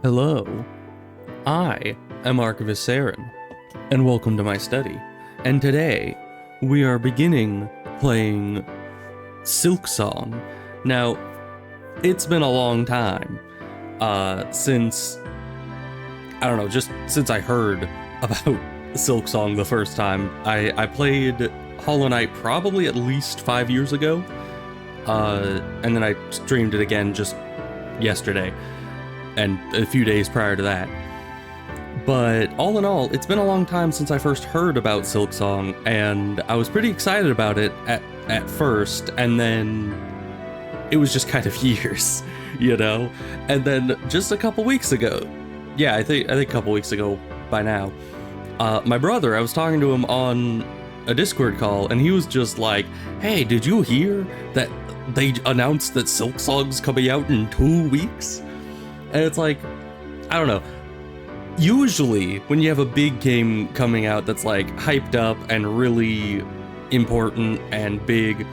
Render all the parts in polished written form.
Hello, I am Archivist Saren, and welcome to my study. And today, we are beginning playing Silksong. Now, it's been a long time since, I don't know, just since I heard about Silksong the first time. I played Hollow Knight probably at least 5 years ago, and then I streamed it again just yesterday and a few days prior to that. But all in all, it's been a long time since I first heard about Silksong, and I was pretty excited about it at first, and then it was just kind of years, you know? And then just a couple weeks ago, yeah, I think a couple weeks ago by now, my brother, I was talking to him on a Discord call, and he was just like, hey, did you hear that they announced that Silksong's coming out in 2 weeks? And it's like, I don't know. Usually, when you have a big game coming out that's like hyped up and really important and big,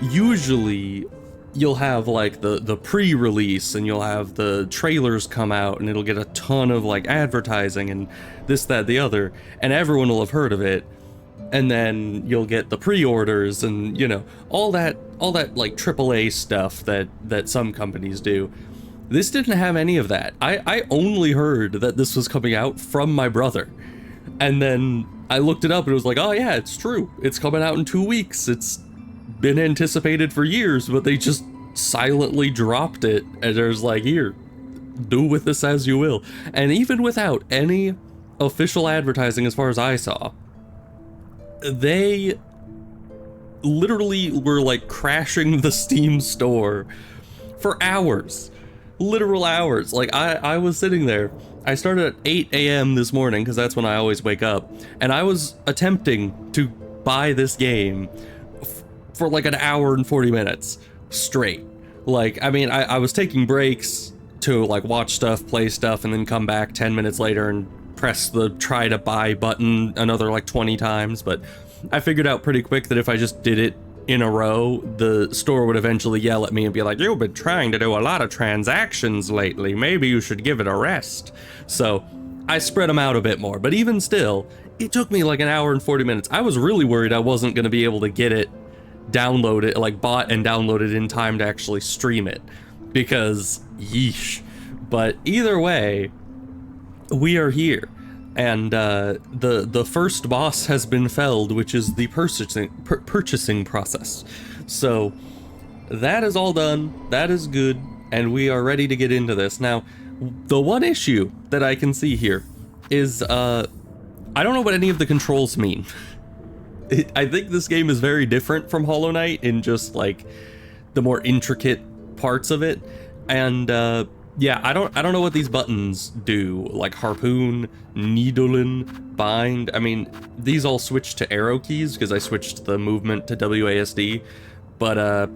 usually you'll have like the pre-release and you'll have the trailers come out and it'll get a ton of like advertising and this, that, the other, and everyone will have heard of it. And then you'll get the pre-orders and, you know, all that like AAA stuff that some companies do. This didn't have any of that. I only heard that this was coming out from my brother. And then I looked it up and it was like, oh yeah, it's true. It's coming out in 2 weeks. It's been anticipated for years, but they just silently dropped it. And there's like, here, do with this as you will. And even without any official advertising as far as I saw, they literally were like crashing the Steam store for hours. Literal hours. Like I was sitting there. I started at 8 a.m. this morning because that's when I always wake up, and I was attempting to buy this game for like an hour and 40 minutes straight. Like, I mean, I was taking breaks to like watch stuff, play stuff, and then come back 10 minutes later and press the try to buy button another like 20 times, but I figured out pretty quick that if I just did it in a row, the store would eventually yell at me and be like, you've been trying to do a lot of transactions lately, maybe you should give it a rest. So I spread them out a bit more, but even still, it took me like an hour and 40 minutes. I was really worried I wasn't going to be able to get it, download it, like bought and download it in time to actually stream it, because yeesh. But either way, we are here. And the first boss has been felled, which is the purchasing process. So that is all done. That is good, and we are ready to get into this. Now, the one issue that I can see here is I don't know what any of the controls mean. I think this game is very different from Hollow Knight in just like the more intricate parts of it, and yeah, I don't know what these buttons do, like harpoon, needling, bind. I mean, these all switch to arrow keys because I switched the movement to WASD, but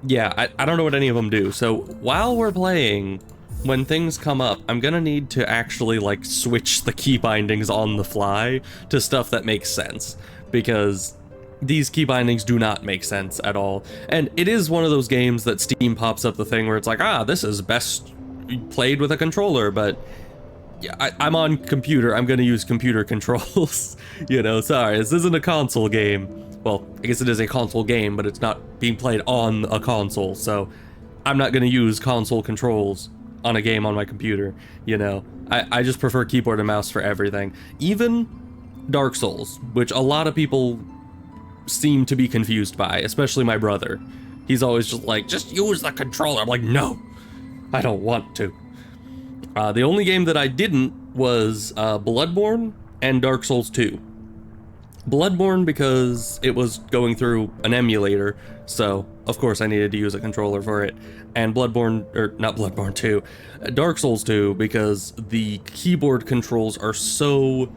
yeah, I don't know what any of them do. So while we're playing, when things come up, I'm gonna need to actually like switch the key bindings on the fly to stuff that makes sense, because these key bindings do not make sense at all. And it is one of those games that Steam pops up the thing where it's like, this is best played with a controller, but yeah, I'm on computer, I'm gonna use computer controls. You know, sorry, this isn't a console game. Well, I guess it is a console game, but it's not being played on a console, so I'm not gonna use console controls on a game on my computer, you know. I just prefer keyboard and mouse for everything. Even Dark Souls, which a lot of people seem to be confused by, especially my brother. He's always just like, just use the controller. I'm like, no, I don't want to. The only game that I didn't was Bloodborne and Dark Souls 2. Bloodborne because it was going through an emulator, so of course I needed to use a controller for it. And Bloodborne, or not Bloodborne 2, Dark Souls 2 because the keyboard controls are so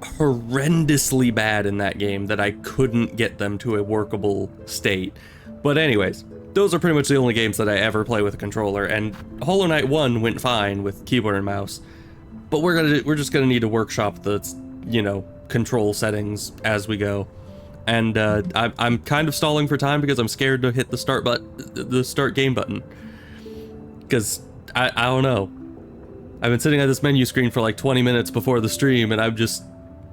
horrendously bad in that game that I couldn't get them to a workable state. But anyways, those are pretty much the only games that I ever play with a controller, and Hollow Knight 1 went fine with keyboard and mouse, but we're just gonna need to workshop the, you know, control settings as we go. And I'm kind of stalling for time because I'm scared to hit the start game button, because I don't know. I've been sitting at this menu screen for like 20 minutes before the stream, and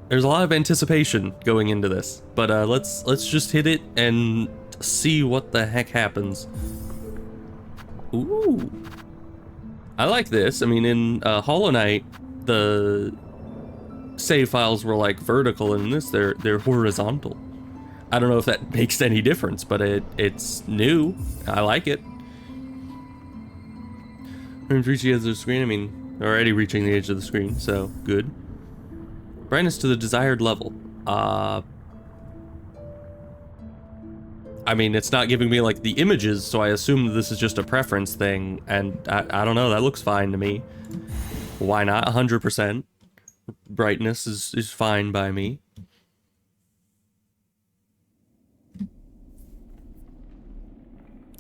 there's a lot of anticipation going into this. But let's just hit it and see what the heck happens. Ooh. I like this. I mean, in Hollow Knight, the save files were like vertical, and in this they're horizontal. I don't know if that makes any difference, but it's new. I like it. Reaching the edge of the screen. I mean, already reaching the edge of the screen, so good. Brightness to the desired level. I mean, it's not giving me like the images, so I assume this is just a preference thing, and I don't know, that looks fine to me. Why not? 100%. Brightness is fine by me.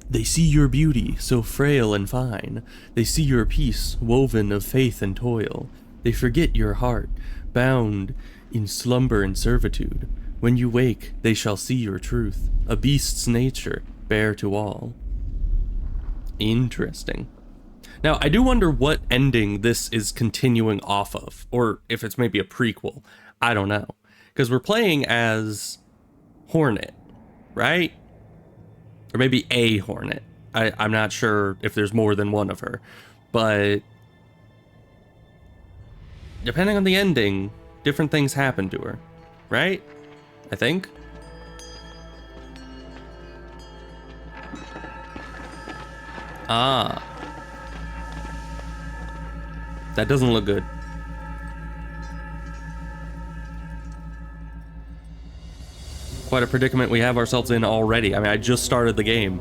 They see your beauty, so frail and fine. They see your peace, woven of faith and toil. They forget your heart, bound in slumber and servitude. When you wake, they shall see your truth, a beast's nature, bare to all. Interesting. Now, I do wonder what ending this is continuing off of, or if it's maybe a prequel. I don't know. Because we're playing as Hornet, right? Or maybe a Hornet. I'm not sure if there's more than one of her. But depending on the ending, different things happen to her, right? I think. Ah. That doesn't look good. Quite a predicament we have ourselves in already. I mean, I just started the game.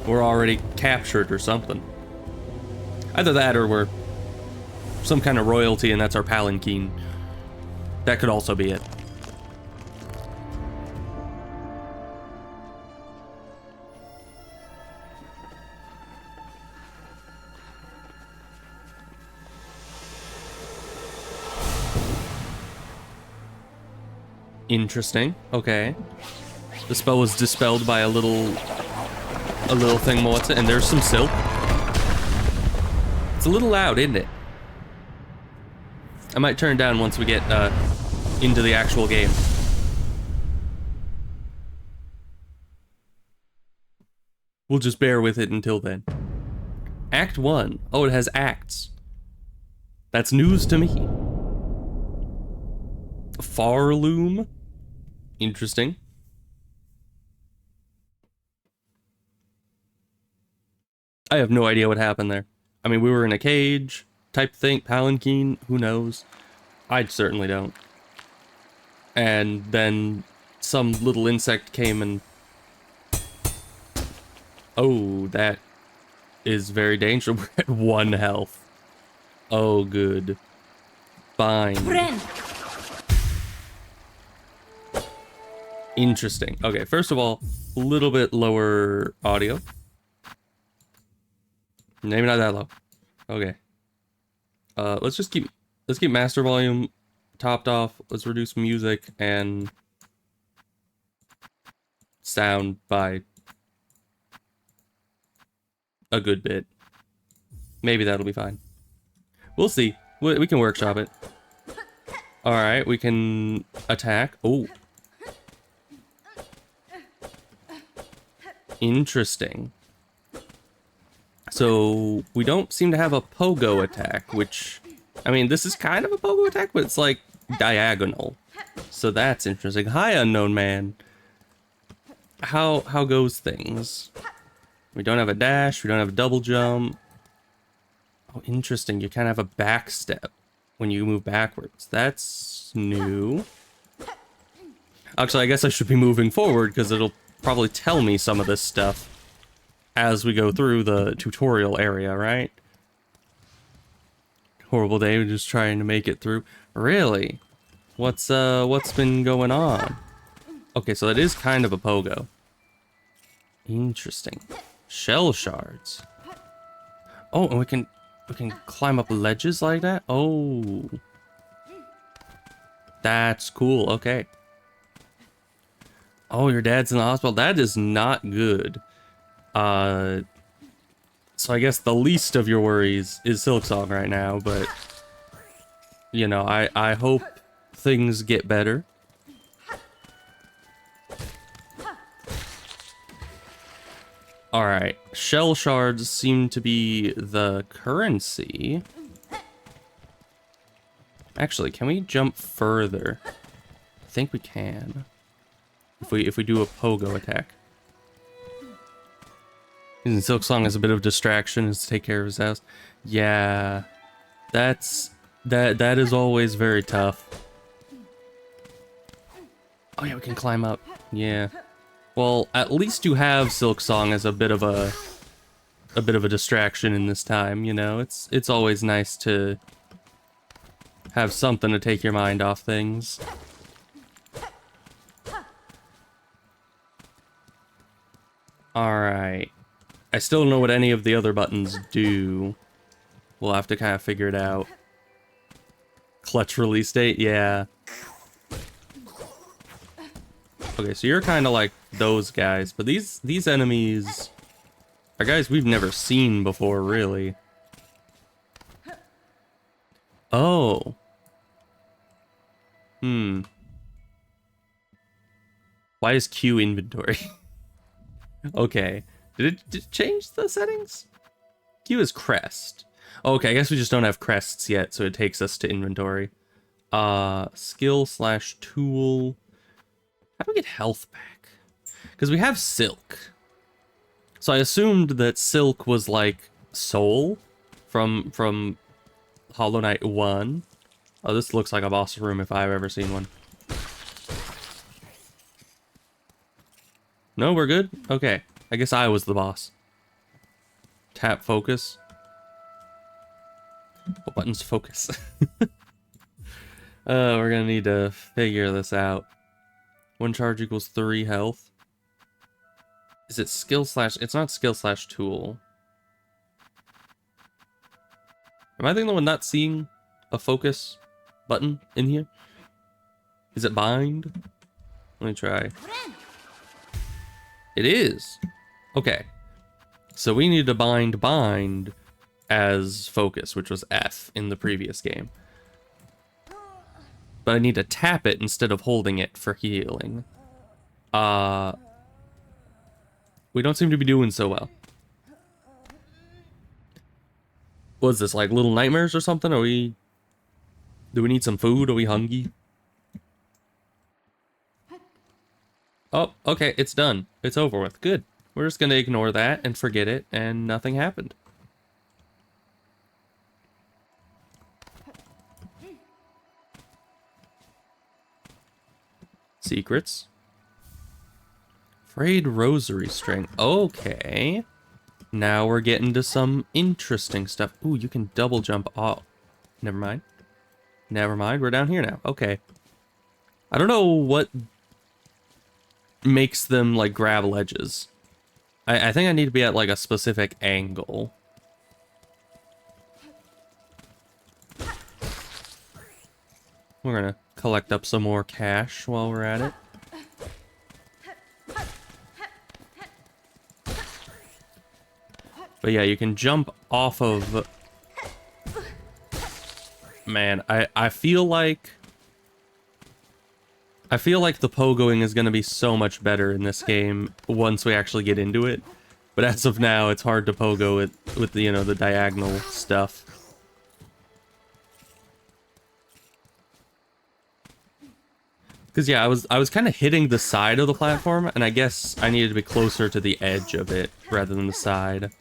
We're already captured or something. Either that or we're some kind of royalty and that's our palanquin. That could also be it. Interesting. Okay. The spell was dispelled by a little thing. What's it? And there's some silk. It's a little loud, isn't it? I might turn down once we get into the actual game. We'll just bear with it until then. Act 1. Oh, it has acts. That's news to me. Farloom. Interesting. I have no idea what happened there. I mean, we were in a cage type thing, palanquin, who knows? I certainly don't. And then some little insect came and... Oh, that is very dangerous. We're at 1 health. Oh, good. Fine. Interesting. Okay, first of all, a little bit lower audio. Maybe not that low. Okay. Let's keep master volume topped off. Let's reduce music and sound by a good bit. Maybe that'll be fine. We'll see. We can workshop it. All right, we can attack. Oh. Interesting. So, we don't seem to have a pogo attack, which, I mean, this is kind of a pogo attack, but it's like diagonal. So that's interesting. Hi, unknown man. How goes things? We don't have a dash, we don't have a double jump. Oh, interesting. You kind of have a back step when you move backwards. That's new. Actually, I guess I should be moving forward because it'll probably tell me some of this stuff as we go through the tutorial area, right? Horrible day, we're just trying to make it through. Really? What's been going on? Okay, so that is kind of a pogo. Interesting. Shell shards. Oh, and we can climb up ledges like that? Oh. That's cool, okay. Oh, your dad's in the hospital. That is not good. So I guess the least of your worries is Silksong right now, but you know, I hope things get better. Alright, shell shards seem to be the currency. Actually, can we jump further? I think we can. If we do a pogo attack. Using Silksong as a bit of distraction is to take care of his house. Yeah, that is always very tough. Oh yeah, we can climb up. Yeah. Well, at least you have Silksong as a bit of a distraction in this time, you know? It's always nice to have something to take your mind off things. Alright. I still don't know what any of the other buttons do. We'll have to kind of figure it out. Clutch release date? Yeah. Okay, so you're kind of like those guys, but these enemies are guys we've never seen before, really. Oh. Why is Q inventory? Okay. Did it change the settings? Q is crest. Okay, I guess we just don't have crests yet, so it takes us to inventory. Skill / tool. How do we get health back? Because we have silk. So I assumed that silk was like soul from Hollow Knight 1. Oh, this looks like a boss room if I've ever seen one. No, we're good? Okay. I guess I was the boss. Tap focus. What button's focus? We're gonna need to figure this out. 1 charge equals 3 health. Is it skill / it's not skill / tool. Am I the only one not seeing a focus button in here? Is it bind? Let me try. It is. Okay. So we need to bind as focus, which was F in the previous game. But I need to tap it instead of holding it for healing. We don't seem to be doing so well. What is this, like little nightmares or something? Do we need some food? Are we hungry? Oh, okay, it's done. It's over with. Good. We're just gonna ignore that and forget it, and nothing happened. Secrets. Frayed rosary string. Okay. Now we're getting to some interesting stuff. Ooh, you can double jump. Oh, never mind. Never mind. We're down here now. Okay. I don't know what makes them like grab ledges. I think I need to be at like a specific angle. We're gonna collect up some more cash while we're at it. But yeah, you can jump off of... Man, I feel like the pogoing is going to be so much better in this game once we actually get into it. But as of now, it's hard to pogo it with the, you know, the diagonal stuff. Because yeah, I was kind of hitting the side of the platform, and I guess I needed to be closer to the edge of it rather than the side.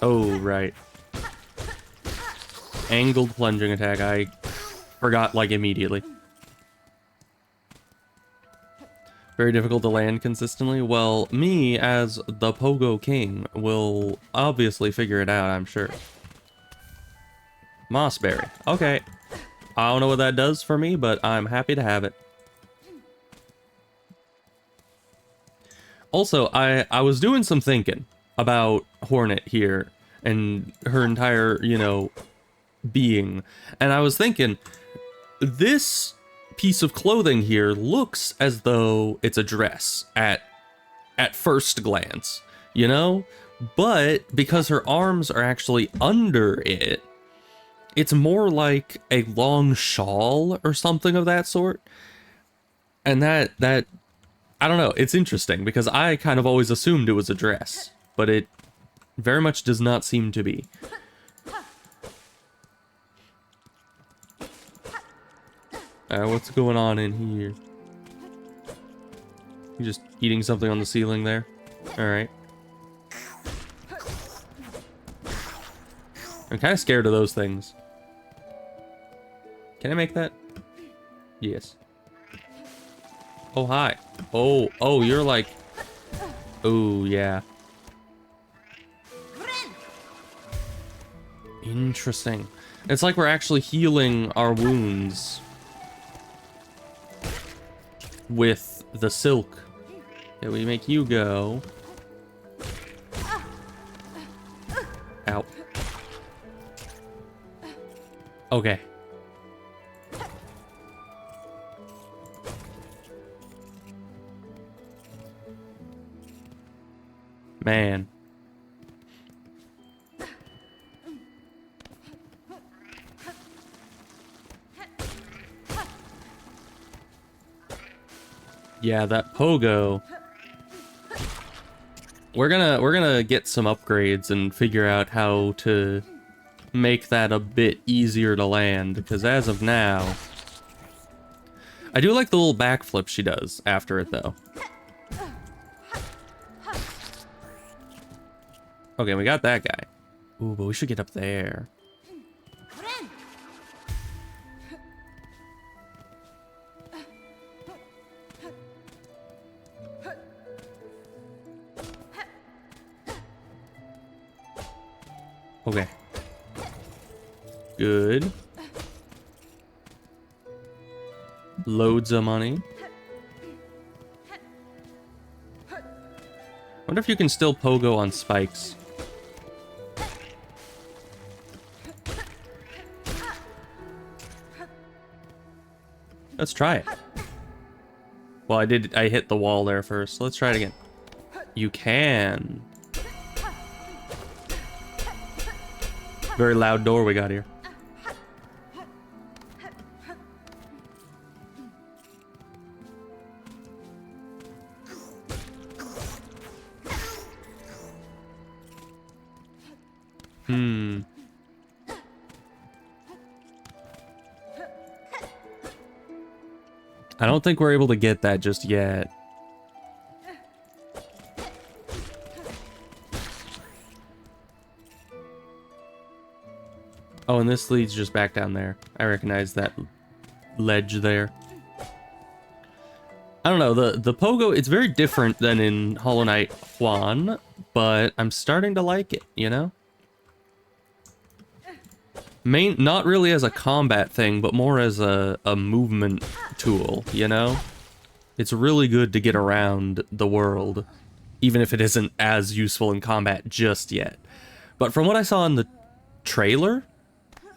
Oh, right. Angled plunging attack. I forgot, like, immediately. Very difficult to land consistently. Well, me, as the Pogo King, will obviously figure it out, I'm sure. Mossberry. Okay. I don't know what that does for me, but I'm happy to have it. Also, I was doing some thinking about Hornet here and her entire, you know, being. And I was thinking, this piece of clothing here looks as though it's a dress at first glance, you know? But because her arms are actually under it, it's more like a long shawl or something of that sort. And that I don't know, it's interesting because I kind of always assumed it was a dress, but it very much does not seem to be. What's going on in here? You just eating something on the ceiling there? Alright. I'm kind of scared of those things. Can I make that? Yes. Oh, hi. Oh, you're like... Oh, yeah. Interesting. It's like we're actually healing our wounds with the silk. Okay, we make you go. Ow. Okay. Man. Yeah, that pogo. We're gonna get some upgrades and figure out how to make that a bit easier to land, because as of now, I do like the little backflip she does after it though. Okay, we got that guy. Ooh, but we should get up there. Okay. Good. Loads of money. Wonder if you can still pogo on spikes. Let's try it. Well, I hit the wall there first. Let's try it again. You can. Very loud door we got here. I don't think we're able to get that just yet. Oh, and this leads just back down there. I recognize that ledge there. I don't know, the pogo, it's very different than in Hollow Knight 1, but I'm starting to like it, you know? Not really as a combat thing, but more as a movement tool, you know? It's really good to get around the world, even if it isn't as useful in combat just yet. But from what I saw in the trailer,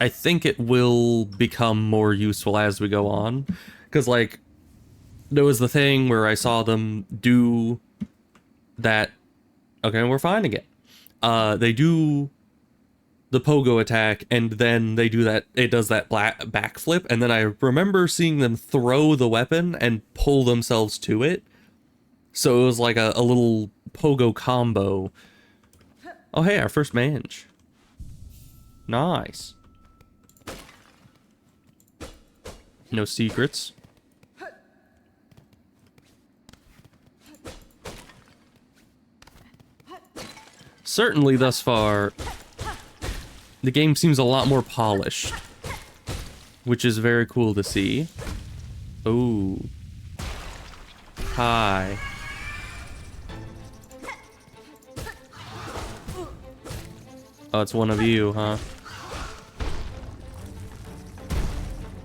I think it will become more useful as we go on. Because, like, there was the thing where I saw them do that... Okay, we're finding it. They do the pogo attack, and then they do that, it does that backflip, and then I remember seeing them throw the weapon and pull themselves to it. So it was like a little pogo combo. Oh hey, our first mange. Nice. No secrets. Certainly thus far, the game seems a lot more polished, which is very cool to see. Ooh. Hi. Oh, it's one of you, huh?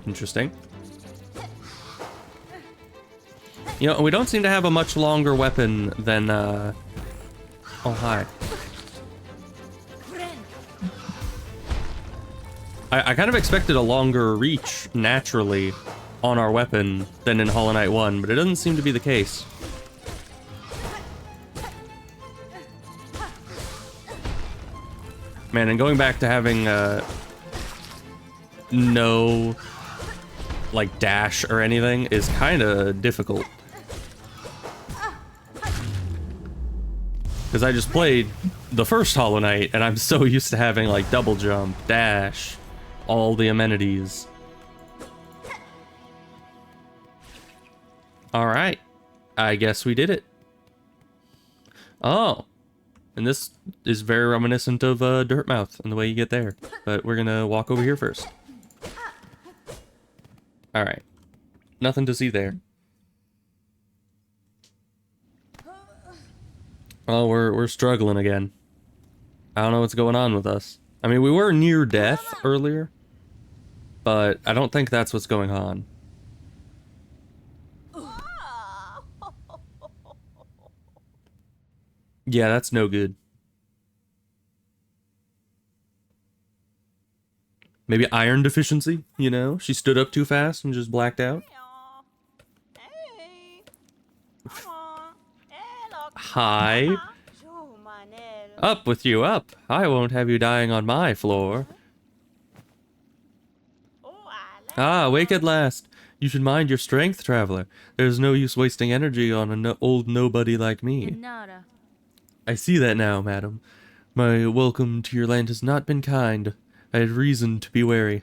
Interesting. You know, we don't seem to have a much longer weapon than, Oh, hi. I kind of expected a longer reach naturally on our weapon than in Hollow Knight 1, but it doesn't seem to be the case. Man, and going back to having no like dash or anything is kind of difficult. Because I just played the first Hollow Knight and I'm so used to having like double jump, dash, all the amenities. Alright, I guess we did it. Oh, and this is very reminiscent of Dirtmouth and the way you get there. But we're gonna walk over here first. Alright, nothing to see there. Oh, we're struggling again. I don't know what's going on with us. I mean, we were near death earlier, but I don't think that's what's going on. Yeah, that's no good. Maybe iron deficiency, you know? She stood up too fast and just blacked out. Hi. Up with you, up. I won't have you dying on my floor. Ah, awake at last. You should mind your strength, traveler. There's no use wasting energy on an old nobody like me. I see that now, madam. My welcome to your land has not been kind. I had reason to be wary.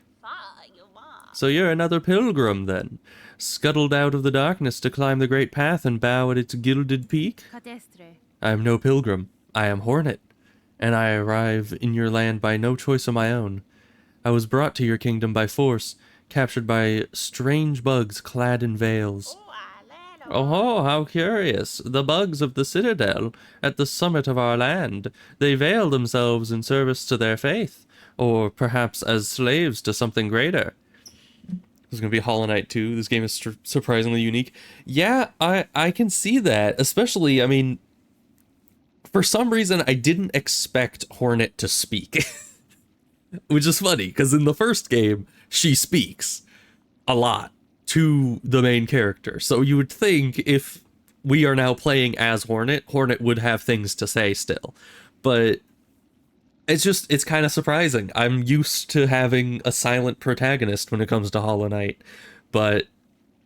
So you're another pilgrim, then? Scuttled out of the darkness to climb the great path and bow at its gilded peak? I am no pilgrim. I am Hornet, and I arrive in your land by no choice of my own. I was brought to your kingdom by force, captured by strange bugs clad in veils. Oh, how curious. The bugs of the citadel, at the summit of our land. They veil themselves in service to their faith, or perhaps as slaves to something greater. This is going to be Hollow Knight 2. This game is surprisingly unique. Yeah, I can see that. Especially, I mean, for some reason, I didn't expect Hornet to speak. Which is funny, because in the first game, she speaks a lot to the main character. So you would think if we are now playing as Hornet, Hornet would have things to say still. But it's kind of surprising. I'm used to having a silent protagonist when it comes to Hollow Knight, but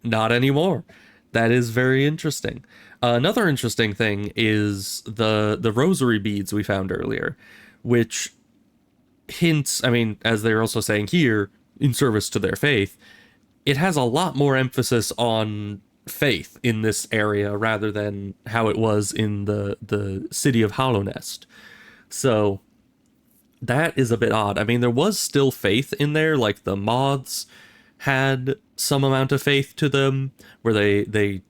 not anymore. That is very interesting. Another interesting thing is the rosary beads we found earlier, which hints, I mean, as they're also saying here, in service to their faith, it has a lot more emphasis on faith in this area rather than how it was in the city of Hallownest. So that is a bit odd. I mean, there was still faith in there, like the moths had some amount of faith to them, where they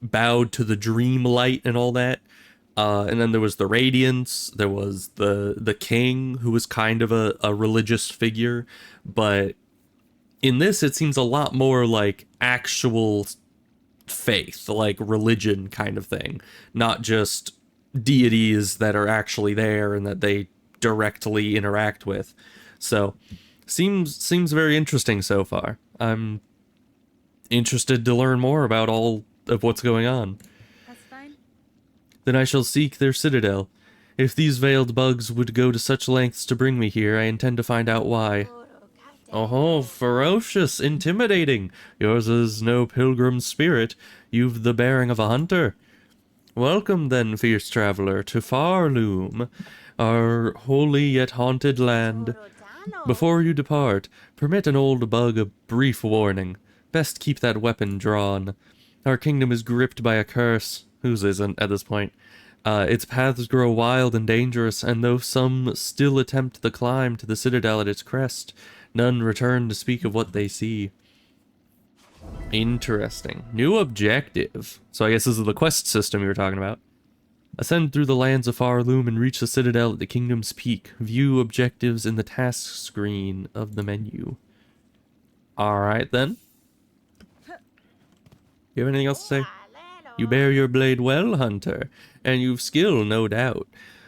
bowed to the dream light and all that. And then there was the Radiance, there was the king, who was kind of a religious figure, but in this it seems a lot more like actual faith, like religion kind of thing, not just deities that are actually there and that they directly interact with. So seems very interesting so far. I'm interested to learn more about all of what's going on. That's fine. Then I shall seek their citadel. If these veiled bugs would go to such lengths to bring me here, I intend to find out why. Oh, ferocious, intimidating. Yours is no pilgrim spirit. You've the bearing of a hunter. Welcome then, fierce traveler, to Farloom, our holy yet haunted land. Before you depart, permit an old bug a brief warning. Best keep that weapon drawn. Our kingdom is gripped by a curse. Whose isn't at this point? Its paths grow wild and dangerous, and though some still attempt the climb to the citadel at its crest, none return to speak of what they see. Interesting. New objective. So I guess this is the quest system you were talking about. Ascend through the lands of Farloom and reach the citadel at the kingdom's peak. View objectives in the task screen of the menu. Alright then. You have anything else to say? You bear your blade well, hunter, and you've skill, no doubt.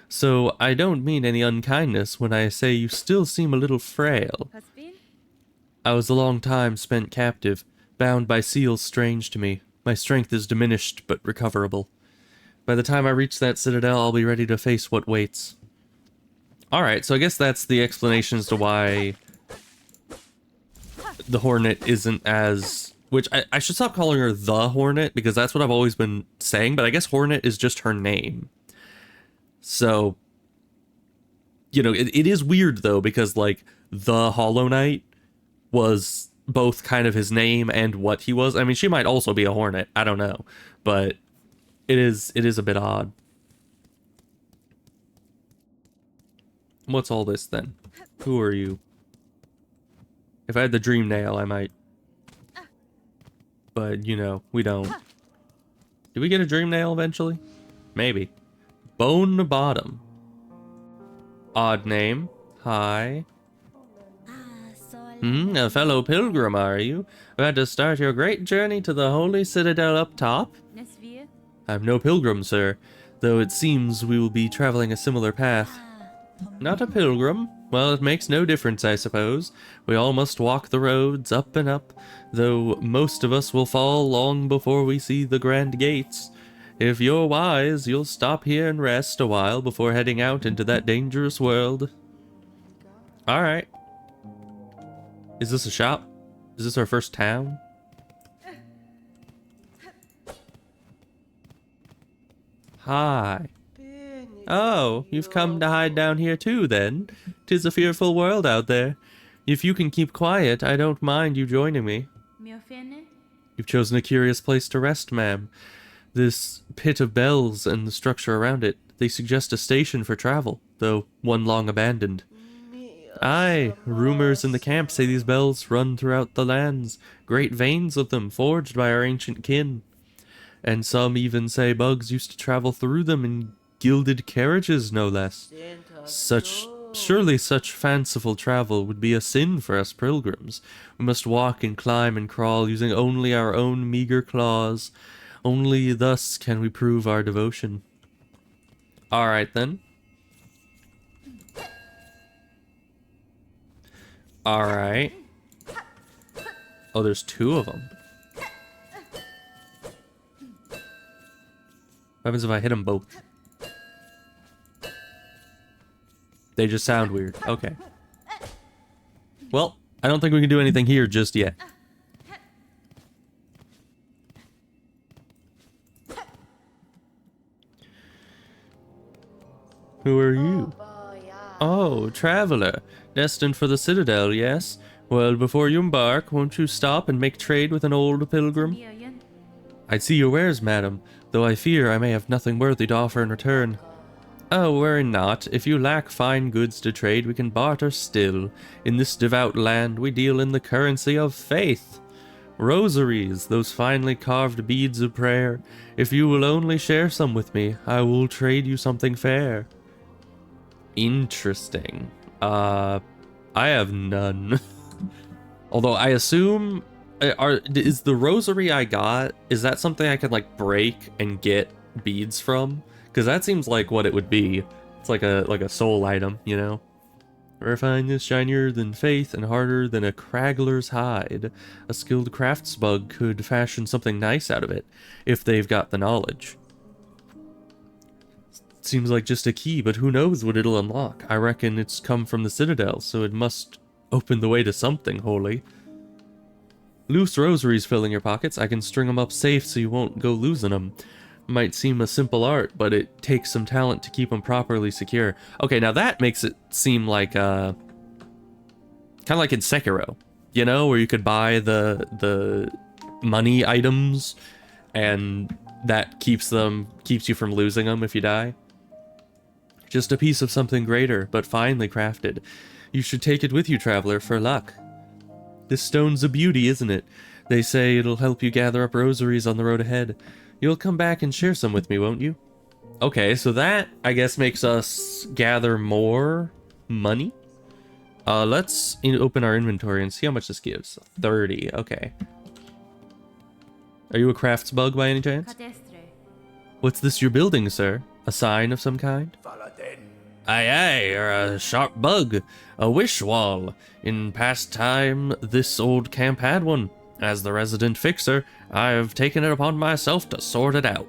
So I don't mean any unkindness when I say you still seem a little frail. I was a long time spent captive, bound by seals strange to me. My strength is diminished, but recoverable. By the time I reach that citadel, I'll be ready to face what waits. Alright, so I guess that's the explanation as to why the Hornet isn't as... Which, I should stop calling her the Hornet, because that's what I've always been saying, but I guess Hornet is just her name. So, you know, it is weird, though, because, like, the Hollow Knight was both kind of his name and what he was. I mean, she might also be a Hornet, I don't know, but it is a bit odd. What's all this, then? Who are you? If I had the dream nail, I might. But, you know, we don't. Do we get a dream nail eventually? Maybe. Bone Bottom. Odd name. Hi. A fellow pilgrim, are you? About to start your great journey to the holy citadel up top? I'm no pilgrim, sir, though it seems we will be traveling a similar path. Not a pilgrim? Well, it makes no difference, I suppose. We all must walk the roads up and up, though most of us will fall long before we see the grand gates. If you're wise, you'll stop here and rest a while before heading out into that dangerous world. Alright. Is this a shop? Is this our first town? Hi. Oh, you've come to hide down here too, then? 'Tis a fearful world out there. If you can keep quiet, I don't mind you joining me. You've chosen a curious place to rest, ma'am. This pit of bells and the structure around it, they suggest a station for travel, though one long abandoned. Aye, rumors in the camp say these bells run throughout the lands, great veins of them forged by our ancient kin. And some even say bugs used to travel through them in gilded carriages, no less. Surely such fanciful travel would be a sin for us pilgrims. We must walk and climb and crawl using only our own meager claws. Only thus can we prove our devotion. Alright then. Alright. Oh, there's two of them. What happens if I hit them both? They just sound weird. Okay. Well, I don't think we can do anything here just yet. Who are you? Oh, traveler. Destined for the citadel, yes? Well, before you embark, won't you stop and make trade with an old pilgrim? I'd see your wares, madam, though I fear I may have nothing worthy to offer in return. Oh, worry not. If you lack fine goods to trade, we can barter still. In this devout land, we deal in the currency of faith. Rosaries, those finely carved beads of prayer. If you will only share some with me, I will trade you something fair. Interesting. I have none. Although I assume... is the rosary I got, is that something I can, like, break and get beads from? Because that seems like what it would be. It's like a soul item, you know? Refined is shinier than faith and harder than a craggler's hide. A skilled craftsbug could fashion something nice out of it, if they've got the knowledge. Seems like just a key, but who knows what it'll unlock. I reckon it's come from the Citadel, so it must open the way to something holy. Loose rosaries fill in your pockets. I can string them up safe so you won't go losing them. Might seem a simple art, but it takes some talent to keep them properly secure. Okay, now that makes it seem like, kind of like in Sekiro, you know, where you could buy the money items, and that keeps you from losing them if you die. Just a piece of something greater, but finely crafted. You should take it with you, traveler, for luck. This stone's a beauty, isn't it? They say it'll help you gather up rosaries on the road ahead. You'll come back and share some with me, won't you? Okay, so that, I guess, makes us gather more money. Let's open our inventory and see how much this gives. 30, okay. Are you a crafts bug by any chance? What's this you're building, sir? A sign of some kind? Aye aye, or a sharp bug, a wish wall. In past time, this old camp had one. As the resident fixer, I have taken it upon myself to sort it out.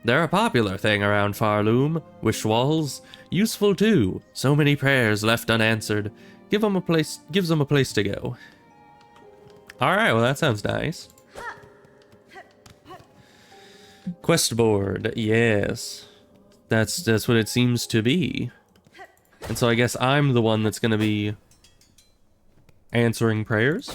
They're a popular thing around Farloom, wish walls. Useful too, so many prayers left unanswered. Gives them a place to go. Alright, well that sounds nice. Quest board, yes. That's what it seems to be. And so I guess I'm the one that's gonna be answering prayers.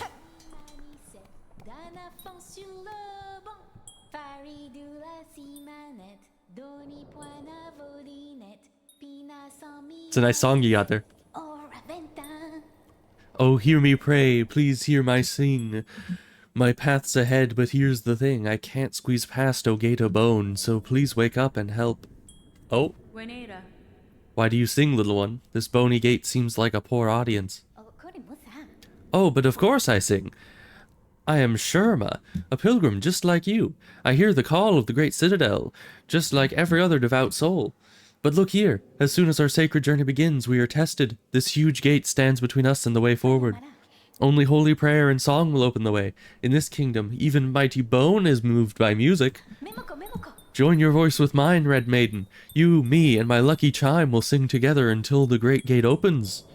It's a nice song you got there. Oh, hear me pray, please hear my sing. My path's ahead, but here's the thing. I can't squeeze past O Gate of Bone, so please wake up and help. Oh. Why do you sing, little one? This bony gate seems like a poor audience. Oh, but of course I sing. I am Sherma, a pilgrim just like you. I hear the call of the great citadel, just like every other devout soul. But look here, as soon as our sacred journey begins, we are tested. This huge gate stands between us and the way forward. Only holy prayer and song will open the way. In this kingdom, even mighty bone is moved by music. Join your voice with mine, Red Maiden. You, me, and my lucky chime will sing together until the great gate opens.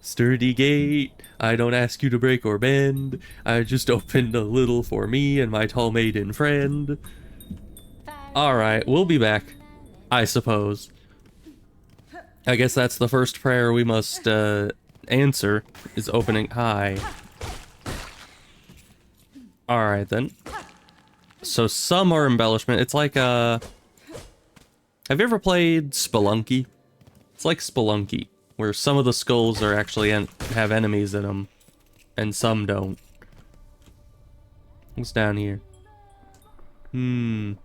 Sturdy gate, I don't ask you to break or bend. I just opened a little for me and my tall maiden friend. Alright, we'll be back, I suppose. I guess that's the first prayer we must answer, is opening high. Alright then. So some are embellishment. It's like, have you ever played Spelunky? It's like Spelunky, where some of the skulls are actually have enemies in them, and some don't. What's down here? I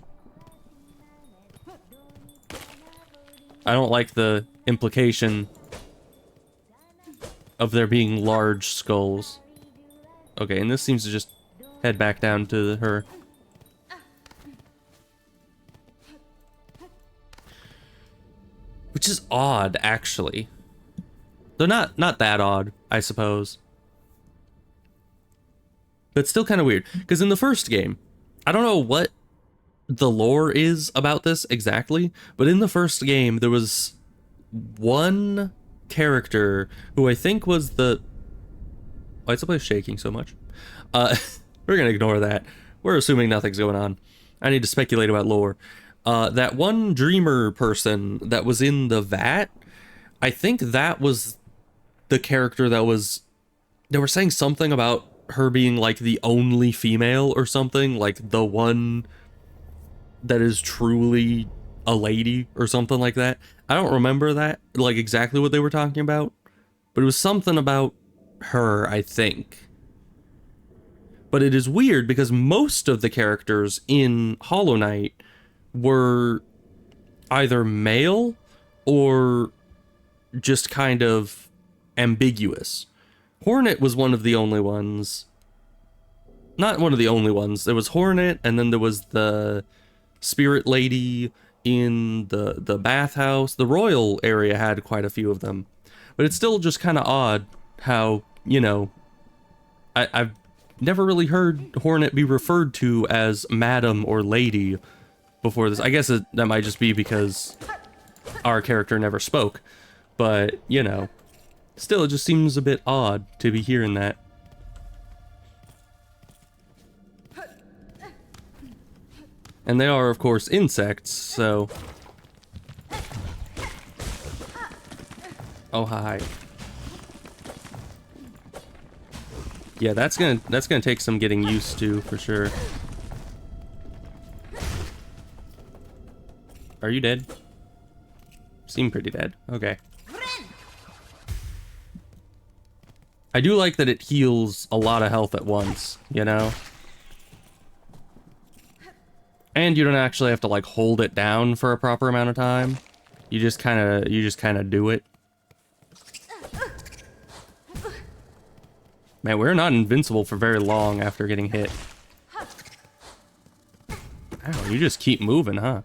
don't like the implication of there being large skulls. Okay, and this seems to just head back down to her. Which is odd, actually. Though not that odd, I suppose. But still kind of weird. Because in the first game, I don't know what the lore is about this exactly, but in the first game, there was one character who I think was the... Why is the place shaking so much? We're gonna ignore that. We're assuming nothing's going on. I need to speculate about lore. That one dreamer person that was in the vat, I think that was the character that was... They were saying something about her being like the only female or something, like the one that is truly a lady or something like that. I don't remember that, like exactly what they were talking about, but it was something about her, I think. But it is weird because most of the characters in Hollow Knight were either male or just kind of ambiguous. Hornet was one of the only ones. Not one of the only ones. There was Hornet, and then there was the spirit lady in the bathhouse. The royal area had quite a few of them. But it's still just kind of odd how, you know, I've never really heard Hornet be referred to as madam or lady before this. I guess that might just be because our character never spoke. But, you know, still it just seems a bit odd to be hearing that. And they are, of course, insects, so... Oh, hi. Yeah, that's gonna take some getting used to, for sure. Are you dead? Seem pretty dead. Okay. I do like that it heals a lot of health at once, you know? And you don't actually have to like hold it down for a proper amount of time. You just kind of do it. Man, we're not invincible for very long after getting hit. Wow, you just keep moving, huh?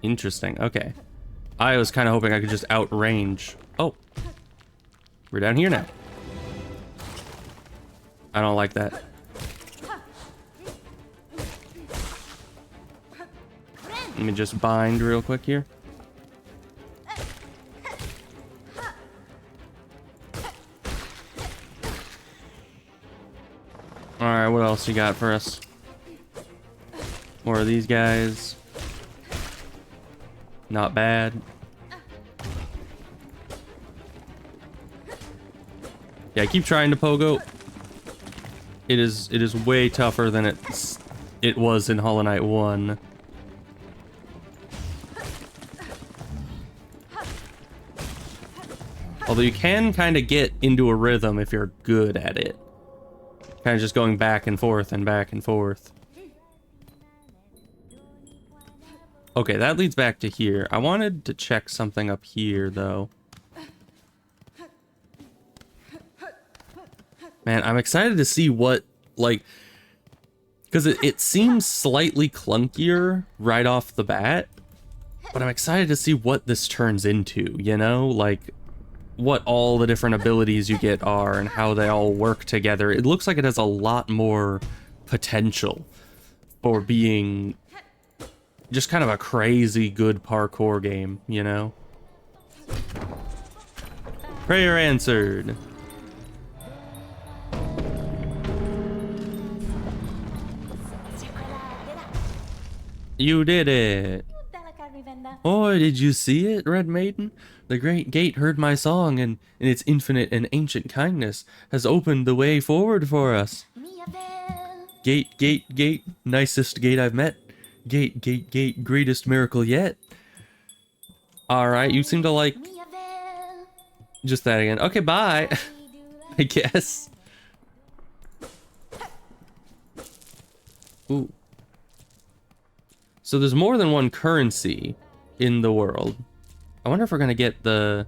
Interesting. Okay. I was kind of hoping I could just outrange. Oh. We're down here now. I don't like that. Let me just bind real quick here. Alright, what else you got for us? More of these guys. Not bad. Yeah, I keep trying to pogo. It is way tougher than it was in Hollow Knight 1. Although you can kind of get into a rhythm if you're good at it. Kind of just going back and forth and back and forth. Okay, that leads back to here. I wanted to check something up here, though. Man, I'm excited to see what, like... Because it seems slightly clunkier right off the bat. But I'm excited to see what this turns into, you know? Like, what all the different abilities you get are and how they all work together. It looks like it has a lot more potential for being just kind of a crazy good parkour game, you know? Prayer answered. You did it. Oh, did you see it, Red Maiden? The great gate heard my song, and in its infinite and ancient kindness has opened the way forward for us. Gate, gate, gate, nicest gate I've met. Gate, gate, gate, greatest miracle yet. Alright, you seem to like... Just that again. Okay, bye. I guess. Ooh. So there's more than one currency in the world. I wonder if we're gonna get the...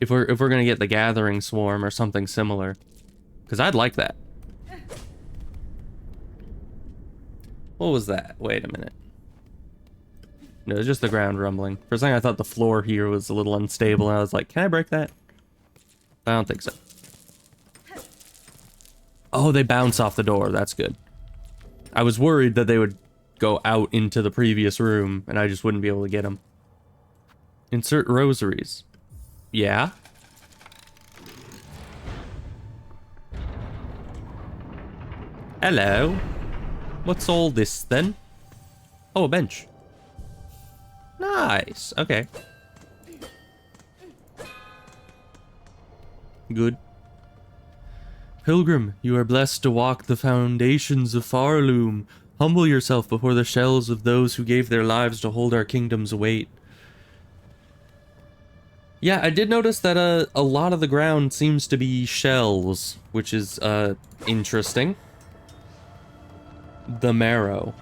If we're gonna get the Gathering Swarm or something similar. Because I'd like that. What was that? Wait a minute. No, it's just the ground rumbling. For a second I thought the floor here was a little unstable and I was like, can I break that? I don't think so. Oh, they bounce off the door. That's good. I was worried that they would go out into the previous room and I just wouldn't be able to get them. Insert rosaries. Yeah? Hello. What's all this then? Oh, a bench. Nice. Okay. Good. Pilgrim, you are blessed to walk the foundations of Farloom. Humble yourself before the shells of those who gave their lives to hold our kingdom's weight. Yeah, I did notice that a lot of the ground seems to be shells, which is interesting. The marrow.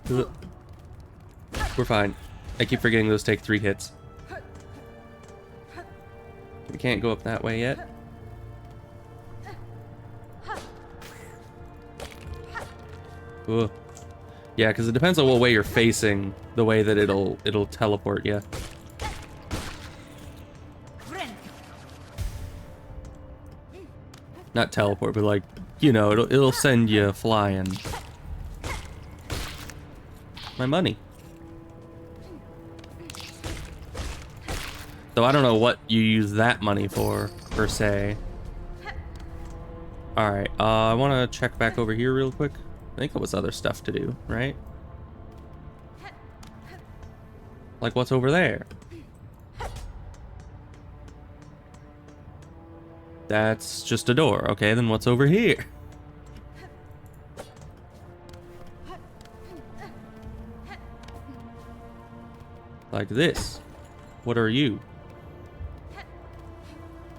We're fine. I keep forgetting those take 3 hits. We can't go up that way yet. Ugh. Yeah, because it depends on what way you're facing, the way that it'll teleport you. Not teleport, but like, you know, it'll send you flying. My money. So I don't know what you use that money for, per se. Alright, I want to check back over here real quick. I think it was other stuff to do, right? Like, what's over there? That's just a door. Okay, then what's over here? Like this. What are you?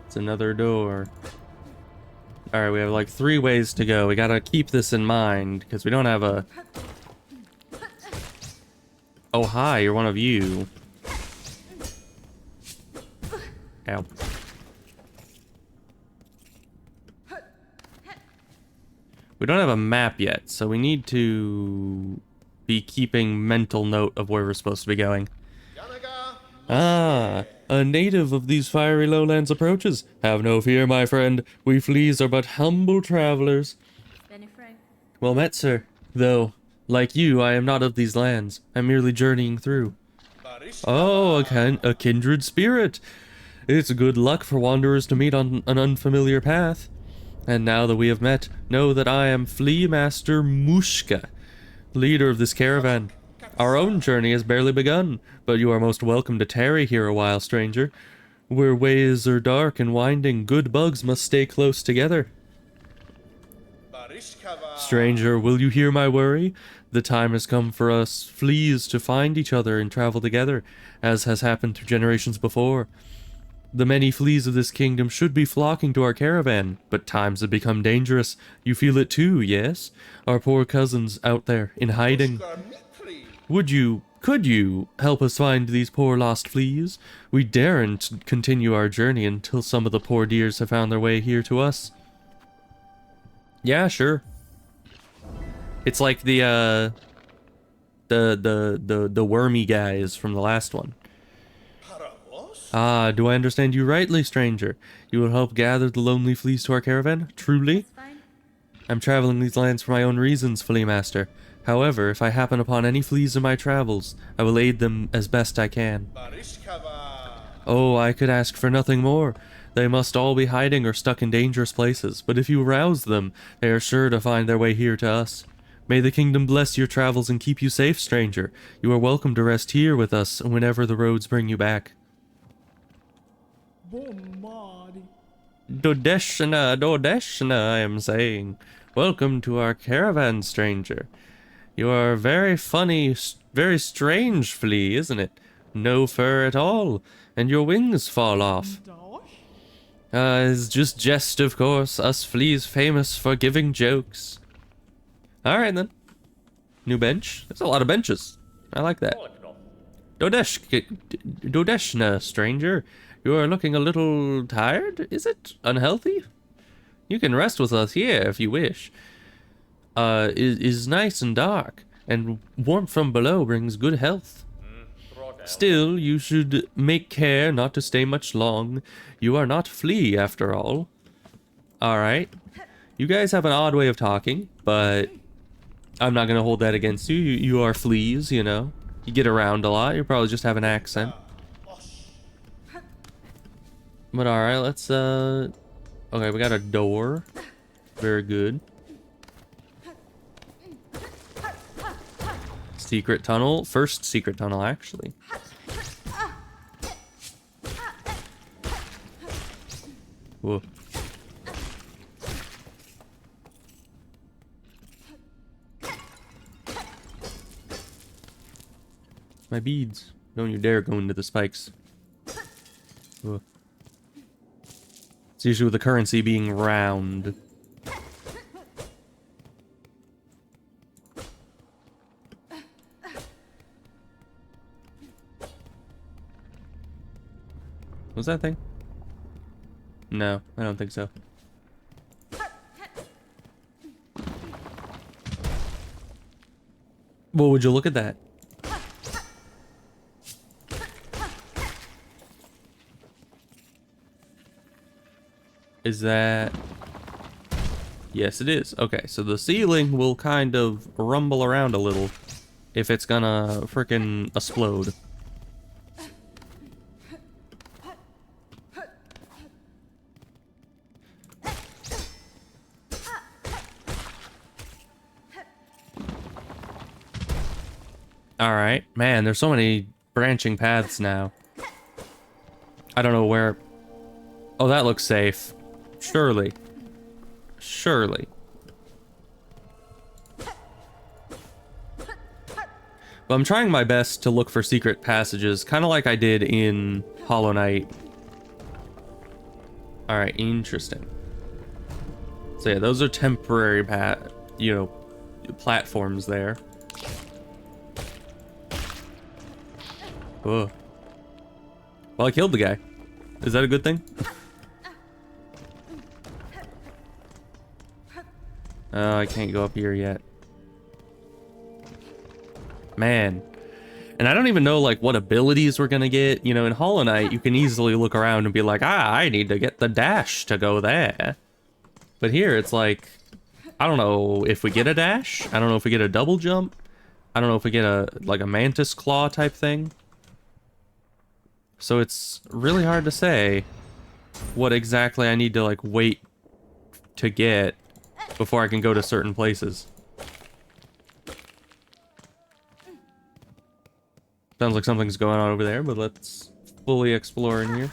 It's another door. Alright, we have like 3 ways to go. We gotta keep this in mind, because we don't have a... Oh, hi, you're one of you. Ow. We don't have a map yet, so we need to be keeping mental note of where we're supposed to be going. Ah, a native of these fiery lowlands approaches. Have no fear, my friend. We fleas are but humble travelers. Well met, sir. Though, like you, I am not of these lands. I'm merely journeying through. Oh, a kindred spirit. It's good luck for wanderers to meet on an unfamiliar path. And now that we have met, know that I am Flea Master Mushka, leader of this caravan. Our own journey has barely begun, but you are most welcome to tarry here a while, stranger. Where ways are dark and winding, good bugs must stay close together. Stranger, will you hear my worry? The time has come for us fleas to find each other and travel together, as has happened through generations before. The many fleas of this kingdom should be flocking to our caravan, but times have become dangerous. You feel it too, yes? Our poor cousins out there, in hiding. Could you help us find these poor lost fleas? We daren't continue our journey until some of the poor dears have found their way here to us. Yeah, sure. It's like the wormy guys from the last one. Ah, do I understand you rightly, stranger? You will help gather the lonely fleas to our caravan? Truly? I'm traveling these lands for my own reasons, Flea Master. However, if I happen upon any fleas in my travels, I will aid them as best I can. Oh, I could ask for nothing more. They must all be hiding or stuck in dangerous places, but if you rouse them, they are sure to find their way here to us. May the kingdom bless your travels and keep you safe, stranger. You are welcome to rest here with us whenever the roads bring you back. Dodeshna, I am saying. Welcome to our caravan, stranger. You are a very funny, very strange flea, isn't it? No fur at all, and your wings fall off. It's just jest, of course. Us fleas famous for giving jokes. Alright then. New bench. There's a lot of benches. I like that. Dodeshna, stranger. You are looking a little tired, is it? Unhealthy? You can rest with us here if you wish. Is nice and dark, and warmth from below brings good health. Still, you should make care not to stay much long. You are not flea, after all. Alright. You guys have an odd way of talking, but I'm not gonna hold that against you. You are fleas, you know. You get around a lot. You probably just have an accent. But alright, let's, okay, we got a door. Very good. Secret tunnel. First secret tunnel, actually. Whoa. My beads. Don't you dare go into the spikes. Whoa. It's usually with the currency being round. Was that thing? No, I don't think so. Well, would you look at that? Is that... Yes, it is. Okay, so the ceiling will kind of rumble around a little if it's gonna frickin' explode. Alright. Man, there's so many branching paths now. I don't know where... Oh, that looks safe. Surely. Surely. But I'm trying my best to look for secret passages, kind of like I did in Hollow Knight. Alright, interesting. So yeah, those are temporary platforms there. Oh. Well, I killed the guy. Is that a good thing? Oh, I can't go up here yet. Man. And I don't even know, like, what abilities we're gonna get. You know, in Hollow Knight, you can easily look around and be like, ah, I need to get the dash to go there. But here, it's like, I don't know if we get a dash. I don't know if we get a double jump. I don't know if we get a, like, a mantis claw type thing. So it's really hard to say what exactly I need to, like, wait to get before I can go to certain places. Sounds like something's going on over there, but let's fully explore in here.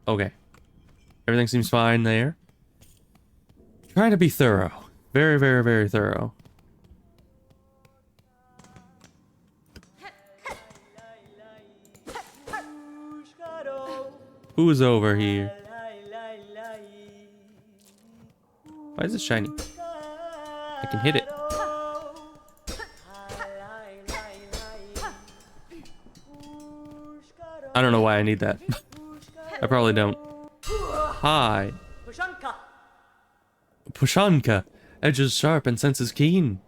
Okay. Everything seems fine there. Trying to be thorough. Very, very, very thorough. Who's over here? Why is it shiny? I can hit it. I don't know why I need that. I probably don't. Hi. Pushanka. Edges sharp and senses keen.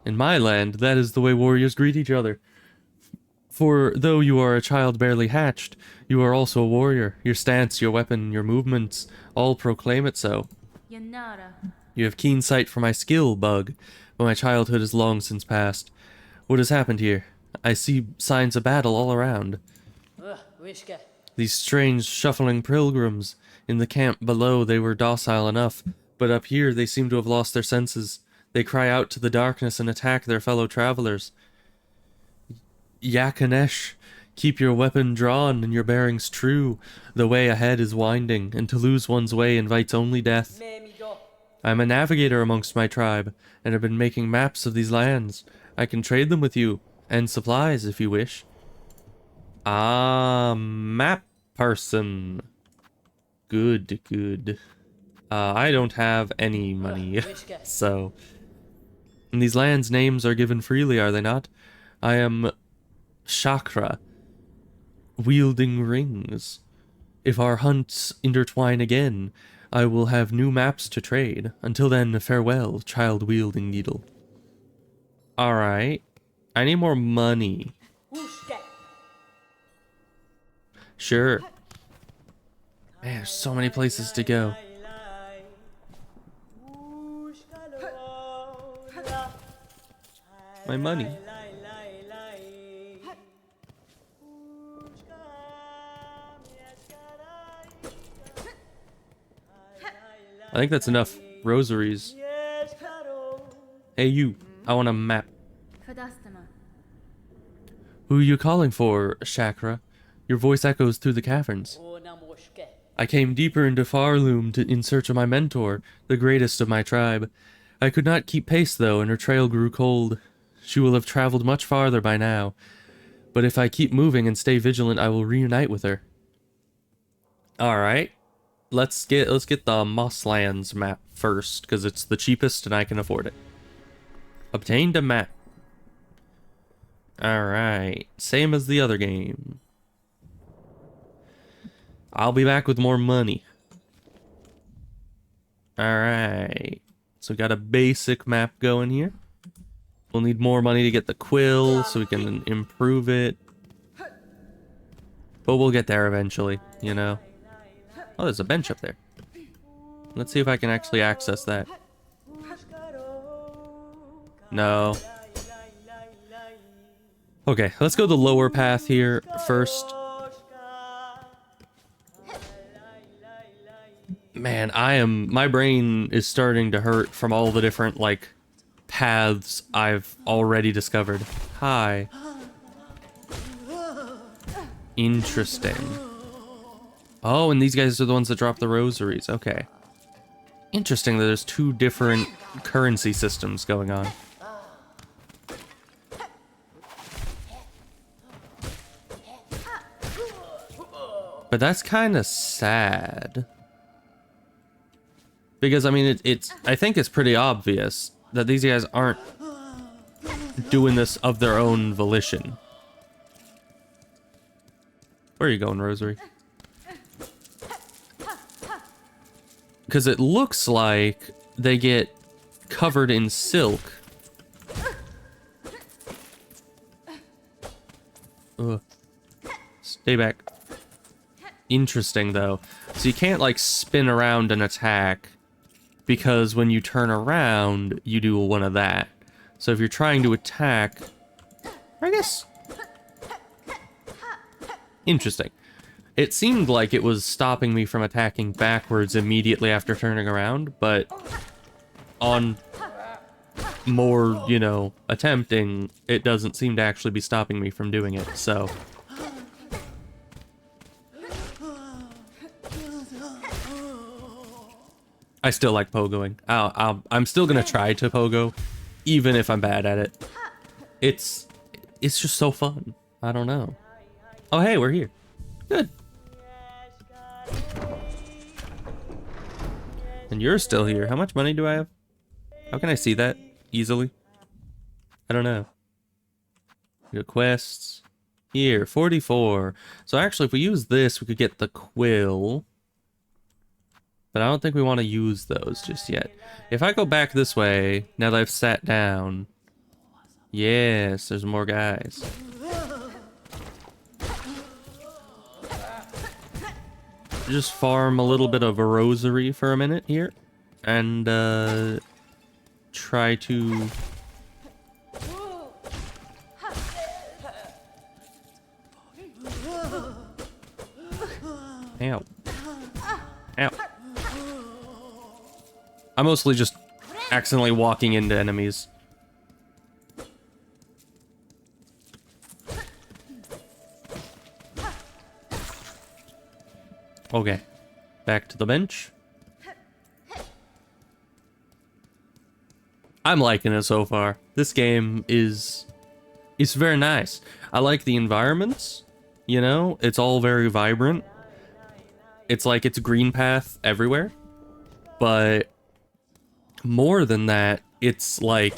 In my land, that is the way warriors greet each other. For though you are a child barely hatched, you are also a warrior. Your stance, your weapon, your movements, all proclaim it so. You have keen sight for my skill, Bug, but my childhood is long since past. What has happened here? I see signs of battle all around. These strange, shuffling pilgrims. In the camp below, they were docile enough, but up here they seem to have lost their senses. They cry out to the darkness and attack their fellow travelers. Yakanesh, keep your weapon drawn and your bearings true. The way ahead is winding, and to lose one's way invites only death. I am a navigator amongst my tribe, and have been making maps of these lands. I can trade them with you, and supplies if you wish. Ah, map person. Good, good. I don't have any money, so... And these lands' names are given freely, are they not? I am Chakra, wielding rings. If our hunts intertwine again, I will have new maps to trade. Until then, farewell, child-wielding needle. Alright. I need more money. Sure. Man, there's so many places to go. My money. I think that's enough rosaries. Hey you, I want a map. Who are you calling for, Chakra? Your voice echoes through the caverns. I came deeper into Farloom in search of my mentor, the greatest of my tribe. I could not keep pace though, and her trail grew cold. She will have traveled much farther by now. But if I keep moving and stay vigilant, I will reunite with her. Alright. Let's get the Mosslands map first, because it's the cheapest and I can afford it. Obtained a map. Alright. Same as the other game. I'll be back with more money. Alright. So we got a basic map going here. We'll need more money to get the quill so we can improve it. But we'll get there eventually, you know. Oh, there's a bench up there. Let's see if I can actually access that. No. Okay, let's go the lower path here first. Man, my brain is starting to hurt from all the different, like, paths I've already discovered. Hi. Interesting. Oh, and these guys are the ones that drop the rosaries. Okay. Interesting that there's two different currency systems going on. But that's kind of sad. Because, I mean, I think it's pretty obvious that these guys aren't doing this of their own volition. Where are you going, Rosary? Because it looks like they get covered in silk. Ugh. Stay back. Interesting, though. So you can't, like, spin around and attack, because when you turn around, you do one of that. So if you're trying to attack... I guess... Interesting. It seemed like it was stopping me from attacking backwards immediately after turning around, but on more, you know, attempting, it doesn't seem to actually be stopping me from doing it, so... I still like pogoing. I'm still gonna try to pogo, even if I'm bad at it. It's just so fun. I don't know. Oh, hey, we're here. Good. And you're still here. How much money do I have? How can I see that easily? I don't know. Your quests. Here, 44. So actually, if we use this, we could get the quill. But I don't think we want to use those just yet. If I go back this way, now that I've sat down... Yes, there's more guys. Just farm a little bit of a rosary for a minute here. And, try to... Ow. Ow. I'm mostly just accidentally walking into enemies. Okay. Back to the bench. I'm liking it so far. This game is... It's very nice. I like the environments. You know? It's all very vibrant. It's like it's green path everywhere. But... more than that, it's like...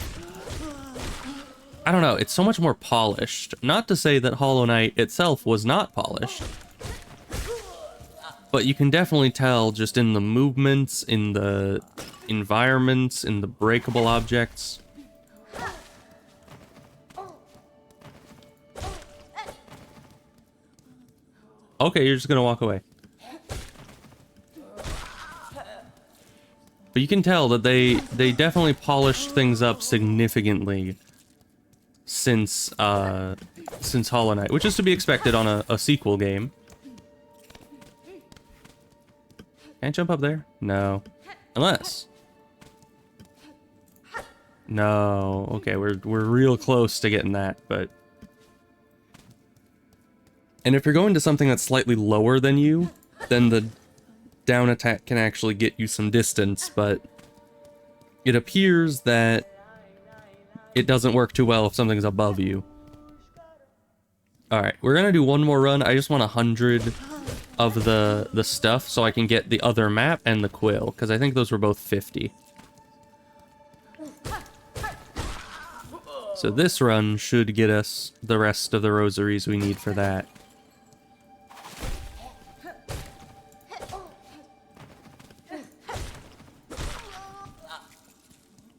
I don't know, it's so much more polished. Not to say that Hollow Knight itself was not polished. But you can definitely tell just in the movements, in the environments, in the breakable objects. Okay, you're just gonna walk away. But you can tell that they definitely polished things up significantly since Hollow Knight, which is to be expected on a sequel game. Can't jump up there? No. Unless. No. Okay, we're real close to getting that, but... And if you're going to something that's slightly lower than you, then the down attack can actually get you some distance, but it appears that it doesn't work too well if something's above you. Alright, we're gonna do one more run. I just want 100 of the stuff so I can get the other map and the quill, because I think those were both 50. So this run should get us the rest of the rosaries we need for that.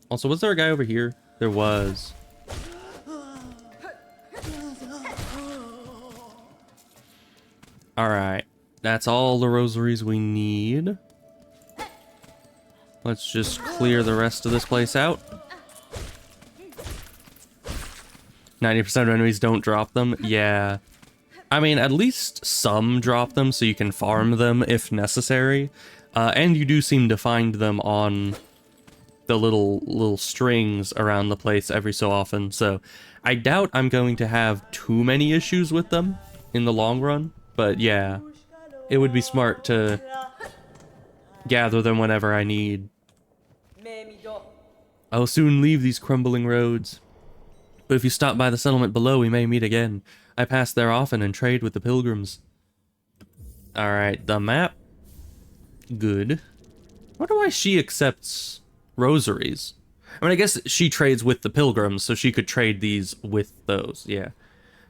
Also, was there a guy over here? There was. Alright. That's all the rosaries we need. Let's just clear the rest of this place out. 90% of enemies don't drop them. Yeah. I mean, at least some drop them so you can farm them if necessary. And you do seem to find them on the little strings around the place every so often. So I doubt I'm going to have too many issues with them in the long run. But yeah, it would be smart to gather them whenever I need. I'll soon leave these crumbling roads. But if you stop by the settlement below, we may meet again. I pass there often and trade with the pilgrims. Alright, the map. Good. I wonder why she accepts rosaries. I mean, I guess she trades with the pilgrims, so she could trade these with those, yeah.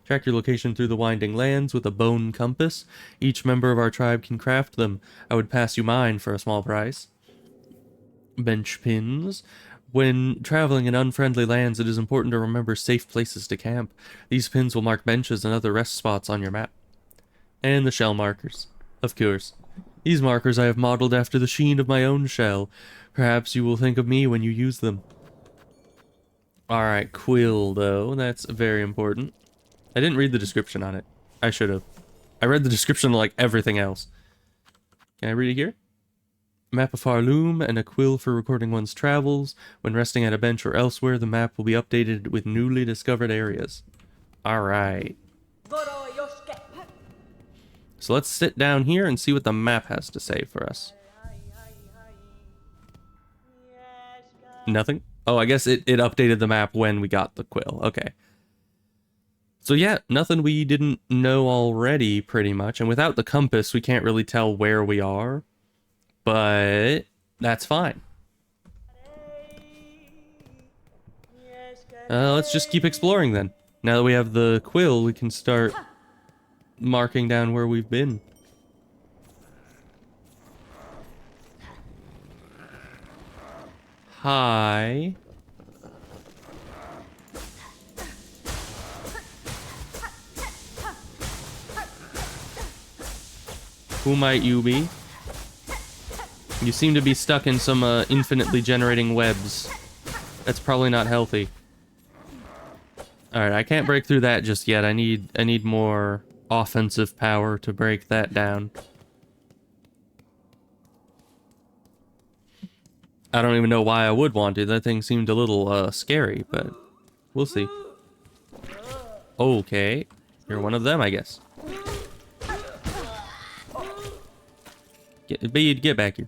Track your location through the winding lands with a bone compass. Each member of our tribe can craft them. I would pass you mine for a small price. Bench pins. When traveling in unfriendly lands, it is important to remember safe places to camp. These pins will mark benches and other rest spots on your map. And the shell markers. Of course. These markers I have modeled after the sheen of my own shell. Perhaps you will think of me when you use them. Alright, quill though. That's very important. I didn't read the description on it. I should have. I read the description like everything else. Can I read it here? Map of Farloom and a quill for recording one's travels. When resting at a bench or elsewhere, the map will be updated with newly discovered areas. Alright. So let's sit down here and see what the map has to say for us. Nothing? Oh, I guess it updated the map when we got the quill. Okay. So yeah, nothing we didn't know already, pretty much. And without the compass, we can't really tell where we are. But that's fine. Let's just keep exploring then. Now that we have the quill, we can start marking down where we've been. Hi. Who might you be? You seem to be stuck in some infinitely generating webs. That's probably not healthy. Alright, I can't break through that just yet. I need more offensive power to break that down. I don't even know why I would want to. That thing seemed a little scary, but we'll see. Okay, you're one of them, I guess. Bead, get back here.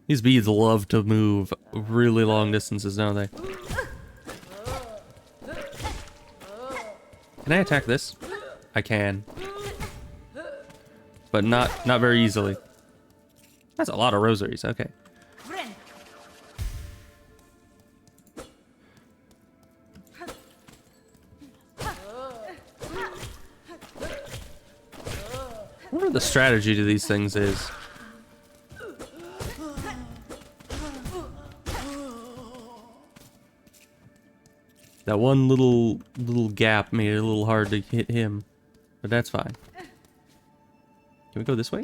These beads love to move really long distances, don't they? Can I attack this? I can. But not very easily. That's a lot of rosaries, okay. I wonder what the strategy to these things is. That one little gap made it a little hard to hit him, but that's fine. Can we go this way?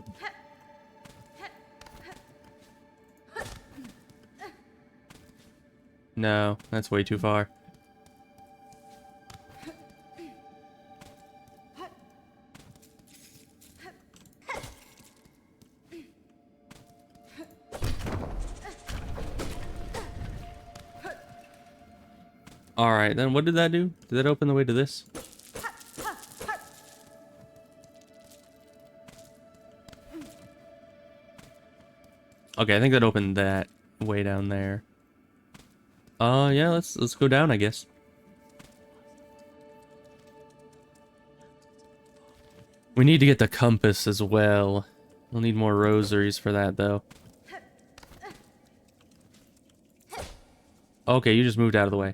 No, that's way too far. Alright, then what did that do? Did that open the way to this? Okay, I think that opened that way down there. Yeah, let's go down, I guess. We need to get the compass as well. We'll need more rosaries for that, though. Okay, you just moved out of the way.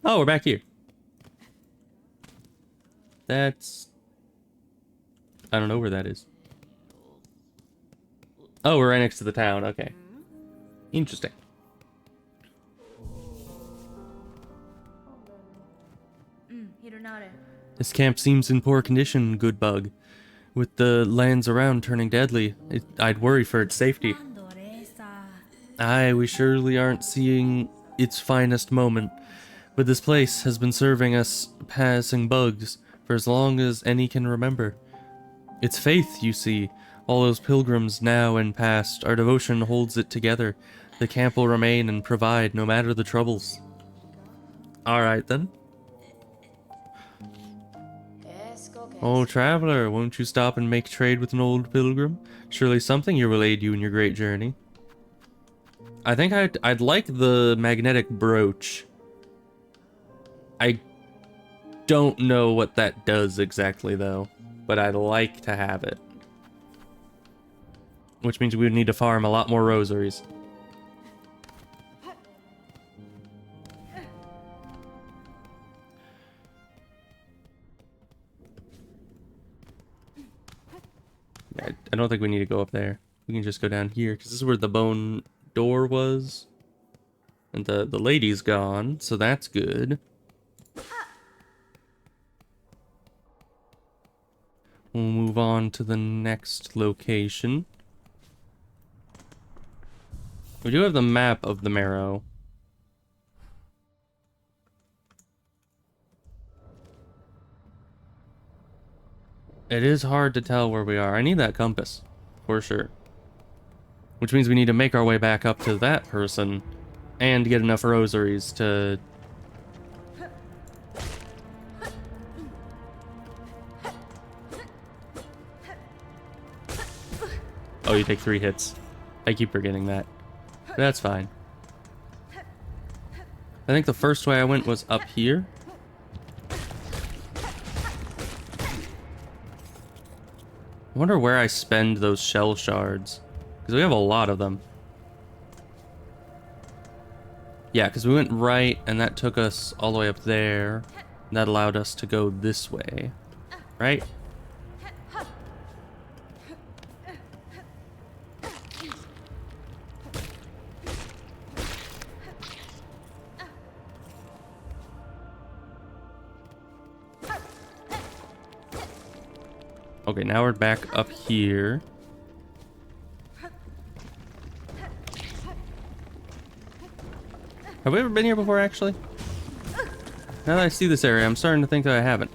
Oh, we're back here. That's... I don't know where that is. Oh, we're right next to the town. Okay. Interesting. This camp seems in poor condition, good bug. With the lands around turning deadly, I'd worry for its safety. Aye, we surely aren't seeing its finest moment. But this place has been serving us passing bugs for as long as any can remember. It's faith, you see. All those pilgrims now and past, our devotion holds it together. The camp will remain and provide no matter the troubles. Alright then. Oh, traveler, won't you stop and make trade with an old pilgrim? Surely something here will aid you in your great journey. I think I'd like the magnetic brooch. I don't know what that does exactly, though, but I'd like to have it. Which means we would need to farm a lot more rosaries. I don't think we need to go up there. We can just go down here, because this is where the bone door was. And the lady's gone, so that's good. We'll move on to the next location. We do have the map of the marrow. It is hard to tell where we are. I need that compass, for sure. Which means we need to make our way back up to that person and get enough rosaries to... Oh, you take 3 hits. I keep forgetting that. That's fine. I think the first way I went was up here. I wonder where I spend those shell shards. Because we have a lot of them. Yeah, because we went right, and that took us all the way up there. And that allowed us to go this way. Right? Okay, now we're back up here. Have we ever been here before, actually? Now that I see this area, I'm starting to think that I haven't.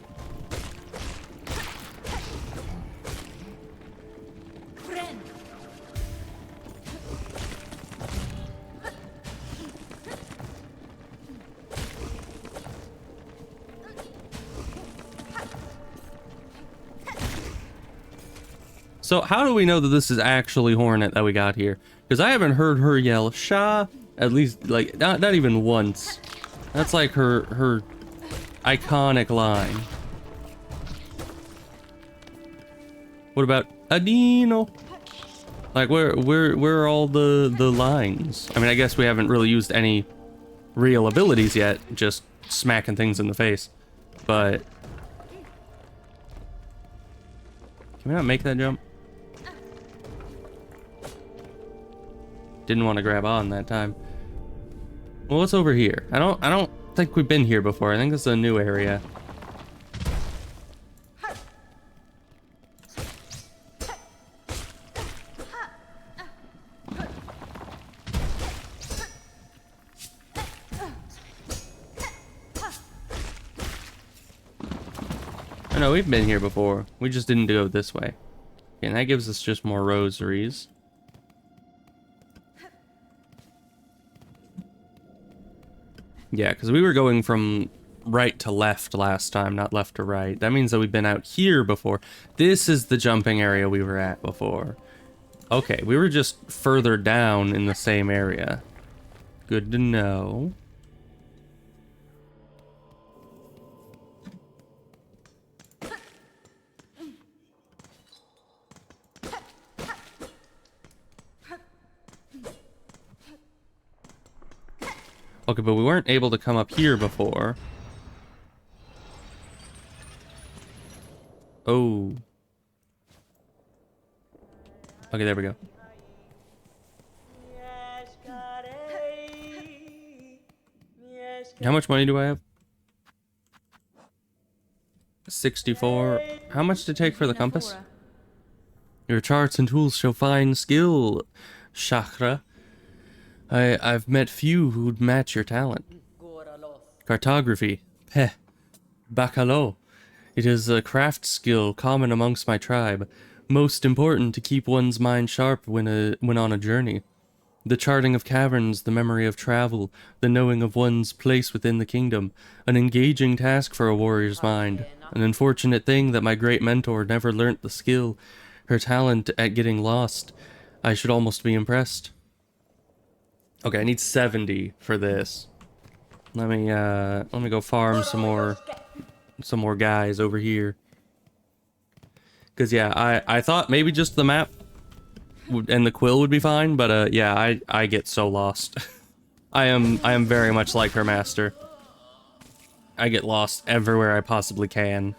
So how do we know that this is actually Hornet that we got here? Because I haven't heard her yell Sha, at least like not even once. That's like her iconic line. What about Adino? Like where are all the lines? I mean, I guess we haven't really used any real abilities yet, just smacking things in the face. But can we not make that jump? Didn't want to grab on that time. Well, what's over here? I don't think we've been here before. I think this is a new area. I know we've been here before. We just didn't go this way. And that gives us just more rosaries. Yeah, because we were going from right to left last time, not left to right. That means that we've been out here before. This is the jumping area we were at before. Okay, we were just further down in the same area. Good to know. Okay, but we weren't able to come up here before. Oh. Okay, there we go. How much money do I have? 64. How much to take for the compass? Your charts and tools show fine skill, Chakra. I've met few who'd match your talent. Cartography. Peh. Bacalo. It is a craft skill common amongst my tribe. Most important to keep one's mind sharp when on a journey. The charting of caverns, the memory of travel, the knowing of one's place within the kingdom. An engaging task for a warrior's mind. An unfortunate thing that my great mentor never learnt the skill. Her talent at getting lost. I should almost be impressed. Okay, I need 70 for this. Let me go farm some more guys over here. Cause yeah, I thought maybe just the map and the quill would be fine, but yeah, I get so lost. I am very much like her master. I get lost everywhere I possibly can.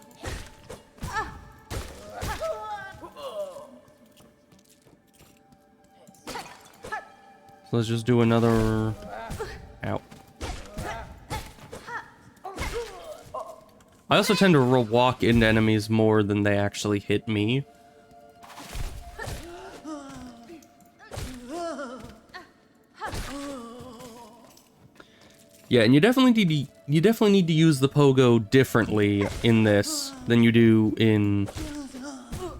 So let's just do another... Ow. I also tend to walk into enemies more than they actually hit me. Yeah, and you definitely need to use the pogo differently in this than you do in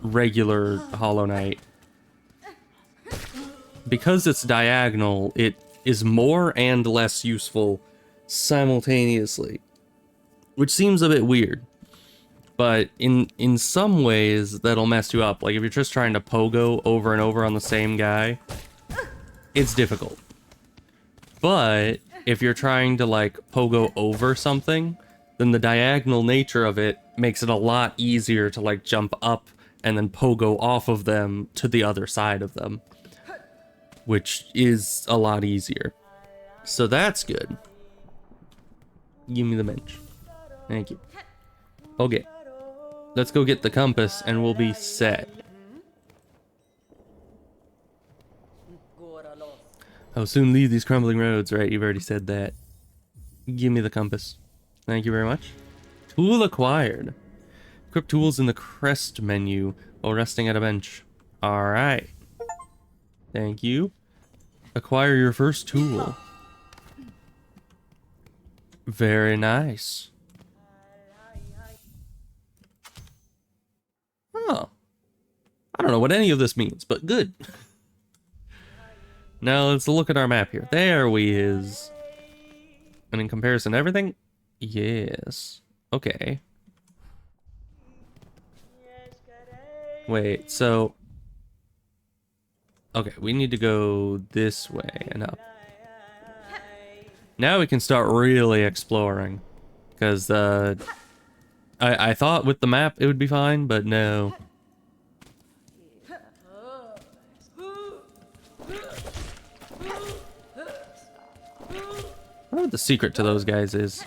regular Hollow Knight. Because it's diagonal, it is more and less useful simultaneously, which seems a bit weird. But in some ways, that'll mess you up. Like, if you're just trying to pogo over and over on the same guy, it's difficult. But if you're trying to, like, pogo over something, then the diagonal nature of it makes it a lot easier to, like, jump up and then pogo off of them to the other side of them, which is a lot easier. So that's good. Give me the bench. Thank you. Okay. Let's go get the compass and we'll be set. I'll soon leave these crumbling roads. Right, you've already said that. Give me the compass. Thank you very much. Tool acquired. Equip tools in the crest menu while resting at a bench. Alright. Thank you. Acquire your first tool. Very nice. Oh. I don't know what any of this means, but good. Now let's look at our map here. There we is. And in comparison to everything? Yes. Okay. Wait, so... Okay, we need to go this way and up. Now we can start really exploring. Because, I thought with the map it would be fine, but no. I wonder what the secret to those guys is.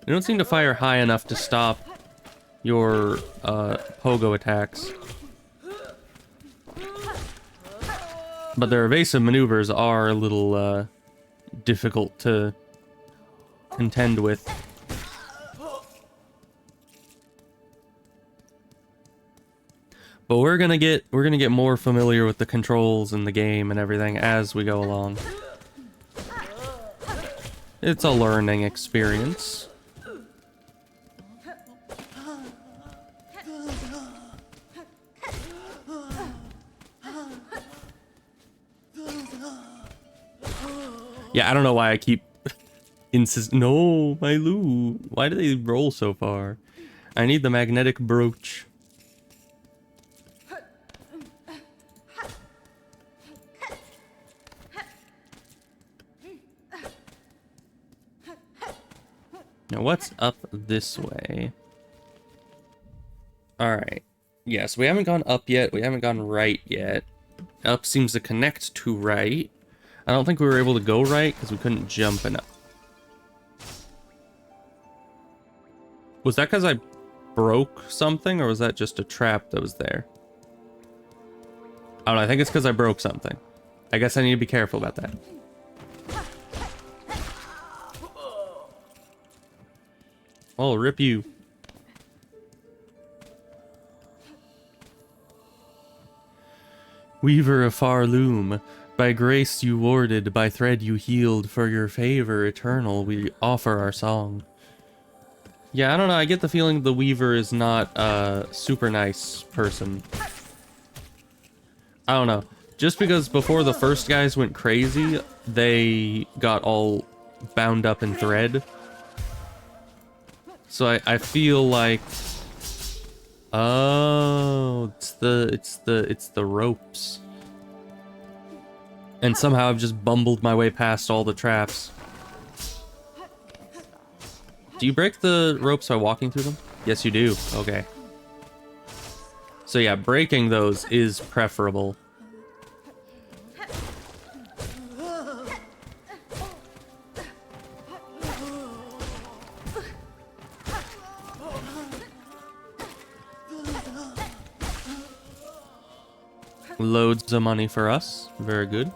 They don't seem to fire high enough to stop your pogo attacks. But their evasive maneuvers are a little difficult to contend with. But we're gonna get more familiar with the controls in the game and everything as we go along. It's a learning experience. Yeah, I don't know why I keep No, my loot. Why do they roll so far? I need the magnetic brooch. Now what's up this way? Alright. Yes, we haven't gone up yet. We haven't gone right yet. Up seems to connect to right. I don't think we were able to go right because we couldn't jump enough. Was that because I broke something, or was that just a trap that was there? I don't know, I think it's because I broke something. I guess I need to be careful about that. Oh, rip you. Weaver of far loom, by grace you warded, by thread you healed, for your favor eternal we offer our song. Yeah, I don't know, I get the feeling the Weaver is not a super nice person. I don't know. Just because before the first guys went crazy, they got all bound up in thread. So I feel like... Oh, it's the ropes. And somehow I've just bumbled my way past all the traps. Do you break the ropes by walking through them? Yes, you do. Okay. So yeah, breaking those is preferable. Loads of money for us. Very good.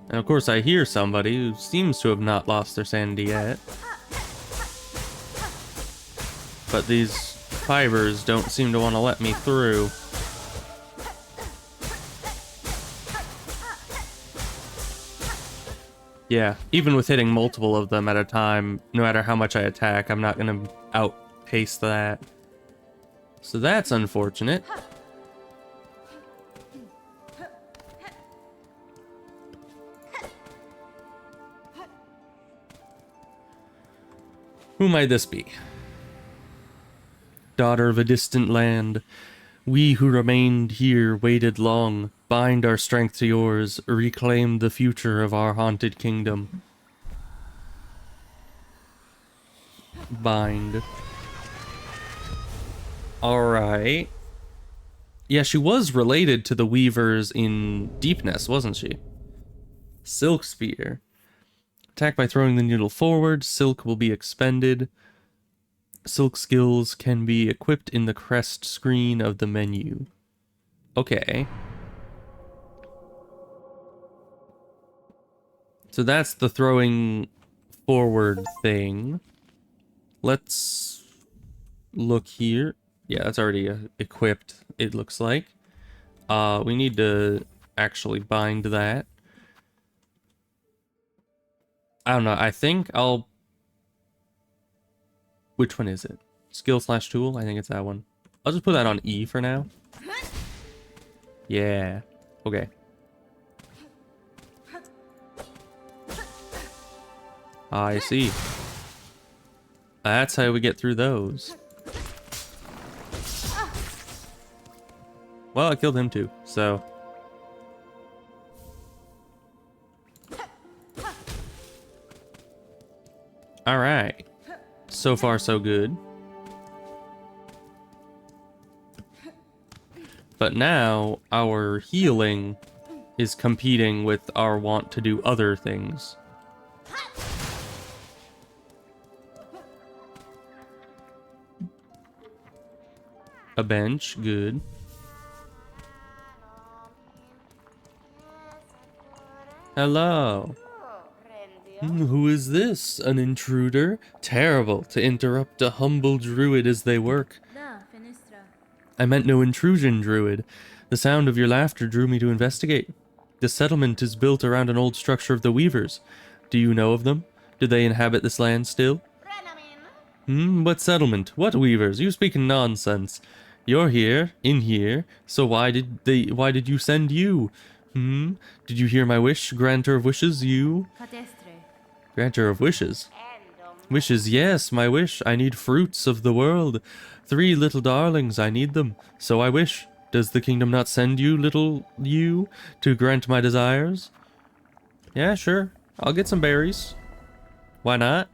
And of course I hear somebody who seems to have not lost their sanity yet. But these fibers don't seem to want to let me through. Yeah, even with hitting multiple of them at a time, no matter how much I attack, I'm not going to outpace that. So that's unfortunate. Who might this be? Daughter of a distant land, we who remained here waited long. Bind our strength to yours, reclaim the future of our haunted kingdom. Bind. Alright. Yeah, she was related to the weavers in Deepness, wasn't she? Silk Spear. Attack by throwing the needle forward, silk will be expended. Silk skills can be equipped in the crest screen of the menu. Okay. So that's the throwing forward thing. Let's look here. Yeah, that's already equipped, it looks like. We need to actually bind that. I don't know, I think I'll... Which one is it? Skill/tool? I think it's that one. I'll just put that on E for now. Yeah. Okay. I see. That's how we get through those. Well, I killed him too, so... Alright. So far, so good. But now, our healing is competing with our want to do other things. A bench, good. Hello. Who is this? An intruder? Terrible to interrupt a humble druid as they work. I meant no intrusion, druid. The sound of your laughter drew me to investigate. The settlement is built around an old structure of the weavers. Do you know of them? Do they inhabit this land still? What settlement? What weavers? You speak nonsense. You're here, in here, so why did you send you? Did you hear my wish, granter of wishes, you? Granter of wishes? Wishes, yes, my wish. I need fruits of the world. 3 little darlings, I need them. So I wish. Does the kingdom not send you, little you, to grant my desires? Yeah, sure. I'll get some berries. Why not?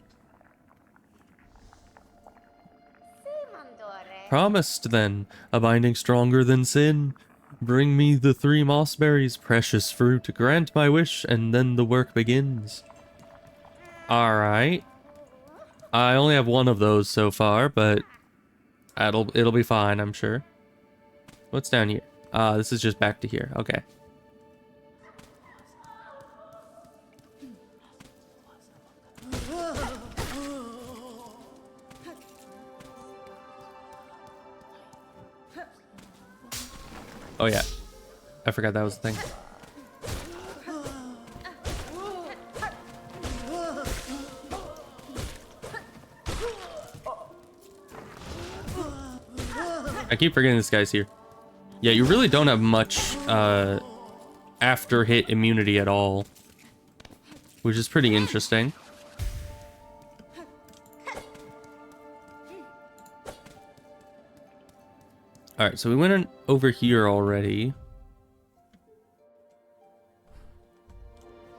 Promised, then. A binding stronger than sin. Bring me the 3 mossberries, precious fruit. Grant my wish, and then the work begins. Alright. I only have 1 of those so far, but it'll be fine, I'm sure. What's down here? This is just back to here. Okay. Oh yeah. I forgot that was the thing. I keep forgetting this guy's here. Yeah, you really don't have much after hit immunity at all, which is pretty interesting. Alright, so we went over here already.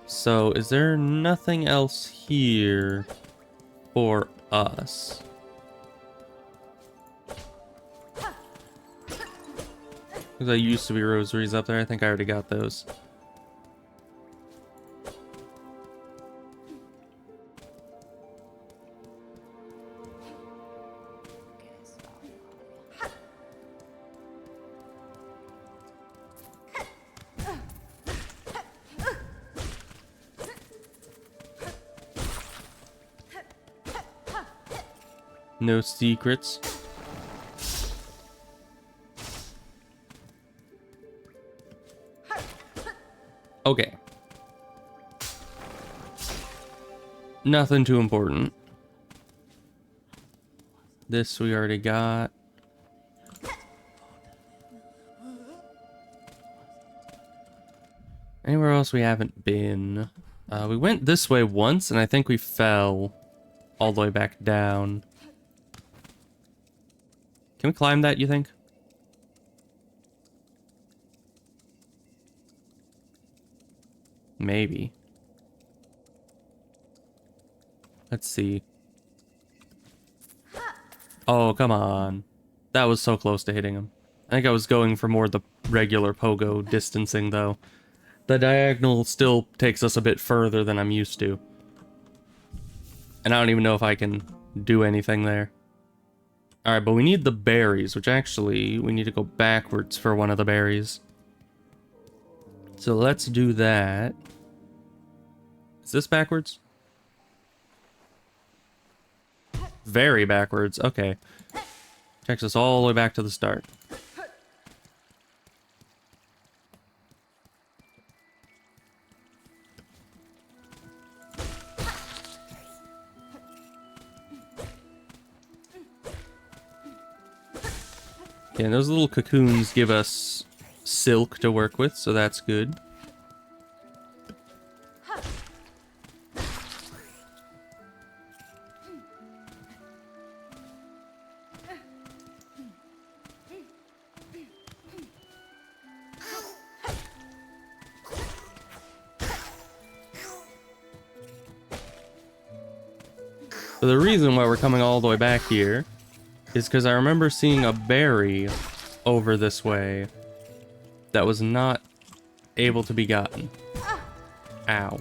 So, is there nothing else here for us? Because I used to be rosaries up there. I think I already got those. No secrets. Okay. Nothing too important. This we already got. Anywhere else we haven't been? We went this way once, and I think we fell all the way back down. Can we climb that, you think? Maybe. Let's see. Oh, come on. That was so close to hitting him. I think I was going for more the regular pogo distancing, though. The diagonal still takes us a bit further than I'm used to. And I don't even know if I can do anything there. Alright, but we need the berries, which actually, we need to go backwards for one of the berries. So let's do that. Is this backwards? Very backwards. Okay. Takes us all the way back to the start. Okay, and those little cocoons give us silk to work with, so that's good. So the reason why we're coming all the way back here is because I remember seeing a berry over this way that was not able to be gotten. Ow.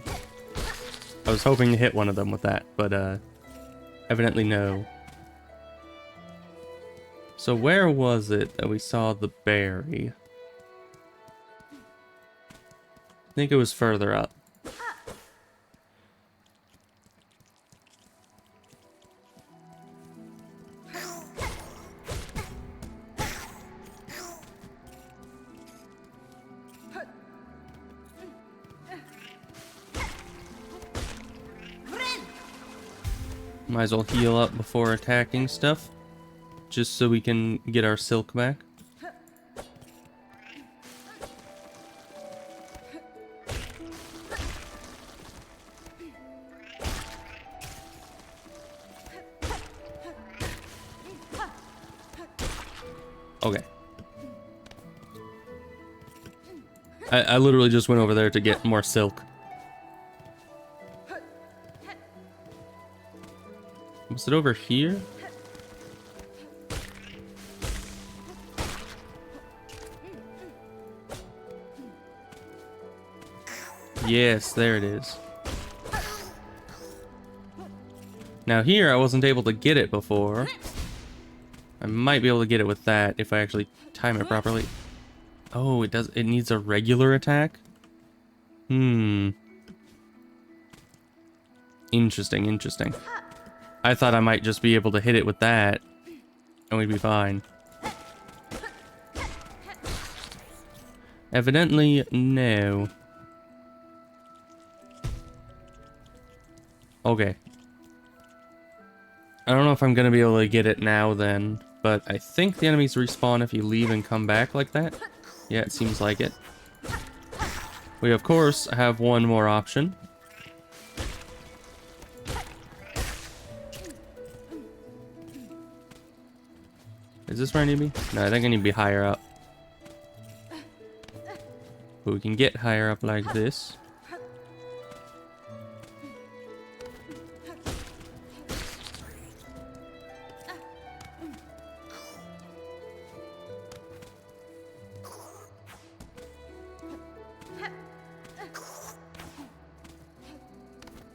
I was hoping to hit one of them with that, but evidently no. So where was it that we saw the berry? I think it was further up. Might as well heal up before attacking stuff, just so we can get our silk back. Okay. I literally just went over there to get more silk. Was it over here? Yes, there it is. Now here, I wasn't able to get it before. I might be able to get it with that if I actually time it properly. Oh, it does. It needs a regular attack? Interesting, interesting. I thought I might just be able to hit it with that, and we'd be fine. Evidently, no. Okay. I don't know if I'm gonna be able to get it now then, but I think the enemies respawn if you leave and come back like that. Yeah, it seems like it. We, of course, have one more option. Is this where I need to be? No, I think I need to be higher up. But we can get higher up like this.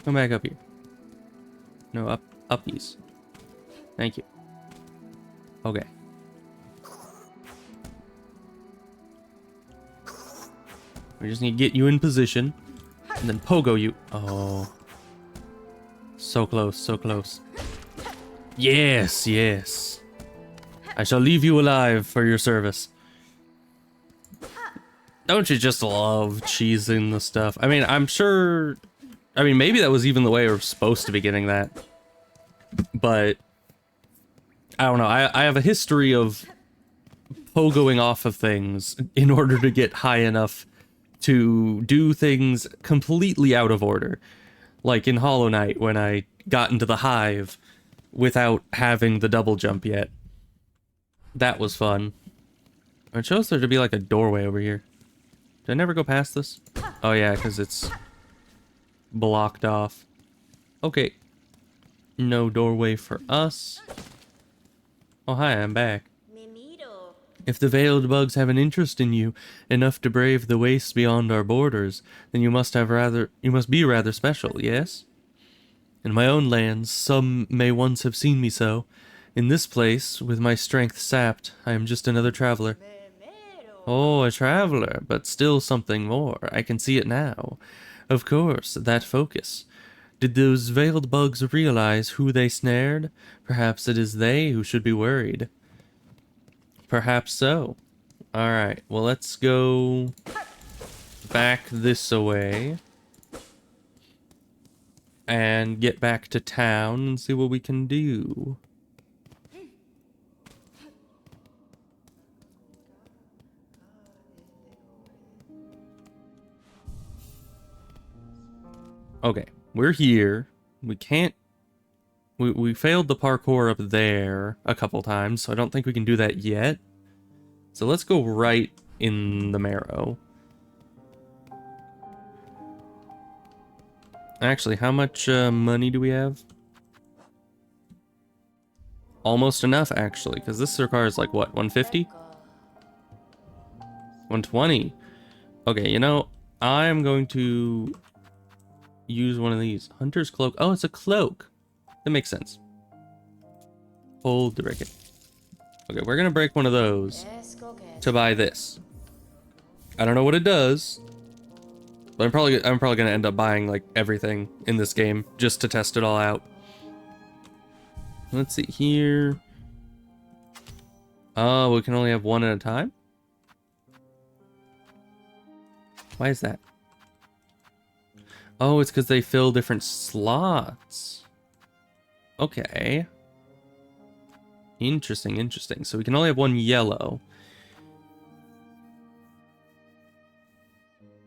Come back up here. No, uppies. Thank you. Okay. We just need to get you in position and then pogo you. Oh. So close, so close. Yes, yes. I shall leave you alive for your service. Don't you just love cheesing the stuff? I mean, I'm sure... I mean, maybe that was even the way we're supposed to be getting that. But... I don't know. I have a history of pogoing off of things in order to get high enough to do things completely out of order. Like in Hollow Knight, when I got into the hive without having the double jump yet. That was fun. It shows there to be like a doorway over here. Did I never go past this? Oh yeah, because it's blocked off. Okay. No doorway for us. Oh hi, I'm back. If the veiled bugs have an interest in you, enough to brave the wastes beyond our borders, then you must be rather special, yes? In my own lands, some may once have seen me so. In this place, with my strength sapped, I am just another traveler. Oh, a traveler, but still something more. I can see it now. Of course, that focus. Did those veiled bugs realize who they snared? Perhaps it is they who should be worried. Perhaps so. Alright, well let's go back this way. And get back to town and see what we can do. Okay, we're here. We can't... We failed the parkour up there a couple times, so I don't think we can do that yet. So let's go right in the marrow. Actually, how much money do we have? Almost enough, actually, because this requires like, what, 150? 120. Okay, you know, I'm going to use one of these. Hunter's cloak. Oh, it's a cloak. That makes sense. Hold to break it. Okay, we're gonna break one of those to buy this. I don't know what it does, but I'm probably gonna end up buying like everything in this game just to test it all out. Let's see here. Oh, we can only have one at a time? Why is that? Oh, it's because they fill different slots. Okay. Interesting, interesting. So we can only have one yellow.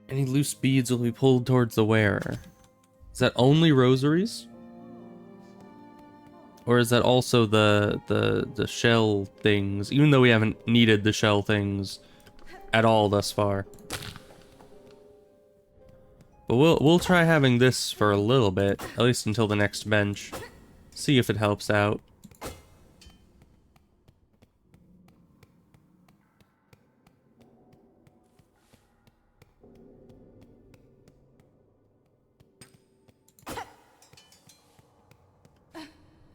Any loose beads will be pulled towards the wearer. Is that only rosaries? Or is that also the shell things? Even though we haven't needed the shell things at all thus far. But we'll try having this for a little bit, at least until the next bench. See if it helps out.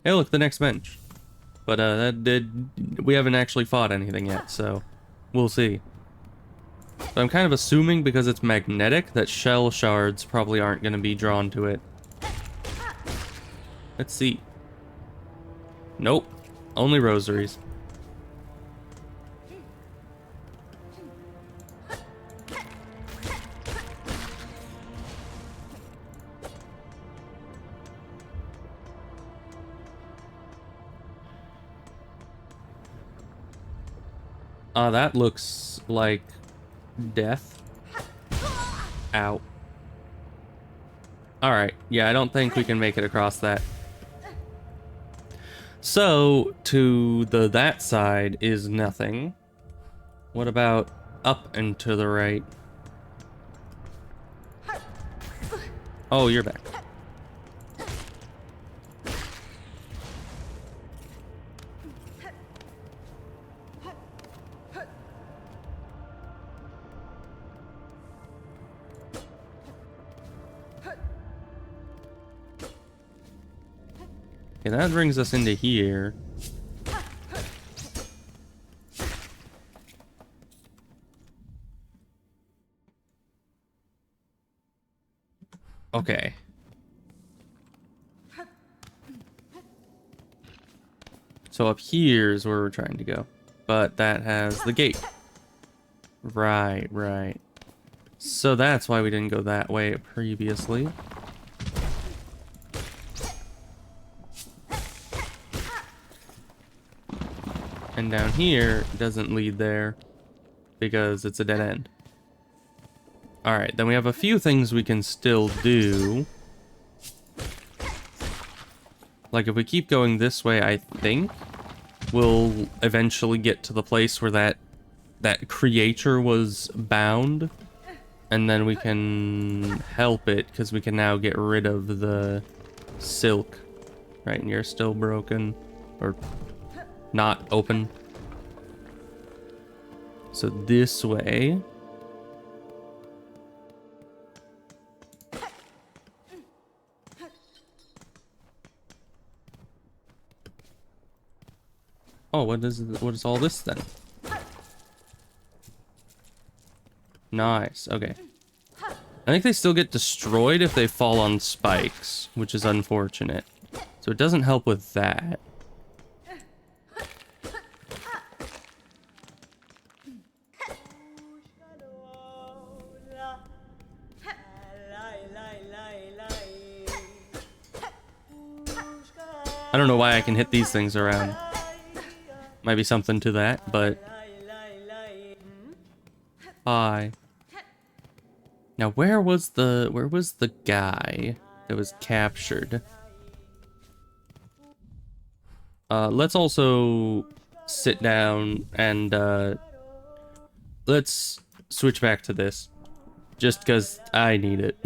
Hey, look, the next bench. But we haven't actually fought anything yet, so we'll see. But I'm kind of assuming because it's magnetic that shell shards probably aren't going to be drawn to it. Let's see. Nope. Only rosaries. That looks like death. Ow. Alright, yeah, I don't think we can make it across that. So, to that side is nothing. What about up and to the right? Oh, you're back. Okay, that brings us into here. Okay. So up here is where we're trying to go. But that has the gate. Right, right. So that's why we didn't go that way previously. And down here doesn't lead there because it's a dead end. Alright, then we have a few things we can still do. Like if we keep going this way, I think we'll eventually get to the place where that creature was bound. And then we can help it because we can now get rid of the silk. Right, and you're still broken. Or not open. So this way. Oh, what is all this then? Nice, okay. I think they still get destroyed if they fall on spikes, which is unfortunate. So it doesn't help with that. I don't know why I can hit these things around. Might be something to that, but... Hi. Now where was the guy that was captured? Let's also sit down and let's switch back to this. Just because I need it.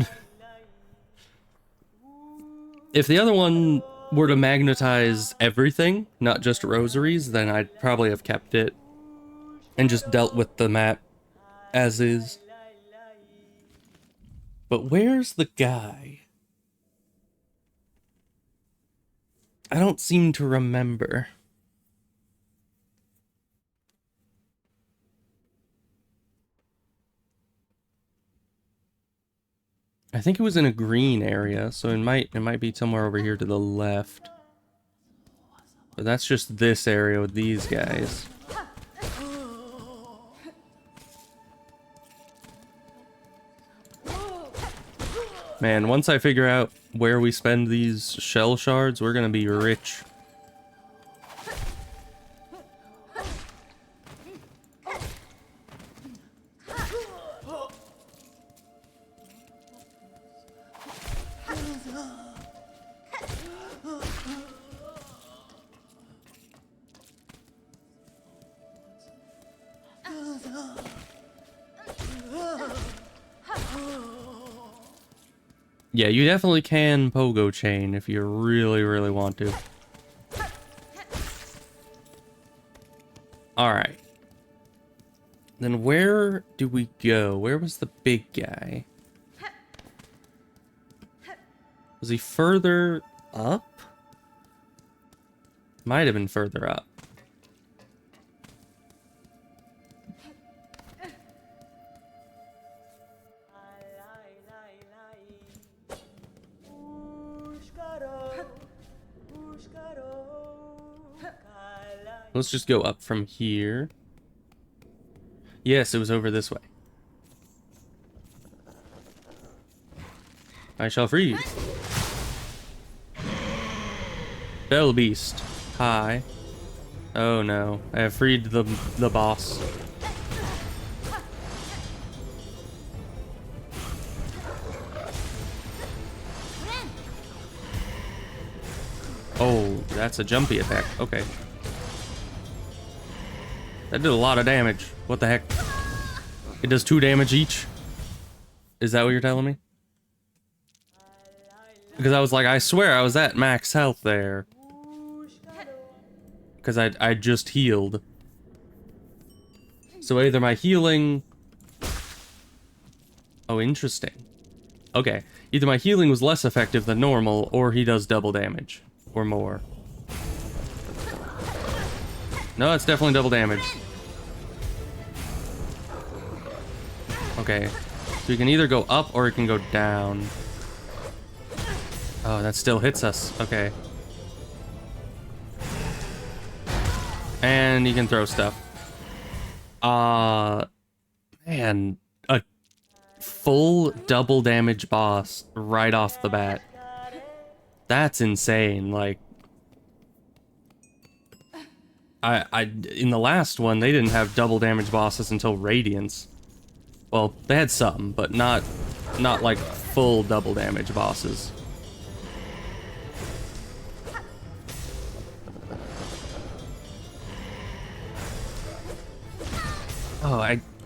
If the other one were to magnetize everything, not just rosaries, then I'd probably have kept it and just dealt with the map as is. But where's the guy? I don't seem to remember. I think it was in a green area, so it might be somewhere over here to the left. But that's just this area with these guys. Man, once I figure out where we spend these shell shards, we're gonna be rich. Yeah, you definitely can pogo chain if you really, really want to. Alright. Then where do we go? Where was the big guy? Was he further up? Might have been further up. Let's just go up from here. Yes, it was over this way. I shall free you. Bell Beast. Hi. Oh no. I have freed the boss. Oh, that's a jumpy attack. Okay. That did a lot of damage. What the heck? It does 2 damage each? Is that what you're telling me? Because I was like, I swear I was at max health there. Because I just healed. So either my healing... Oh, interesting. Okay. Either my healing was less effective than normal, or he does double damage. Or more. No, it's definitely double damage. Okay. So you can either go up or it can go down. Oh, that still hits us. Okay. And you can throw stuff. Man, a full double damage boss right off the bat. That's insane. Like, in the last one, they didn't have double damage bosses until Radiance. Well, they had some, but not like full double damage bosses. Oh,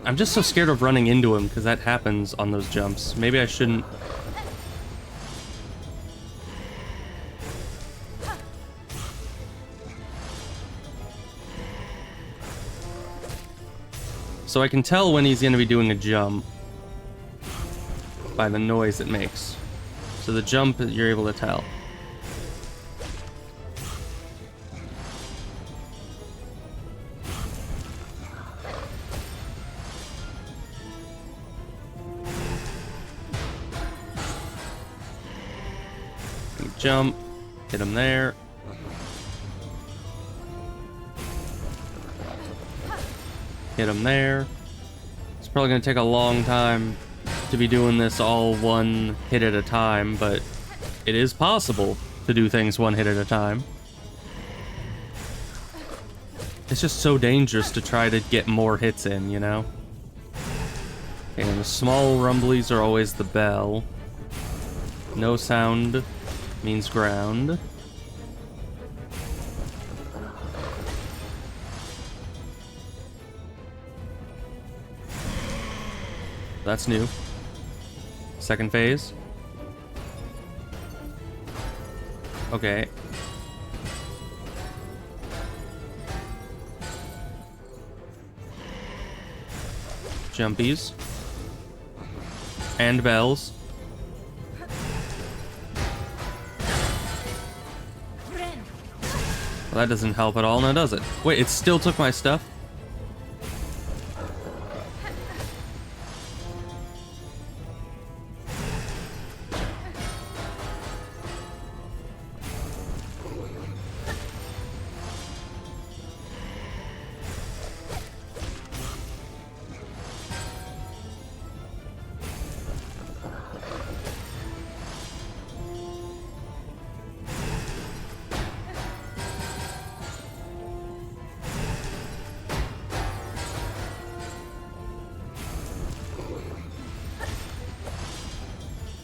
I'm just so scared of running into him because that happens on those jumps. Maybe I shouldn't. So I can tell when he's going to be doing a jump by the noise it makes. So the jump, you're able to tell. Jump, hit him there. Hit him there. It's probably going to take a long time to be doing this all one hit at a time, but it is possible to do things one hit at a time. It's just so dangerous to try to get more hits in, you know? And the small rumblies are always the bell. No sound means ground. That's new. Second phase. Okay. Jumpies. And bells. Well, that doesn't help at all, now does it? Wait, it still took my stuff?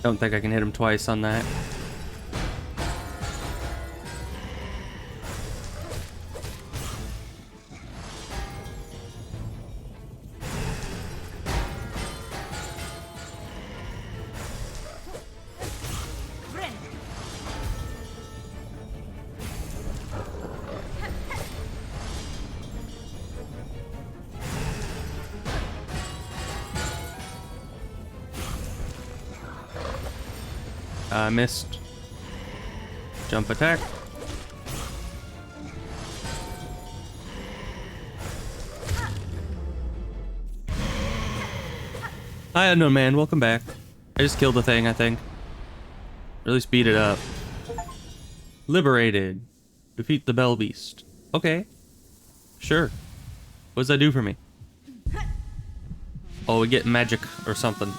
Don't think I can hit him twice on that. Missed. Jump attack. Hi, unknown man. Welcome back. I just killed the thing, I think. Or at least beat it up. Liberated. Defeat the Bell Beast. Okay. Sure. What does that do for me? Oh, we get magic or something.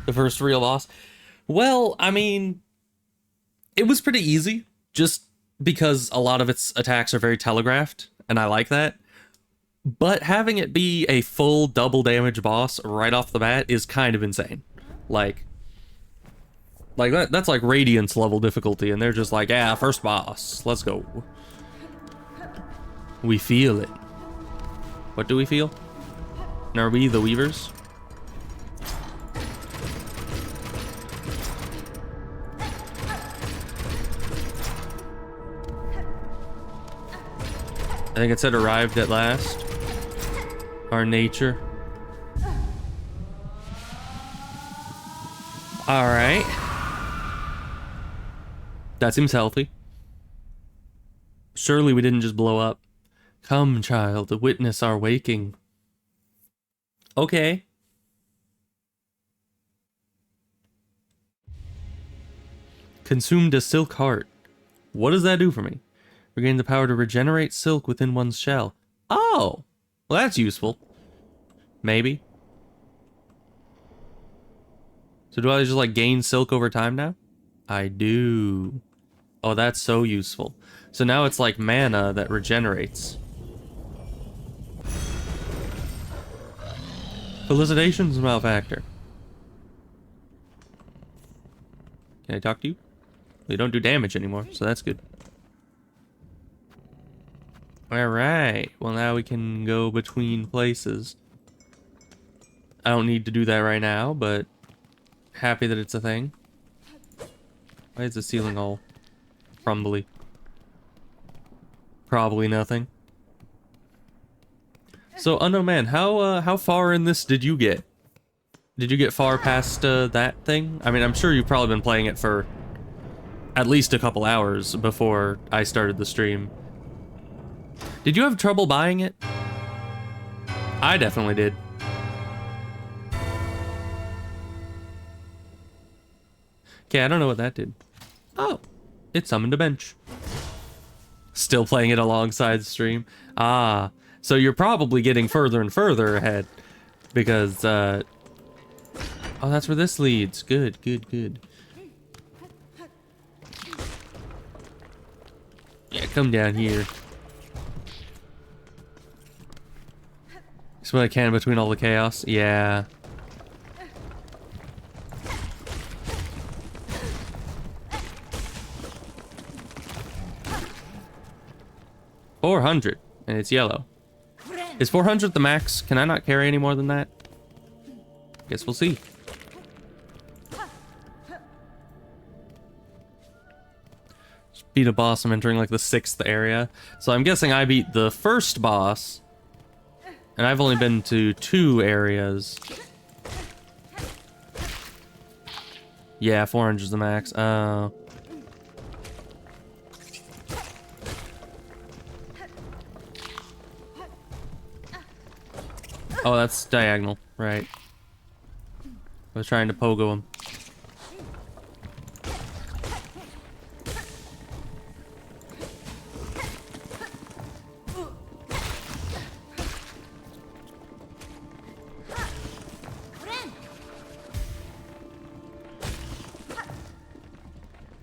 The first real boss. Well, I mean, it was pretty easy, just because a lot of its attacks are very telegraphed, and I like that. But having it be a full double damage boss right off the bat is kind of insane. Like that's like Radiance level difficulty, and they're just like, yeah, first boss, let's go. We feel it. What do we feel? And are we the Weavers? I think it said arrived at last. Our nature. Alright. That seems healthy. Surely we didn't just blow up. Come, child, to witness our waking. Okay. Consumed a silk heart. What does that do for me? Regain the power to regenerate silk within one's shell. Oh! Well, that's useful. Maybe. So do I just, like, gain silk over time now? I do. Oh, that's so useful. So now it's like mana that regenerates. Felicitations, Malfactor. Can I talk to you? They don't do damage anymore, so that's good. Alright, well now we can go between places. I don't need to do that right now, but happy that it's a thing. Why is the ceiling all crumbly? Probably nothing. So, Unknown Man, how far in this did you get? Did you get far past that thing? I mean, I'm sure you've probably been playing it for at least a couple hours before I started the stream. Did you have trouble buying it? I definitely did. Okay, I don't know what that did. Oh, it summoned a bench. Still playing it alongside the stream. Ah, so you're probably getting further and further ahead. Because, oh, that's where this leads. Good, good, good. Yeah, come down here. That's what I can between all the chaos. Yeah. $400, and it's yellow. Is 400 the max? Can I not carry any more than that? Guess we'll see. Just beat a boss. I'm entering like the 6th area. So I'm guessing I beat the first boss. And I've only been to 2 areas. Yeah, 400 is the max. Oh, that's diagonal. Right. I was trying to pogo him.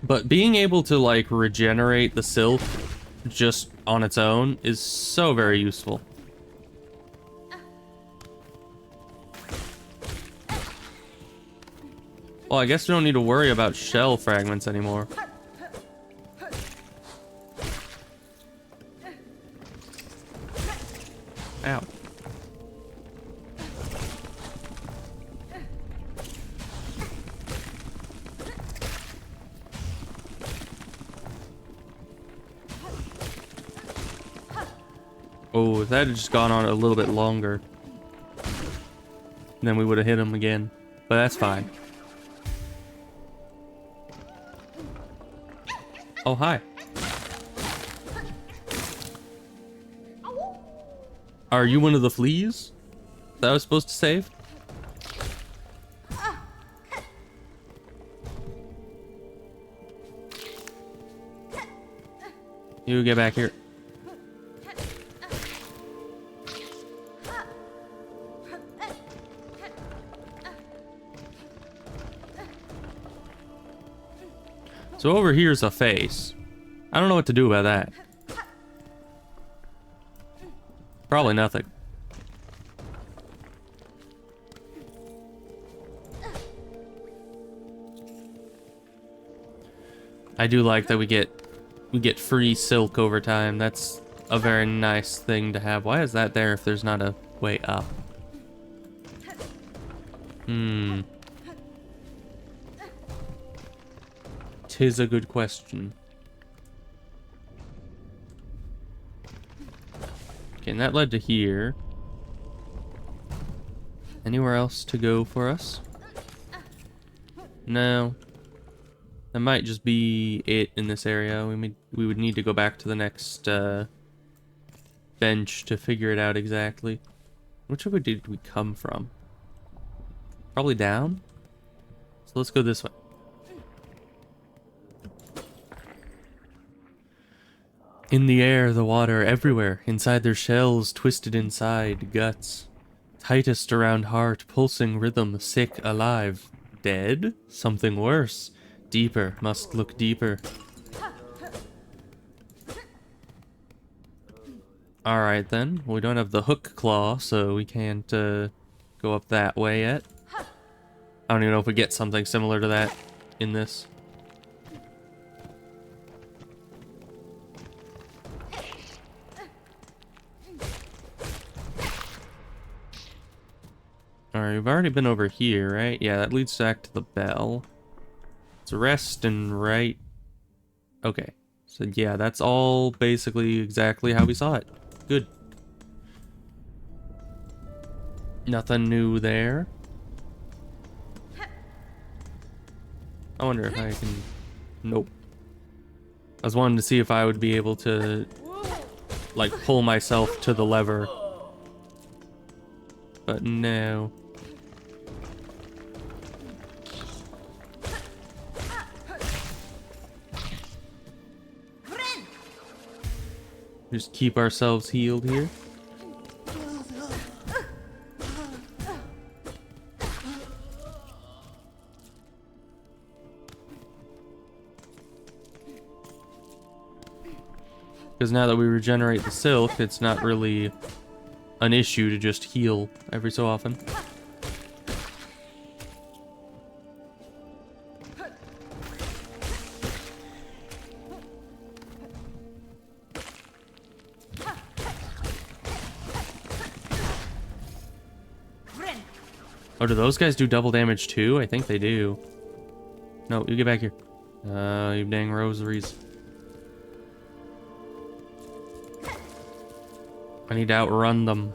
But being able to, like, regenerate the silk just on its own is so very useful. Well, I guess we don't need to worry about shell fragments anymore. Ow. Oh, if that had just gone on a little bit longer, then we would have hit him again. But that's fine. Oh, hi. Are you one of the fleas that I was supposed to save? You get back here. So over here's a face. I don't know what to do about that. Probably nothing. I do like that we get free silk over time. That's a very nice thing to have. Why is that there if there's not a way up? Tis a good question. Okay, and that led to here. Anywhere else to go for us? No. That might just be it in this area. We would need to go back to the next bench to figure it out exactly. Which way did we come from? Probably down? So let's go this way. In the air, the water, everywhere, inside their shells, twisted inside, guts. Tightest around heart, pulsing rhythm, sick, alive. Dead? Something worse. Deeper, must look deeper. Alright then, we don't have the hook claw, so we can't go up that way yet. I don't even know if we get something similar to that in this. Alright, we've already been over here, right? Yeah, that leads back to the bell. It's rest and right. Okay. So yeah, that's all basically exactly how we saw it. Good. Nothing new there. I wonder if I can... Nope. I was wanting to see if I would be able to, like, pull myself to the lever. But no. Just keep ourselves healed here. Because now that we regenerate the silk, it's not really an issue to just heal every so often. Oh, do those guys do double damage too? I think they do. No, you get back here. You dang rosaries. I need to outrun them.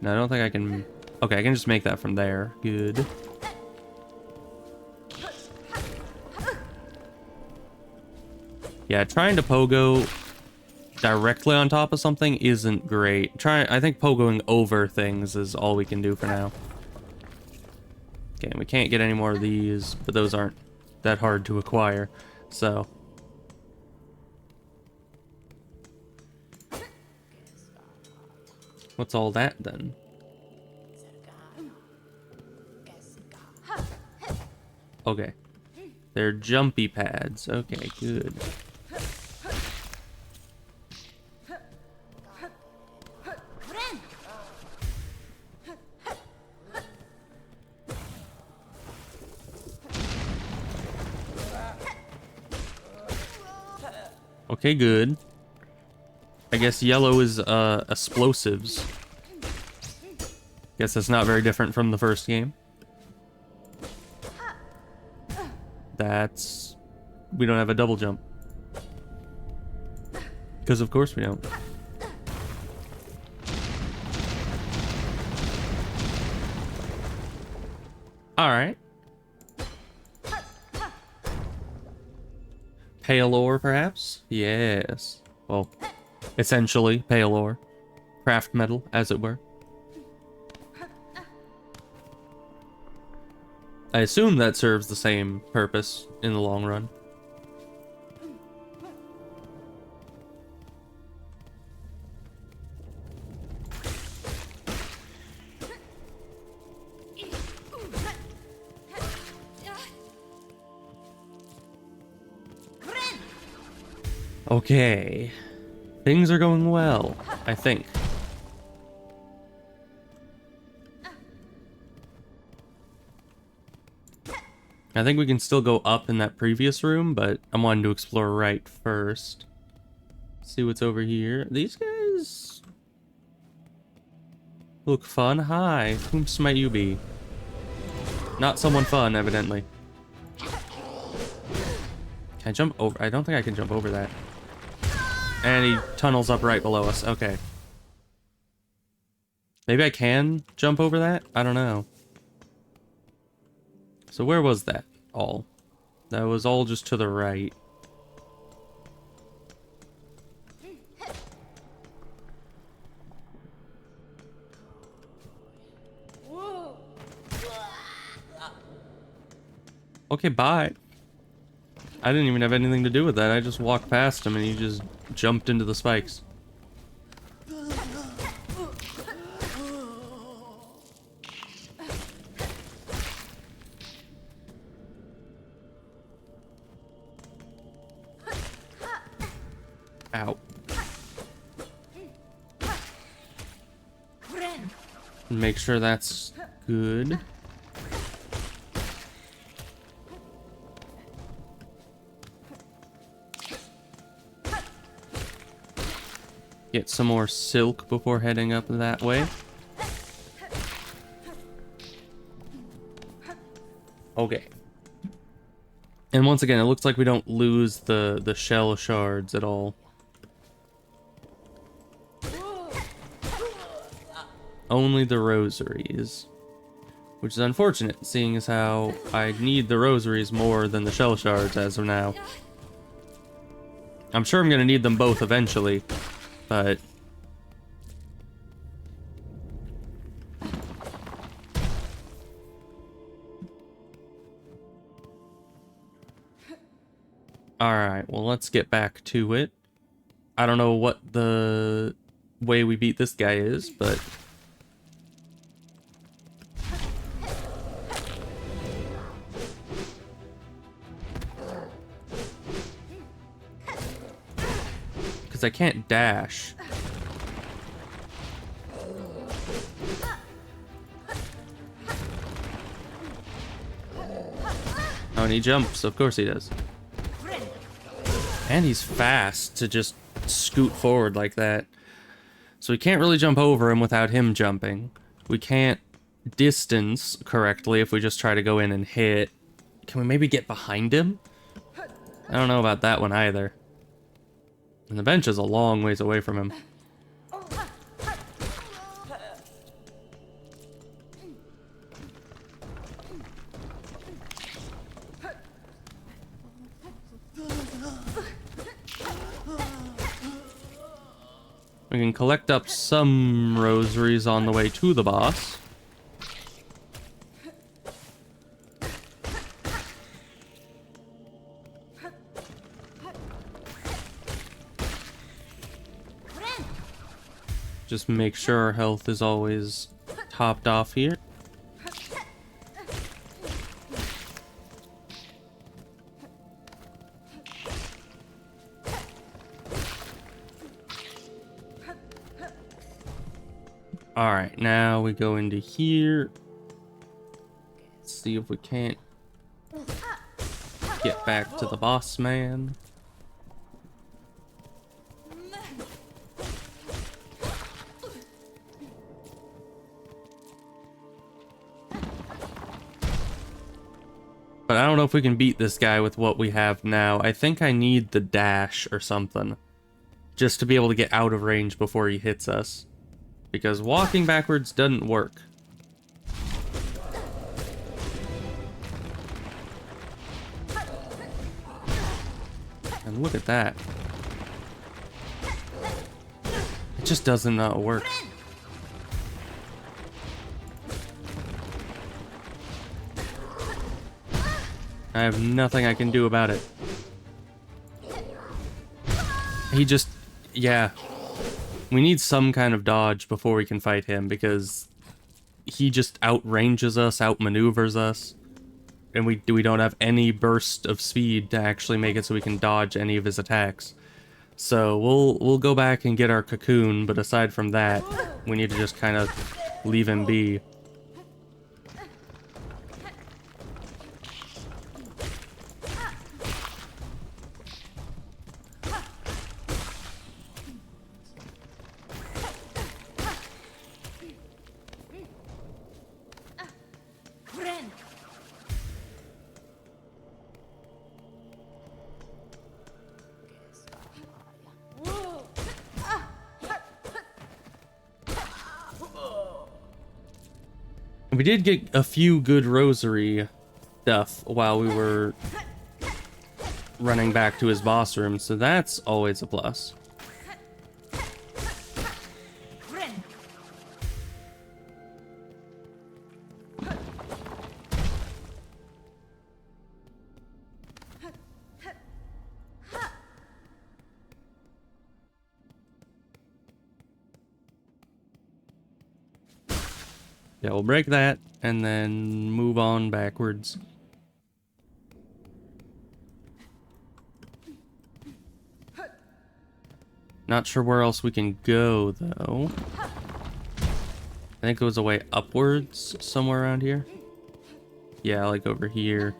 No, I don't think I can... Okay, I can just make that from there. Good. Yeah, trying to pogo directly on top of something isn't great. I think pogoing over things is all we can do for now. Okay, we can't get any more of these, but those aren't that hard to acquire, so... What's all that, then? Okay. They're jumpy pads. Okay, good. Okay, good. I guess yellow is explosives. Guess that's not very different from the first game. That's... We don't have a double jump. Because of course we don't. Alright. Pale ore, perhaps? Yes. Well, essentially, pale ore. Craft metal, as it were. I assume that serves the same purpose in the long run. Okay. Things are going well, I think. I think we can still go up in that previous room, but I'm wanting to explore right first. See what's over here. These guys look fun. Hi, whom might you be? Not someone fun, evidently. Can I jump over? I don't think I can jump over that. And he tunnels up right below us. Okay. Maybe I can jump over that? I don't know. So where was that all? That was all just to the right. Okay, bye. I didn't even have anything to do with that. I just walked past him and he just jumped into the spikes. Ow. Make sure that's good. Get some more silk before heading up that way. Okay. And once again, it looks like we don't lose the shell shards at all. Only the rosaries. Which is unfortunate, seeing as how I need the rosaries more than the shell shards as of now. I'm sure I'm gonna need them both eventually, but... Alright, well let's get back to it. I don't know what the way we beat this guy is, but... I can't dash. Oh, and he jumps. Of course he does. And he's fast to just scoot forward like that. So we can't really jump over him without him jumping. We can't distance correctly if we just try to go in and hit. Can we maybe get behind him? I don't know about that one either. And the bench is a long ways away from him. We can collect up some rosaries on the way to the boss. Just make sure our health is always topped off here. Alright, now we go into here. Let's see if we can't get back to the boss man. But I don't know if we can beat this guy with what we have now. I think I need the dash or something. Just to be able to get out of range before he hits us. Because walking backwards doesn't work. And look at that. It just doesn't work. I have nothing I can do about it. He just... yeah. We need some kind of dodge before we can fight him, because he just outranges us, outmaneuvers us. And we don't have any burst of speed to actually make it so we can dodge any of his attacks. So we'll go back and get our cocoon, but aside from that, we need to just kind of leave him be. We did get a few good rosary stuff while we were running back to his boss room, so that's always a plus. Yeah, we'll break that and then move on backwards. Not sure where else we can go, though. I think it was a way upwards somewhere around here. Yeah, like over here.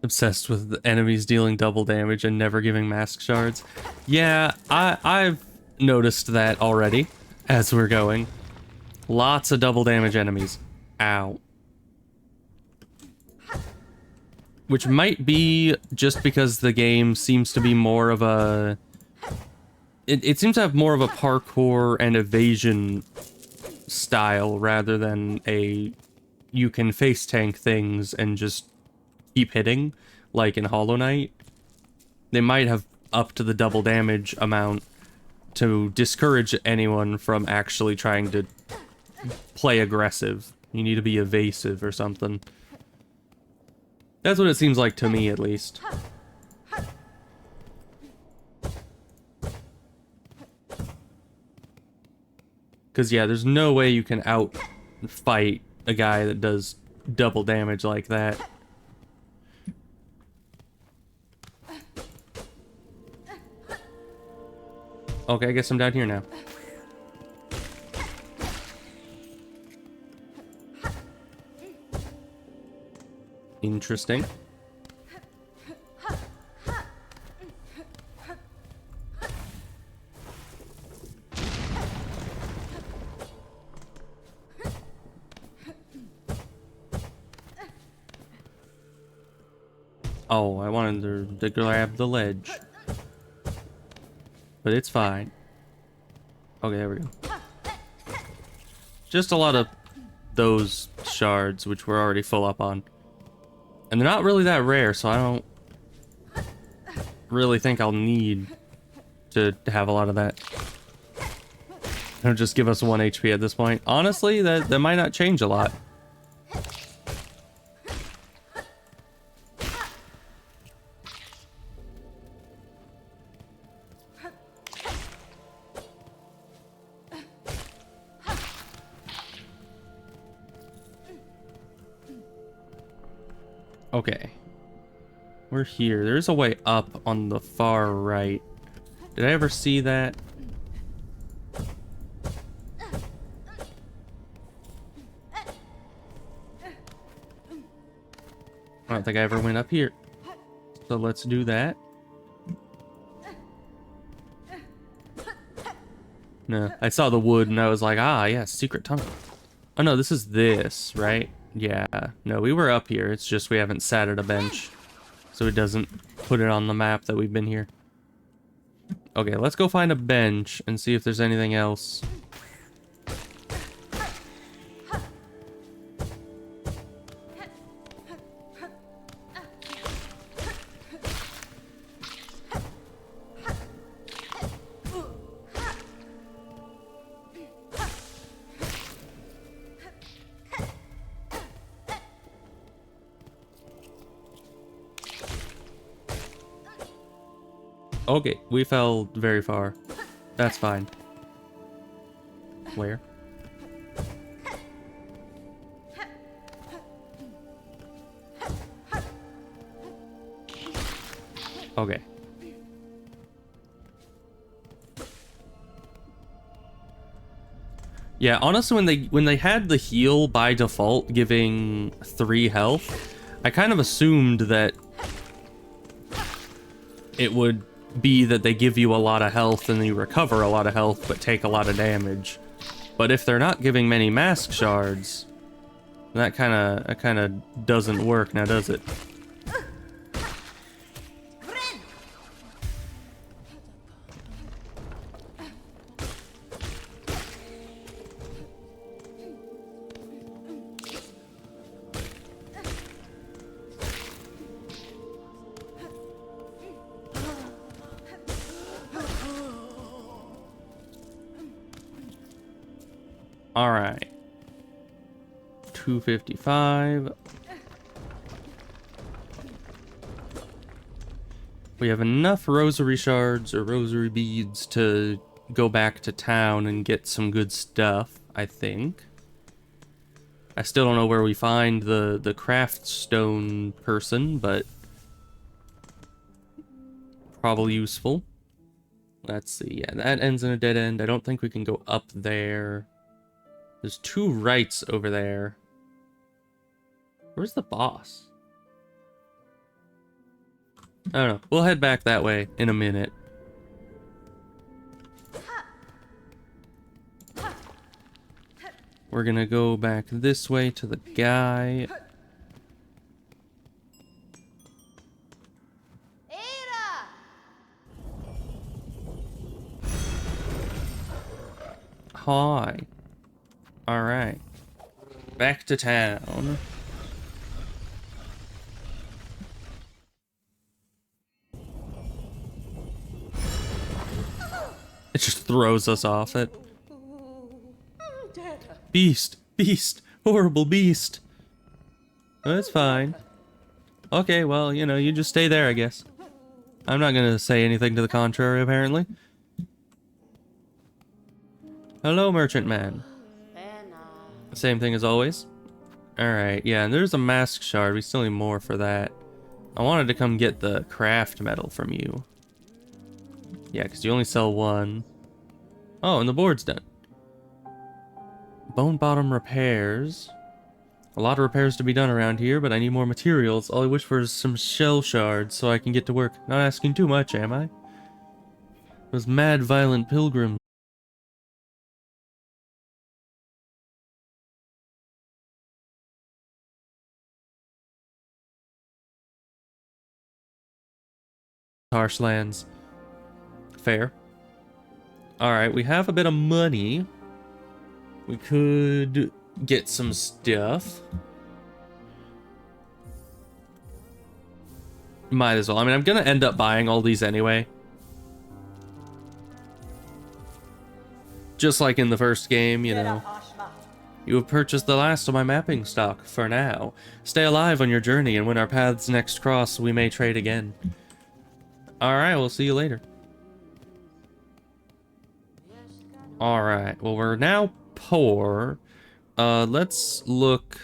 Obsessed with the enemies dealing double damage and never giving mask shards. Yeah, I've noticed that already as we're going. Lots of double damage enemies. Ow. Which might be just because the game seems to be more of a... It seems to have more of a parkour and evasion style rather than a... You can face tank things and just keep hitting, like in Hollow Knight. They might have upped the double damage amount to discourage anyone from actually trying to play aggressive. You need to be evasive or something. That's what it seems like to me, at least. Because, yeah, there's no way you can out-fight a guy that does double damage like that. Okay, I guess I'm down here now. Interesting. Oh, I wanted to grab the ledge. But it's fine. Okay, there we go. Just a lot of those shards, which we're already full up on. And they're not really that rare, so I don't really think I'll need to have a lot of that. It'll just give us 1 HP at this point. Honestly, that might not change a lot. Okay. We're here. There's a way up on the far right. Did I ever see that? I don't think I ever went up here. So let's do that. No, I saw the wood and I was like, ah, yeah, secret tunnel. Oh no, this is this, right? Yeah, no, we were up here. It's just we haven't sat at a bench, so it doesn't put it on the map that we've been here. Okay, let's go find a bench and see if there's anything else. Okay, we fell very far. That's fine. Where? Okay. Yeah, honestly, when they had the heal by default giving 3 health, I kind of assumed that it would be that they give you a lot of health and you recover a lot of health but take a lot of damage. But if they're not giving many mask shards, That kind of doesn't work now, does it? All right. 255. We have enough rosary shards or rosary beads to go back to town and get some good stuff, I think. I still don't know where we find the craft stone person, but probably useful. Let's see. Yeah, that ends in a dead end. I don't think we can go up there. There's 2 rights over there. Where's the boss? I don't know. We'll head back that way in a minute. We're gonna go back this way to the guy. Hi. Alright. Back to town. It just throws us off it. Beast! Beast! Horrible beast! That's fine. Okay, well, you know, you just stay there, I guess. I'm not gonna say anything to the contrary, apparently. Hello, merchant man. Same thing as always. Alright, yeah, and there's a mask shard. We still need more for that. I wanted to come get the craft medal from you. Yeah, because you only sell 1. Oh, and the board's done. Bone bottom repairs. A lot of repairs to be done around here, but I need more materials. All I wish for is some shell shards so I can get to work. Not asking too much, am I? Those mad, violent pilgrims. Harsh lands. Fair. Alright, we have a bit of money. We could get some stuff. Might as well. I mean, I'm gonna end up buying all these anyway. Just like in the first game, you know. You have purchased the last of my mapping stock, for now. Stay alive on your journey, and when our paths next cross, we may trade again. Alright, we'll see you later. Alright, well, we're now poor. Let's look...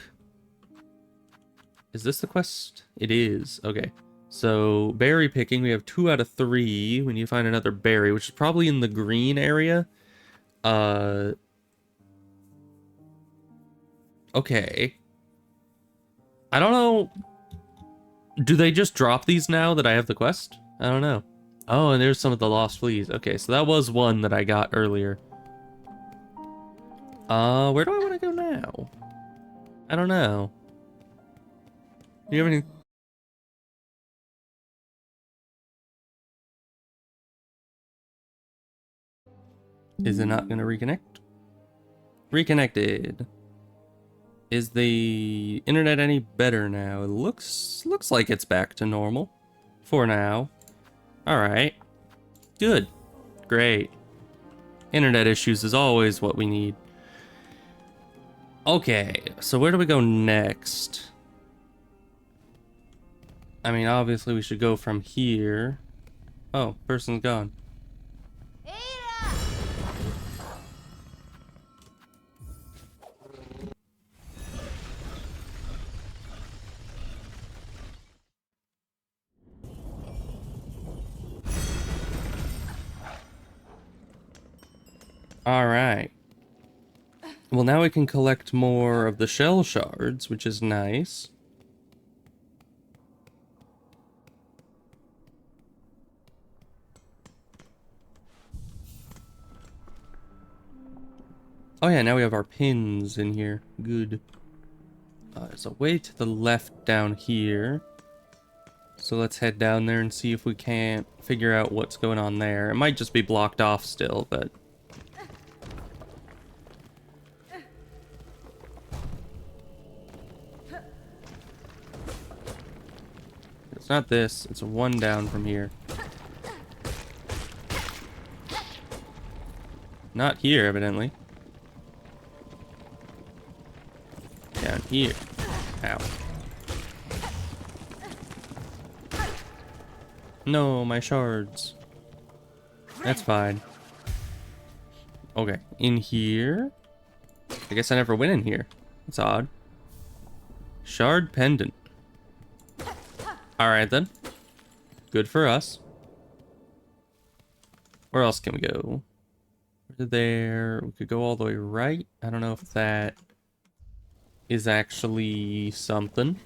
Is this the quest? It is. Okay. So, berry picking, we have 2 out of 3. We need to find another berry, which is probably in the green area. Okay. I don't know. Do they just drop these now that I have the quest? I don't know. Oh, and there's some of the lost fleas. Okay, so that was one that I got earlier. Where do I want to go now? I don't know. Do you have any... Is it not going to reconnect? Reconnected. Is the internet any better now? It looks like it's back to normal. For now. Alright. Good. Great. Internet issues is always what we need. Okay, so where do we go next? I mean, obviously we should go from here. Oh, person's gone. Alright. Well, now we can collect more of the shell shards, which is nice. Oh yeah, now we have our pins in here. Good. There's a way to the left down here. So let's head down there and see if we can't figure out what's going on there. It might just be blocked off still, but... It's not this, it's one down from here. Not here, evidently. Down here. Ow. No, my shards. That's fine. Okay, in here. I guess I never went in here. That's odd. Shard pendant. Alright then. Good for us. Where else can we go? There. We could go all the way right. I don't know if that is actually something.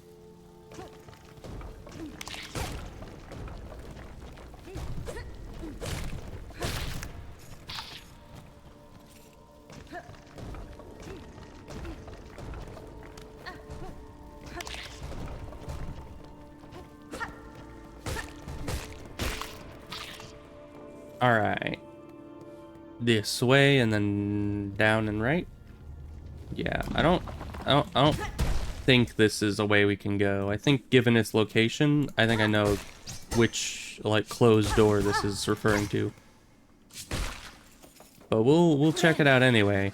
Alright. This way and then down and right. Yeah, I don't think this is a way we can go. I think given its location, I think I know which like closed door this is referring to. But we'll check it out anyway.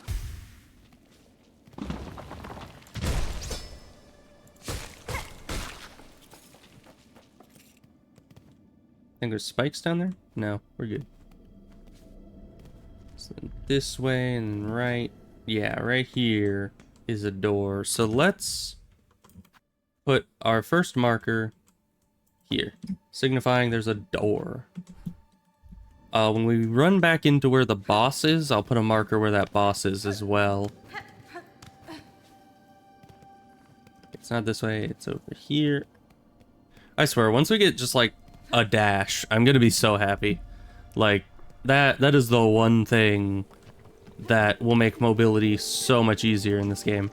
I think there's spikes down there? No, we're good. So this way and right. Yeah, right here is a door. So let's put our first marker here, signifying there's a door. When we run back into where the boss is, I'll put a marker where that boss is as well. It's not this way, it's over here. I swear, once we get just like a dash, I'm gonna be so happy. Like, that is the one thing that will make mobility so much easier in this game.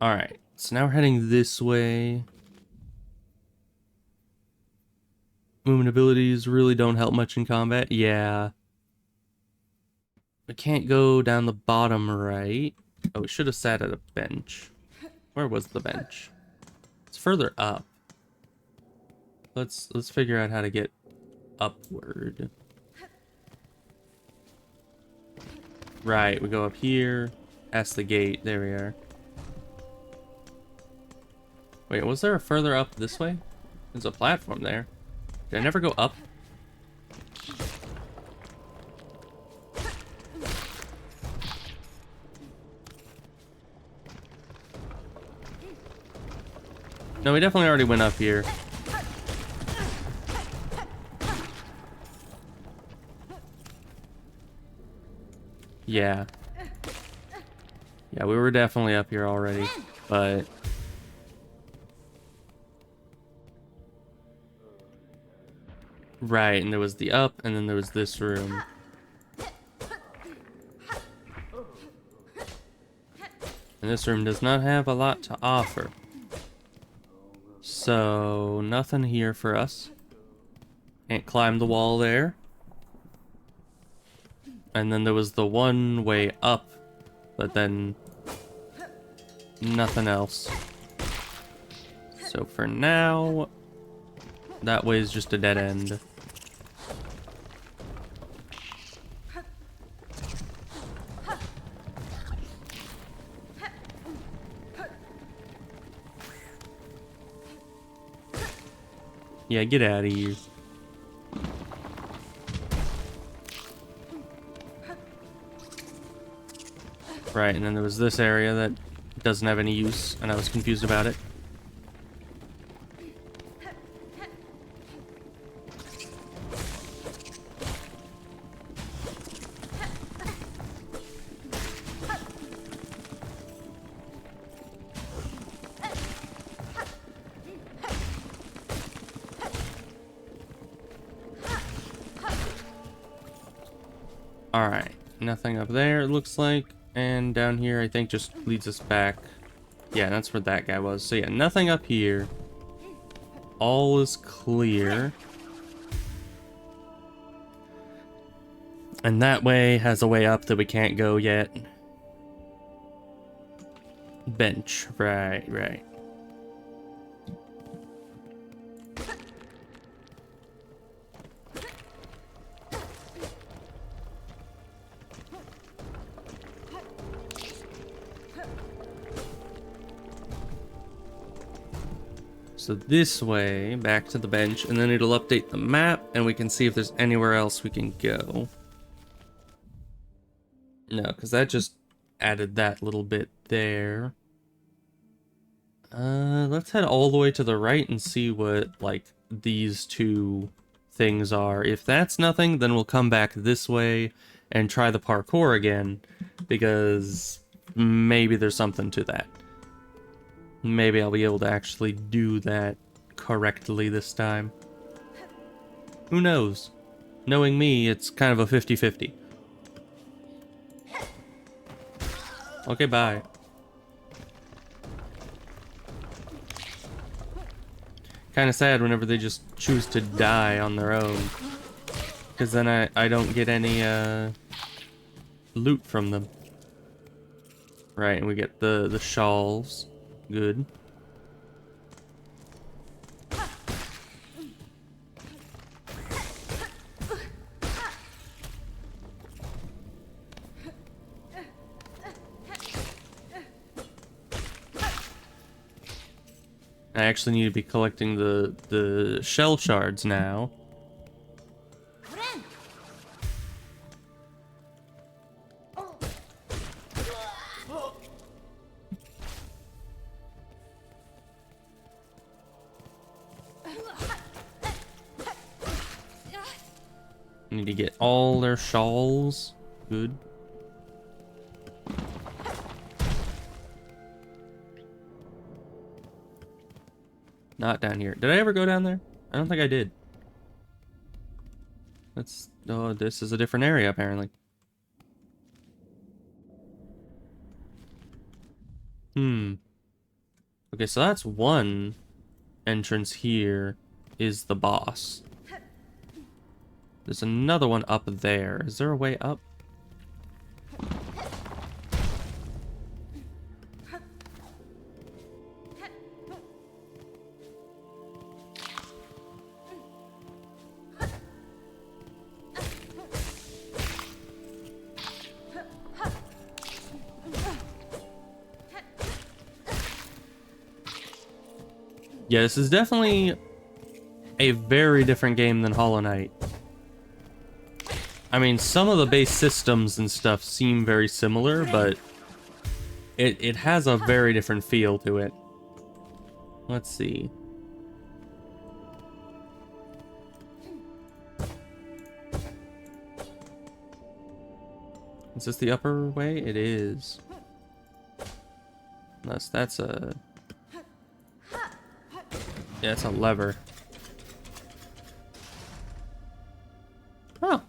Alright, so now we're heading this way. Movement abilities really don't help much in combat. Yeah. We can't go down the bottom right. Oh, we should have sat at a bench. Where was the bench? It's further up. Let's figure out how to get upward. Right, we go up here, past the gate. There we are. Wait, was there a further up this way? There's a platform there. Did I never go up? No, we definitely already went up here. Yeah. Yeah, we were definitely up here already, but... Right, and there was the up, and then there was this room. And this room does not have a lot to offer. So, nothing here for us. Can't climb the wall there. And then there was the one way up, but then nothing else. So for now, that way is just a dead end. Yeah, get out of here. Right, and then there was this area that doesn't have any use, and I was confused about it. Alright, nothing up there, it looks like. And down here, I think, just leads us back. Yeah, that's where that guy was. So yeah, nothing up here. All is clear. And that way has a way up that we can't go yet. Bench. Right, right. So this way, back to the bench, and then it'll update the map, and we can see if there's anywhere else we can go. No, because that just added that little bit there. Let's head all the way to the right and see what, like, these two things are. If that's nothing, then we'll come back this way and try the parkour again, because maybe there's something to that. Maybe I'll be able to actually do that correctly this time. Who knows? Knowing me, it's kind of a 50-50. Okay, bye. Kind of sad whenever they just choose to die on their own. Because then I don't get any loot from them. Right, and we get the shawls. Good. I actually need to be collecting the shell shards now. Need to get all their shawls. Good. Not down here. Did I ever go down there? I don't think I did. That's... Oh, this is a different area, apparently. Okay, so that's one entrance here is the boss. There's another one up there. Is there a way up? Yeah, this is definitely a very different game than Hollow Knight. I mean, some of the base systems and stuff seem very similar, but it has a very different feel to it. Let's see. Is this the upper way? It is. Unless that's a... Yeah, it's a lever. Oh.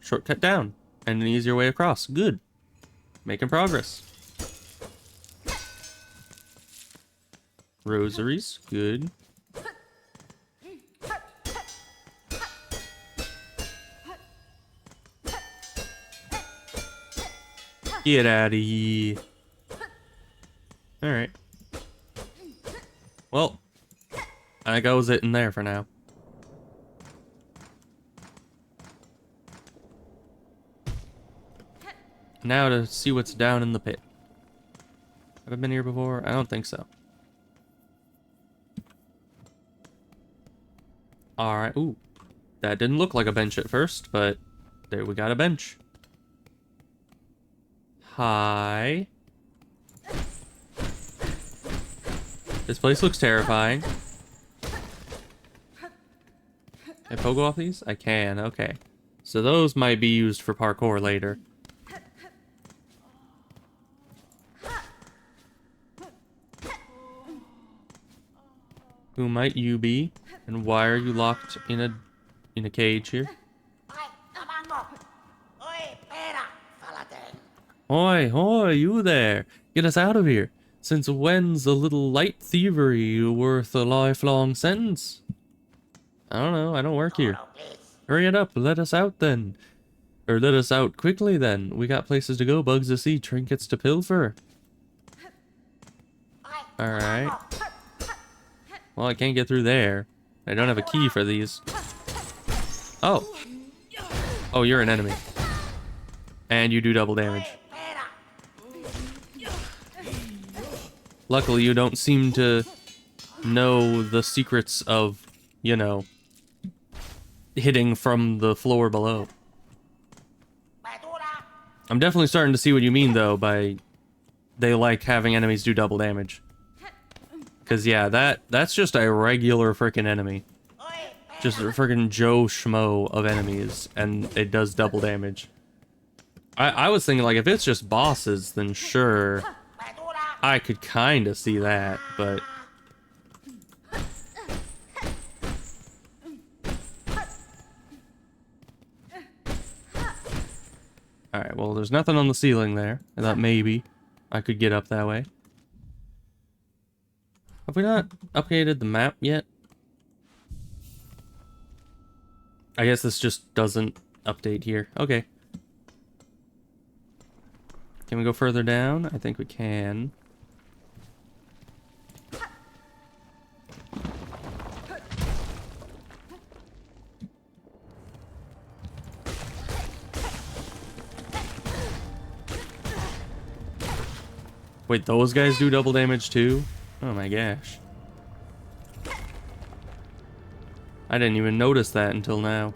Shortcut down. And an easier way across. Good. Making progress. Rosaries. Good. Get out of here. Alright. Well, that goes it in there for now. Now to see what's down in the pit. Have I been here before? I don't think so. Alright, ooh. That didn't look like a bench at first, but there we got a bench. Hi. This place looks terrifying. Can I pogo off these? I can, okay. So those might be used for parkour later. Who might you be? And why are you locked in a cage here? Hoy, hoy, you there. Get us out of here. Since when's a little light thievery worth a lifelong sentence? I don't know, I don't work here. Hurry it up, let us out then. Or let us out quickly then. We got places to go, bugs to see, trinkets to pilfer. Alright. Well, I can't get through there. I don't have a key for these. Oh. Oh, you're an enemy. And you do double damage. Luckily, you don't seem to know the secrets of, you know, hitting from the floor below. I'm definitely starting to see what you mean, though, by they like having enemies do double damage. Because, yeah, that's just a regular freaking enemy. Just a freaking Joe Schmo of enemies, and it does double damage. I was thinking, like, if it's just bosses, then sure, I could kind of see that, but... Alright, well, there's nothing on the ceiling there. I thought maybe I could get up that way. Have we not updated the map yet? I guess this just doesn't update here. Okay. Can we go further down? I think we can. Wait, those guys do double damage too? Oh my gosh. I didn't even notice that until now.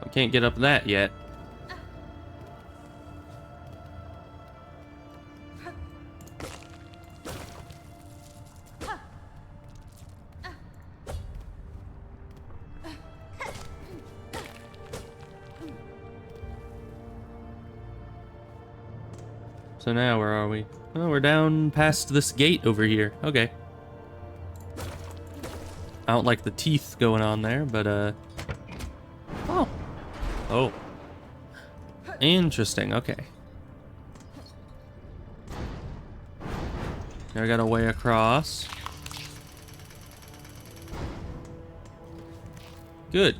I can't get up that yet. So now, where are we? Oh, we're down past this gate over here. Okay. I don't like the teeth going on there, but, Oh. Oh. Interesting, okay. Now I got a way across. Good.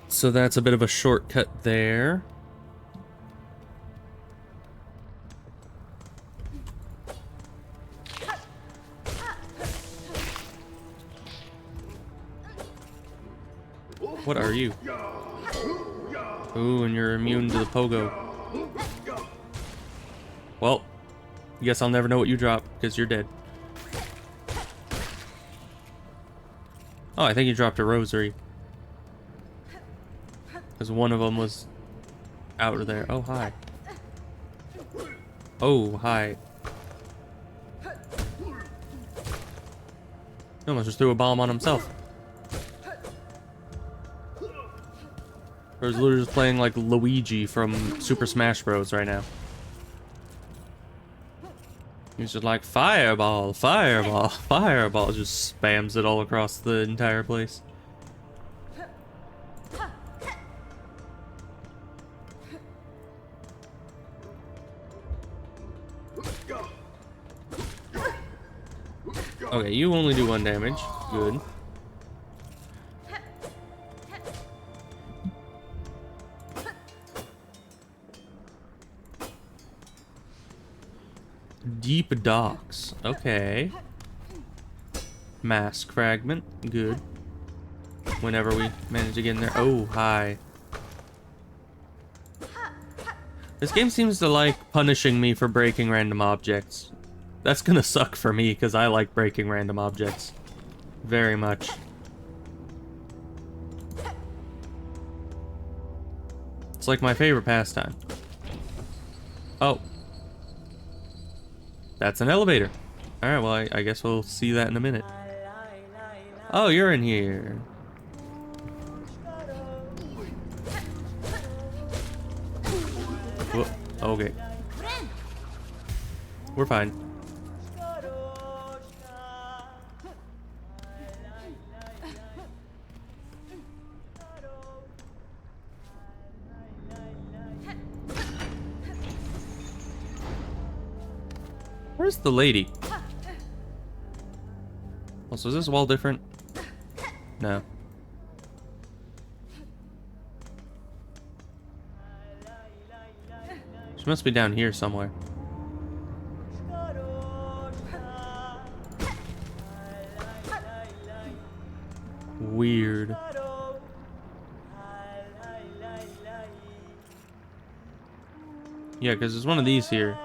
So that's a bit of a shortcut there. What are you? Ooh, and you're immune to the pogo. Well, I guess I'll never know what you drop, because you're dead. Oh, I think you dropped a rosary. Because one of them was out of there. Oh, hi. Oh, hi. He almost just threw a bomb on himself. Or is literally just playing like Luigi from Super Smash Bros. Right now. He's just like, fireball, fireball, fireball. Just spams it all across the entire place. Okay, you only do 1 damage. Good. Deep docks. Okay. Mask fragment. Good. Whenever we manage to get in there. Oh, hi. This game seems to like punishing me for breaking random objects. That's gonna suck for me, because I like breaking random objects. Very much. It's like my favorite pastime. Oh. That's an elevator. Alright, well, I guess we'll see that in a minute. Oh, you're in here. Whoa, okay. We're fine. Where's the lady? Also, is this wall different? No. She must be down here somewhere. Weird. Yeah, because there's one of these here.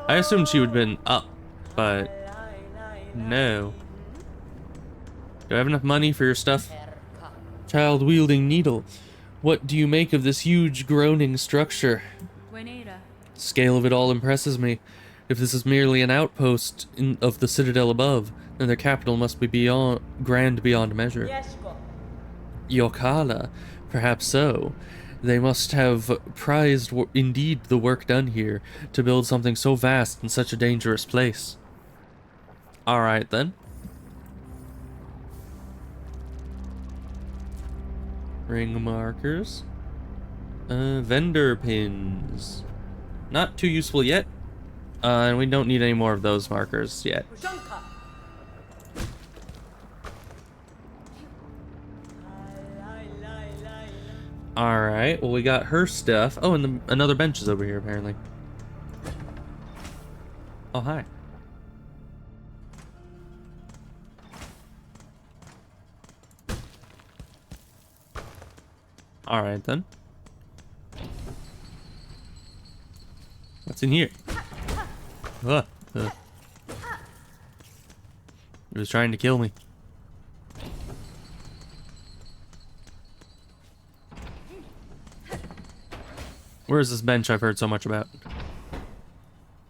I assumed she would have been up, but no. Do I have enough money for your stuff? Child-wielding needle. What do you make of this huge groaning structure? The scale of it all impresses me. If this is merely an outpost of the citadel above, then their capital must be grand beyond measure. Yokala, perhaps so. They must have prized indeed the work done here to build something so vast in such a dangerous place. Alright then. Ring markers. Vendor pins. Not too useful yet. And we don't need any more of those markers yet. Alright, well we got her stuff. Oh, and another bench is over here apparently. Oh, hi. Alright then. What's in here? It was trying to kill me. Where's this bench I've heard so much about?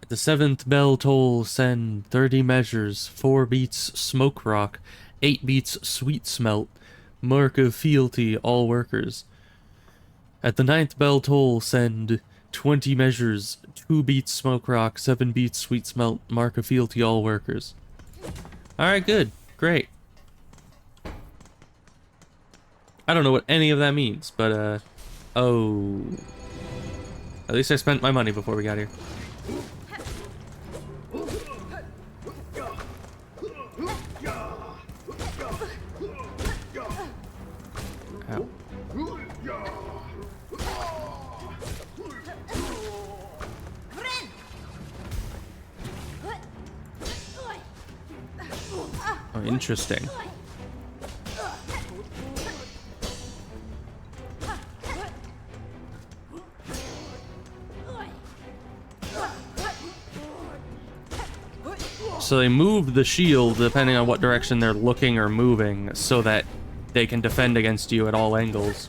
At the 7th bell toll, send 30 measures, 4 beats smoke rock, 8 beats sweet smelt, mark of fealty all workers. At the 9th bell toll, send 20 measures, 2 beats smoke rock, 7 beats sweet smelt, mark of fealty all workers. Alright, good. Great. I don't know what any of that means, but oh. At least I spent my money before we got here. Ow. Oh, interesting. So they move the shield depending on what direction they're looking or moving so that they can defend against you at all angles.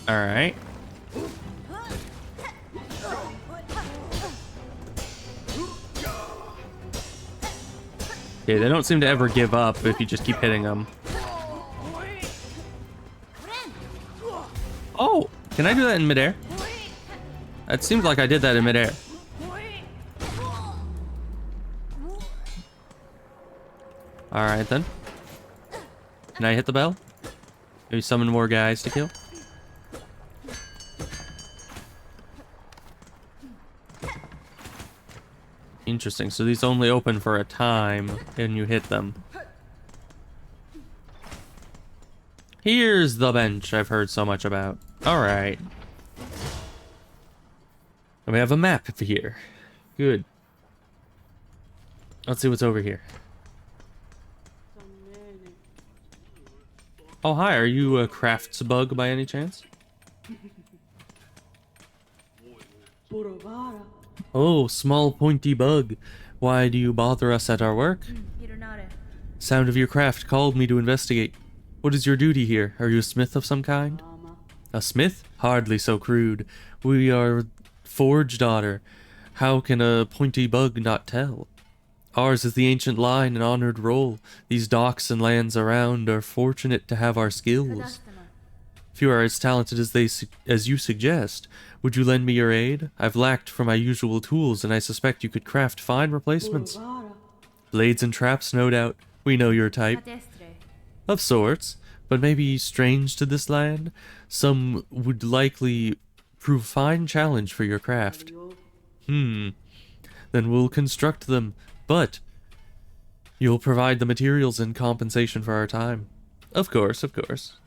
Alright. Yeah, they don't seem to ever give up if you just keep hitting them. Oh! Can I do that in midair? It seems like I did that in midair. Alright then. Can I hit the bell? Maybe summon more guys to kill? Interesting, so these only open for a time and you hit them. Here's the bench I've heard so much about. Alright. And we have a map here. Good. Let's see what's over here. Oh, hi, are you a crafts bug by any chance? Oh, small pointy bug. Why do you bother us at our work? Sound of your craft called me to investigate. What is your duty here? Are you a smith of some kind? A smith? Hardly so crude. We are forge daughter. How can a pointy bug not tell? Ours is the ancient line and honored role. These docks and lands around are fortunate to have our skills. If you are as talented as you suggest, would you lend me your aid? I've lacked for my usual tools, and I suspect you could craft fine replacements. Blades and traps, no doubt. We know your type. Of sorts, but maybe strange to this land. Some would likely prove fine challenge for your craft. Then we'll construct them, but you'll provide the materials in compensation for our time. Of course, of course.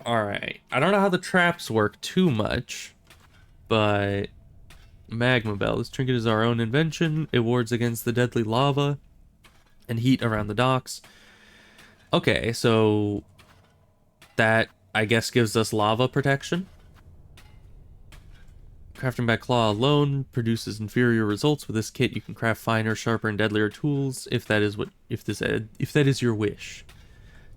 Alright, I don't know how the traps work too much, but Magma Bell. This trinket is our own invention. It wards against the deadly lava and heat around the docks. Okay, so that, I guess, gives us lava protection. Crafting by claw alone produces inferior results. With this kit, you can craft finer, sharper, and deadlier tools if that is your wish.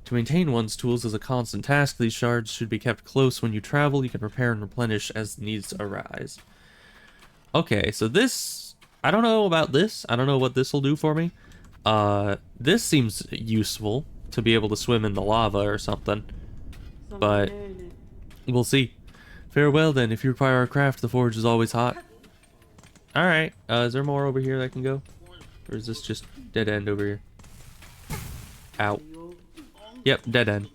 To maintain one's tools is a constant task. These shards should be kept close when you travel. You can repair and replenish as needs arise. Okay, so this, I don't know about this. I don't know what this will do for me. This seems useful to be able to swim in the lava or something, but we'll see. Farewell then. If you require our craft, the forge is always hot. Alright, is there more over here that I can go? Or is this just dead end over here? Ow. Yep, dead end.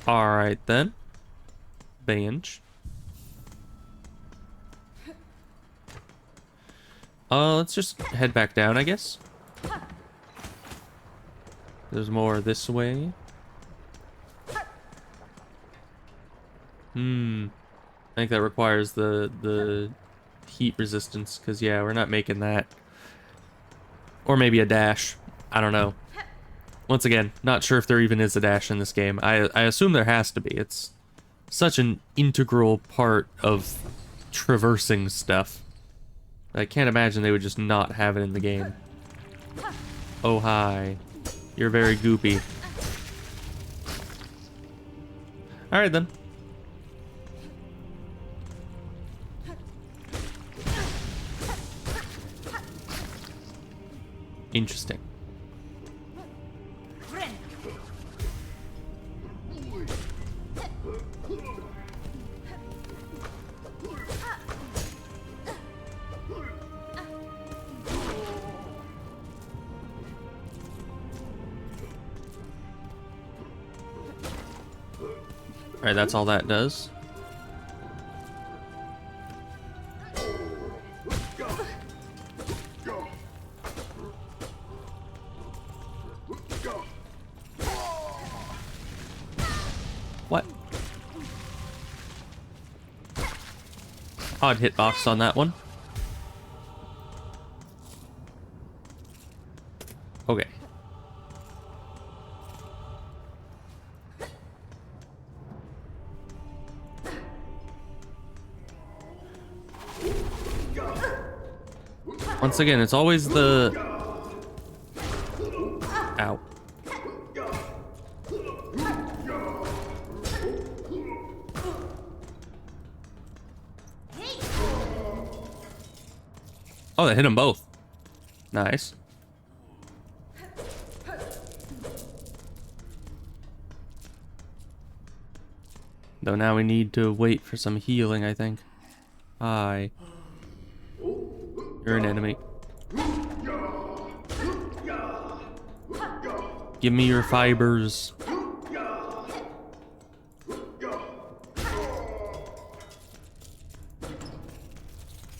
Alright then. Bench. Let's just head back down, I guess. There's more this way. I think that requires the heat resistance, because yeah, we're not making that. Or maybe a dash. I don't know. Once again, not sure if there even is a dash in this game. I assume there has to be. It's such an integral part of traversing stuff. I can't imagine they would just not have it in the game. Oh, hi. You're very goopy. Alright then. Interesting. Alright, that's all that does. What? Odd hitbox on that one. Okay. Once again, it's always the... Ow. Oh, that hit them both. Nice. Though now we need to wait for some healing, I think. Hi. You're an enemy. Give me your fibers.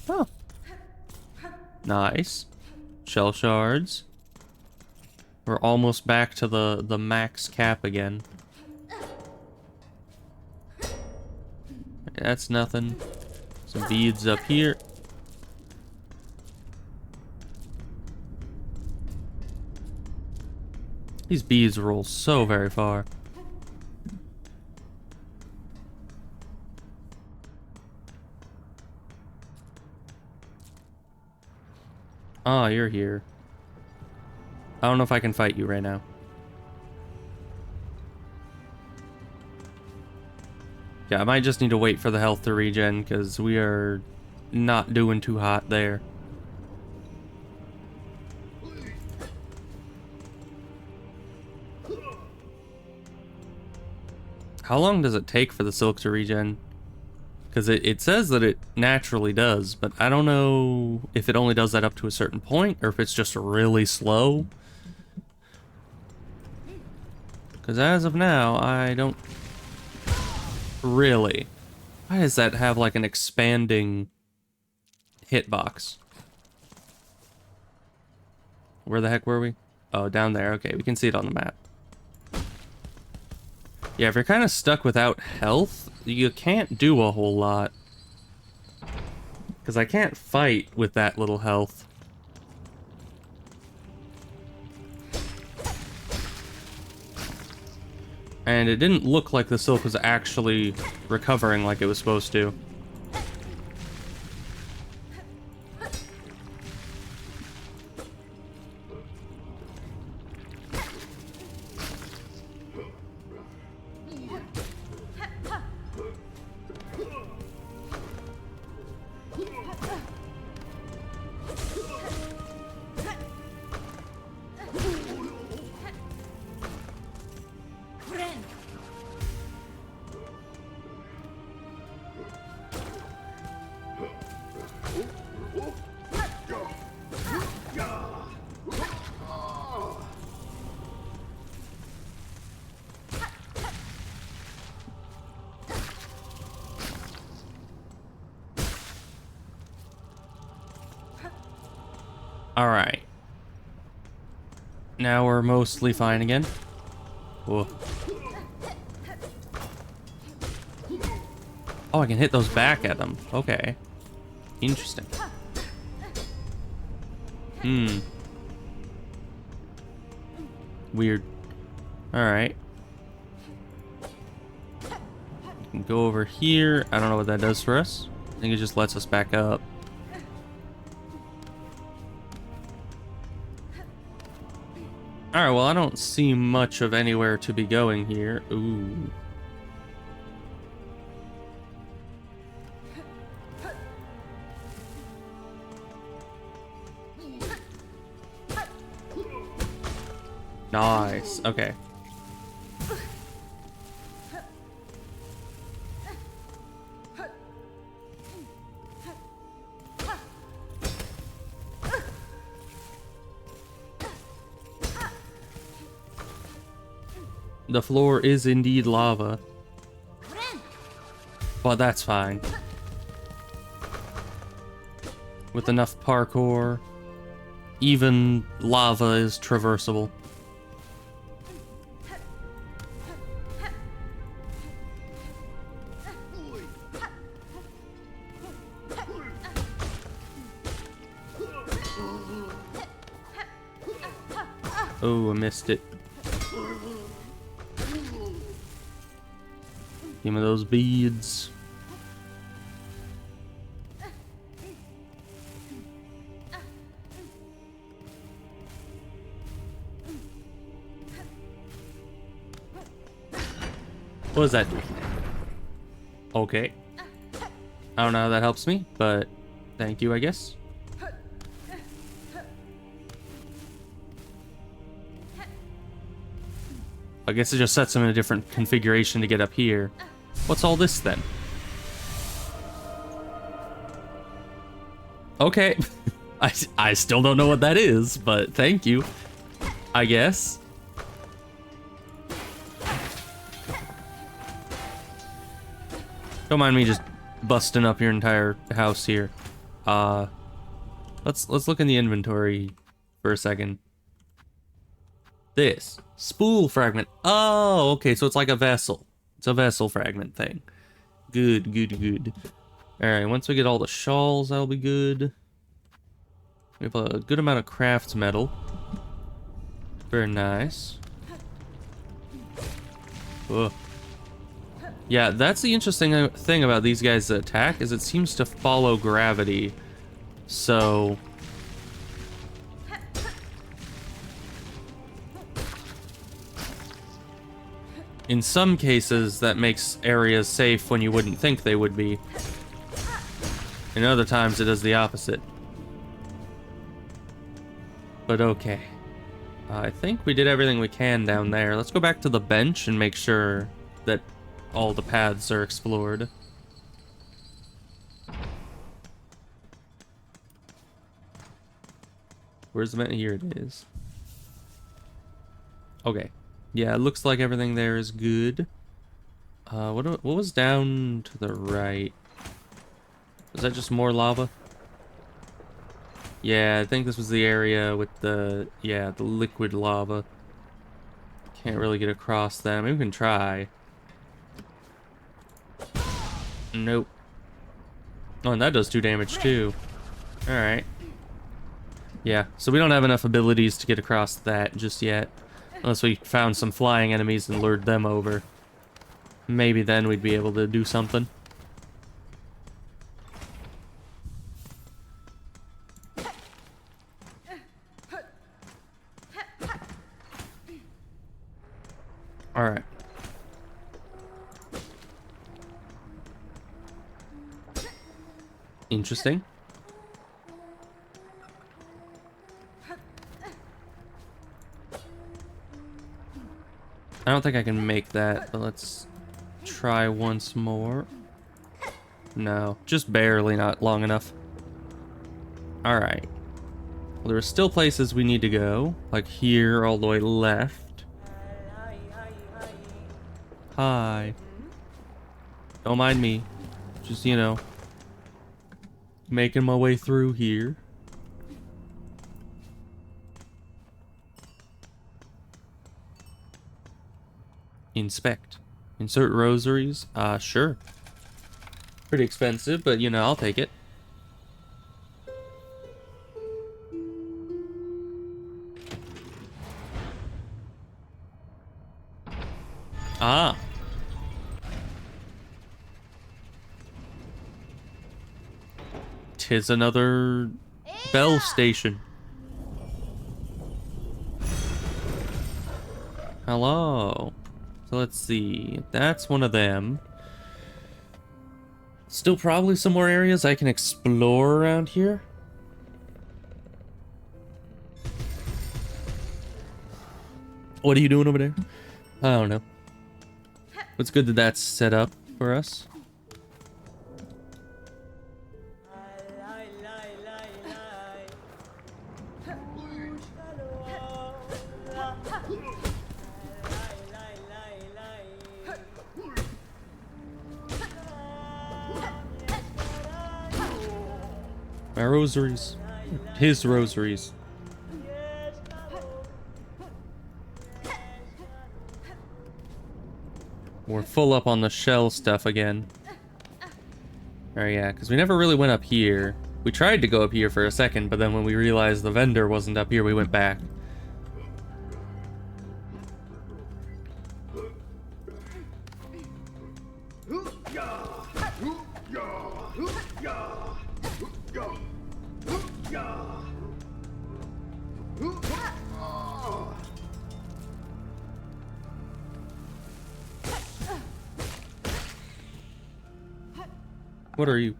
Oh. Nice. Shell shards. We're almost back to the max cap again. That's nothing. Some beads up here. These beads roll so very far. Oh, you're here. I don't know if I can fight you right now. Yeah, I might just need to wait for the health to regen, because we are not doing too hot there. How long does it take for the silk to regen? Because it says that it naturally does, but I don't know if it only does that up to a certain point, or if it's just really slow. Because as of now, I don't... Really? Why does that have like an expanding hitbox? Where the heck were we? Oh, down there. Okay, we can see it on the map. Yeah, if you're kind of stuck without health, you can't do a whole lot. Because I can't fight with that little health. And it didn't look like the silk was actually recovering like it was supposed to. Alright. Now we're mostly fine again. Whoa. Oh, I can hit those back at them. Okay. Interesting. Weird. Alright. Can go over here. I don't know what that does for us. I think it just lets us back up. Alright, well, I don't see much of anywhere to be going here. Ooh. Nice. Okay. The floor is indeed lava. But that's fine. With enough parkour, even lava is traversable. Oh, I missed it. Give me those beads. What does that do? Okay. I don't know how that helps me, but thank you, I guess. I guess it just sets them in a different configuration to get up here. What's all this then? Okay. I still don't know what that is, but thank you, I guess. Don't mind me just busting up your entire house here. Let's look in the inventory for a second. This spool fragment. Oh, okay, so it's like a vessel. It's a vessel fragment thing. Good, good, good. All right, once we get all the shawls, that'll be good. We have a good amount of crafts metal. Very nice. Ugh. Yeah, that's the interesting thing about these guys' attack, is it seems to follow gravity. So In some cases, that makes areas safe when you wouldn't think they would be. In other times, it does the opposite. But okay. I think we did everything we can down there. Let's go back to the bench and make sure that all the paths are explored. Where's the bench? Here it is. Okay. Yeah, it looks like everything there is good. What was down to the right? Was that just more lava? Yeah, I think this was the area with the liquid lava. Can't really get across that. Maybe we can try. Nope. Oh, and that does 2 damage too. Alright. Yeah, so we don't have enough abilities to get across that just yet. Unless we found some flying enemies and lured them over. Maybe then we'd be able to do something. Alright. Interesting. I don't think I can make that, but let's try once more. No, just barely, not long enough. Alright. Well, there are still places we need to go, like here all the way left. Hi. Don't mind me. Just, you know, making my way through here. Inspect. Insert rosaries. Sure. Pretty expensive, but you know, I'll take it. Ah. Tis another bell station. Hello. So let's see. That's one of them. Still probably some more areas I can explore around here. What are you doing over there? I don't know. It's good that that's set up for us. My rosaries. His rosaries. We're full up on the shell stuff again. Oh yeah, because we never really went up here. We tried to go up here for a second, but then when we realized the vendor wasn't up here, we went back. What are you?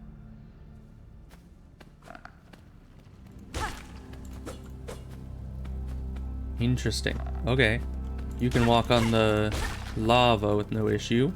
Interesting. Okay. You can walk on the lava with no issue.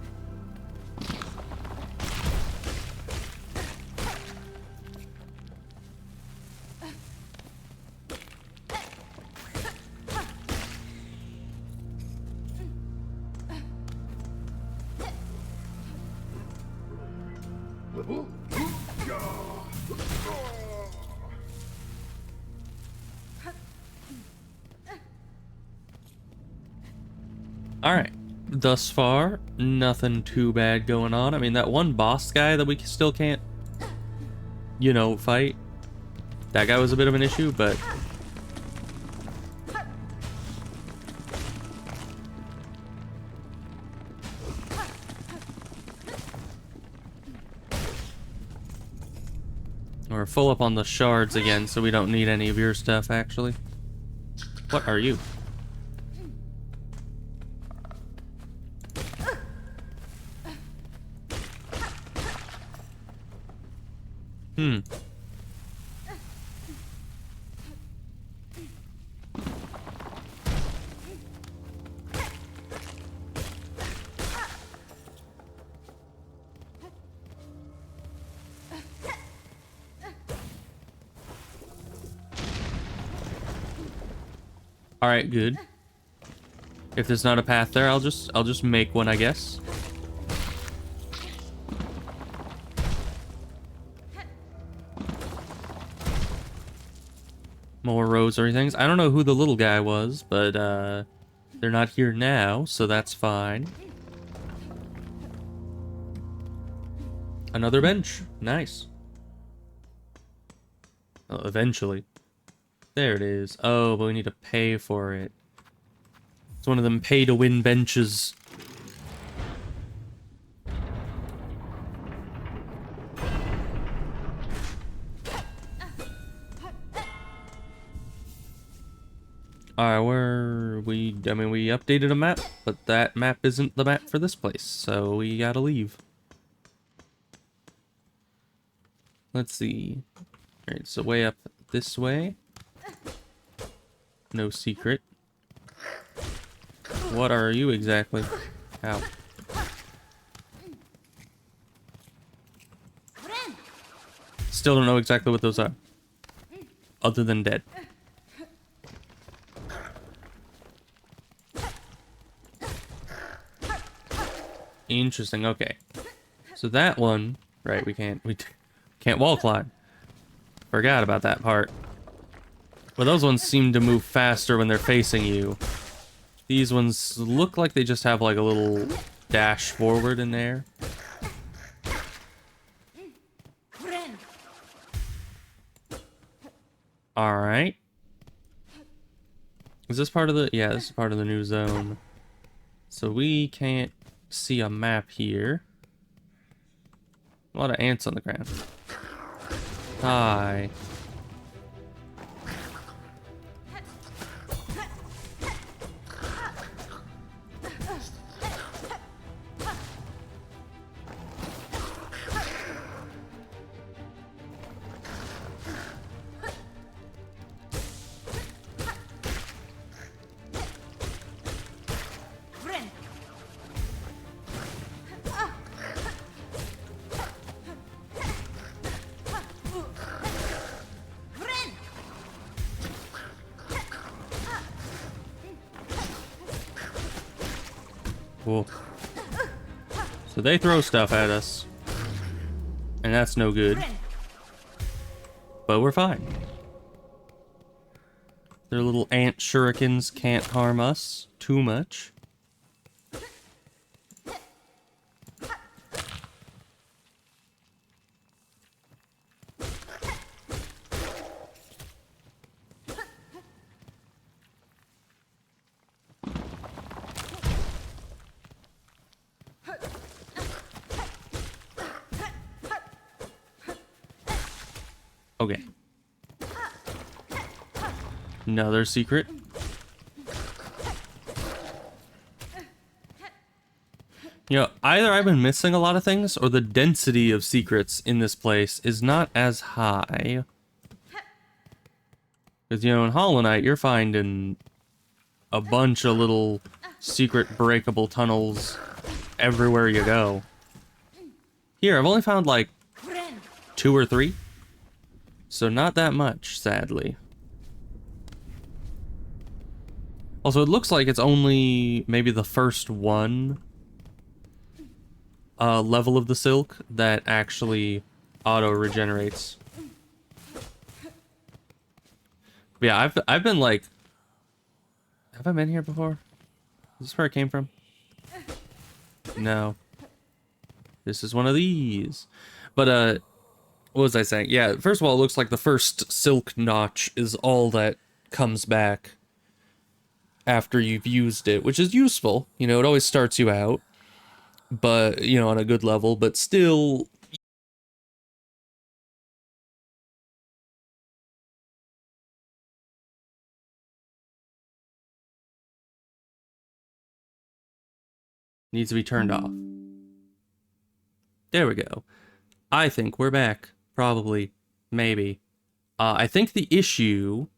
Alright, thus far, nothing too bad going on. I mean, that one boss guy that we still can't, you know, fight, that guy was a bit of an issue, but... We're full up on the shards again, so we don't need any of your stuff, actually. What are you? All right, good. If there's not a path there, I'll just make one, I guess. More rosary things. I don't know who the little guy was, but they're not here now, so that's fine. Another bench. Nice. Oh, eventually. There it is. Oh, but we need to pay for it. It's one of them pay-to-win benches. Alright, we updated a map, but that map isn't the map for this place, so we gotta leave. Let's see. Alright, so way up this way. No secret. What are you exactly? Ow. Still don't know exactly what those are. Other than dead. Interesting, okay. So that one, right, we can't wall climb. Forgot about that part. But those ones seem to move faster when they're facing you. These ones look like they just have like a little dash forward in there. Alright. Is this part of the... Yeah, this is part of the new zone. So we can't see a map here. A lot of ants on the ground. Hi. Cool. So they throw stuff at us. And that's no good. But we're fine. Their little ant shurikens can't harm us too much. Okay. Another secret. You know, either I've been missing a lot of things, or the density of secrets in this place is not as high. Because, you know, in Hollow Knight, you're finding a bunch of little secret breakable tunnels everywhere you go. Here, I've only found, like, 2 or 3. So not that much, sadly. Also, it looks like it's only maybe the first one level of the Silk that actually auto-regenerates. Yeah, I've been like... Have I been here before? Is this where I came from? No. This is one of these. But, what was I saying? Yeah, first of all, it looks like the first Silk notch is all that comes back after you've used it, which is useful. You know, it always starts you out, but, you know, on a good level, but still... needs to be turned off. There we go. I think we're back. Probably. Maybe. I think the issue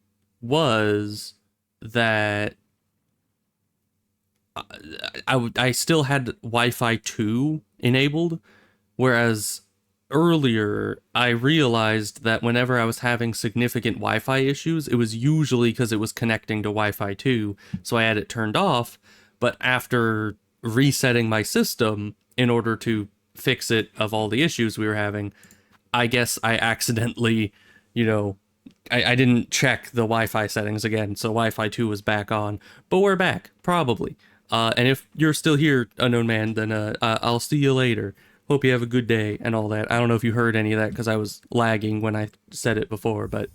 was that I still had Wi-Fi 2 enabled, whereas earlier, I realized that whenever I was having significant Wi-Fi issues, it was usually because it was connecting to Wi-Fi 2, so I had it turned off, but after resetting my system in order to fix it of all the issues we were having, I guess I accidentally, you know, I didn't check the Wi-Fi settings again, so Wi-Fi 2 was back on, but we're back, probably. And if you're still here, Unknown Man, then I'll see you later. Hope you have a good day and all that. I don't know if you heard any of that because I was lagging when I said it before, but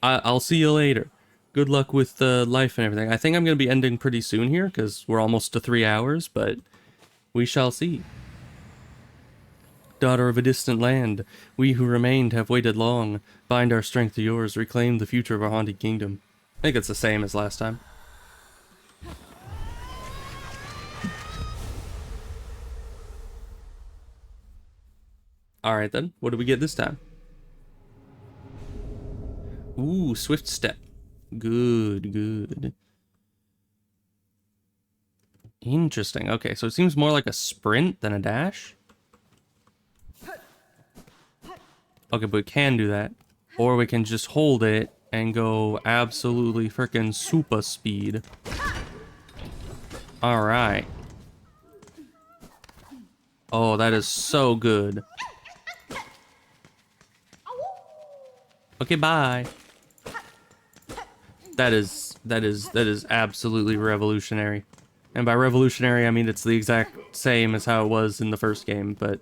I'll see you later. Good luck with life and everything. I think I'm going to be ending pretty soon here because we're almost to 3 hours, but we shall see. Daughter of a distant land, we who remained have waited long. Bind our strength to yours, reclaim the future of our haunted kingdom. I think it's the same as last time. Alright then, what do we get this time? Ooh, swift step. Good, good. Interesting. Okay, so it seems more like a sprint than a dash. Okay, but we can do that. Or we can just hold it and go absolutely freaking super speed. Alright. Oh, that is so good. Okay, bye. That is absolutely revolutionary. And by revolutionary, I mean it's the exact same as how it was in the first game, but...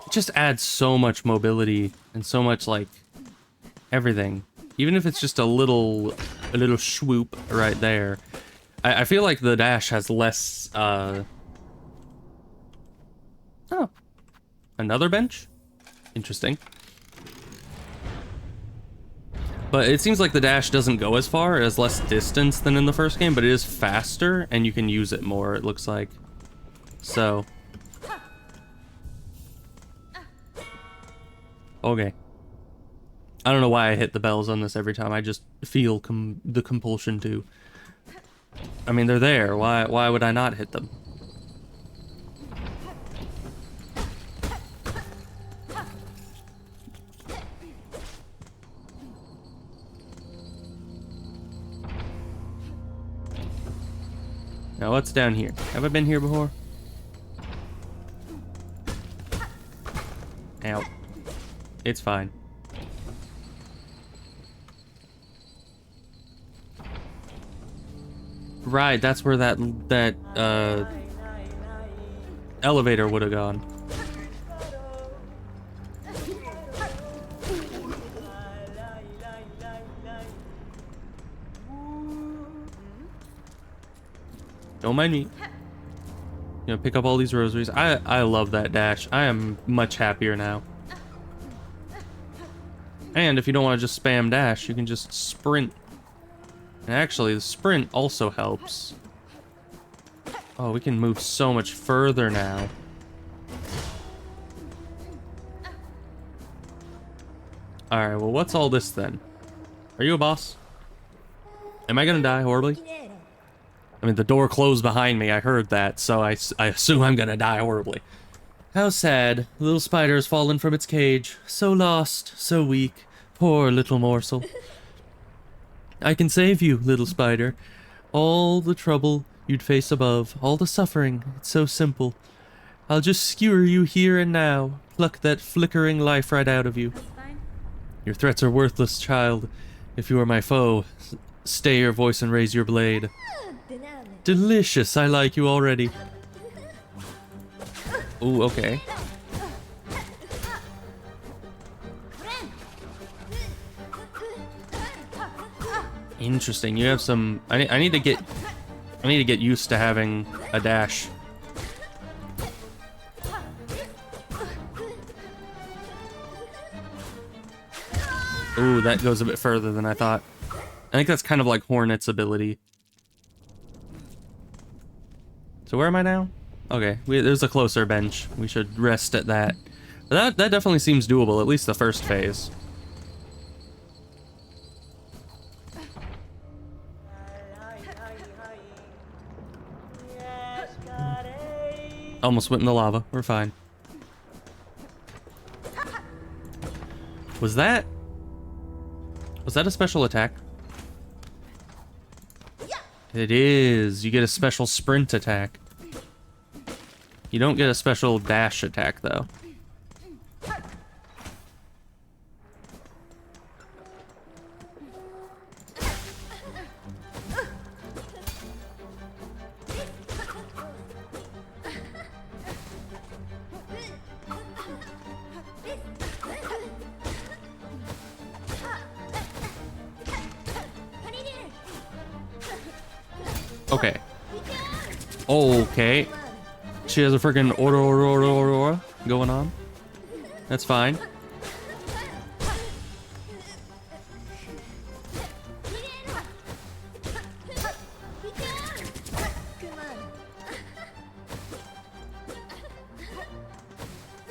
It just adds so much mobility and so much, like, everything. Even if it's just a little swoop right there. I feel like the dash has less, Oh. Another bench? Interesting. But it seems like the dash doesn't go as far, it has less distance than in the first game, but it is faster, and you can use it more, it looks like. So. Okay. I don't know why I hit the bells on this every time, I just feel the compulsion to. I mean, they're there, why would I not hit them? Now what's down here? Have I been here before? Ow. It's fine. Right, that's where that elevator would have gone. Don't mind me. You know, pick up all these rosaries. I love that dash. I am much happier now. And if you don't want to just spam dash, you can just sprint. And actually, the sprint also helps. Oh, we can move so much further now. Alright, well, what's all this then? Are you a boss? Am I gonna die horribly? I mean, the door closed behind me, I heard that, so I assume I'm gonna die horribly. How sad. The little spider has fallen from its cage. So lost, so weak. Poor little morsel. I can save you, little spider. All the trouble you'd face above, all the suffering, it's so simple. I'll just skewer you here and now, pluck that flickering life right out of you. Your threats are worthless, child. If you are my foe, stay your voice and raise your blade. Delicious, I like you already. Ooh, okay. Interesting. You have some. I need to get used to having a dash. Ooh, that goes a bit further than I thought. I think that's kind of like Hornet's ability. So where am I now? Okay, there's a closer bench. We should rest at that. But that definitely seems doable, at least the first phase. Almost went in the lava. We're fine. Was that a special attack? It is. You get a special sprint attack. You don't get a special dash attack, though. Okay. Okay. She has a freaking aurora going on. That's fine.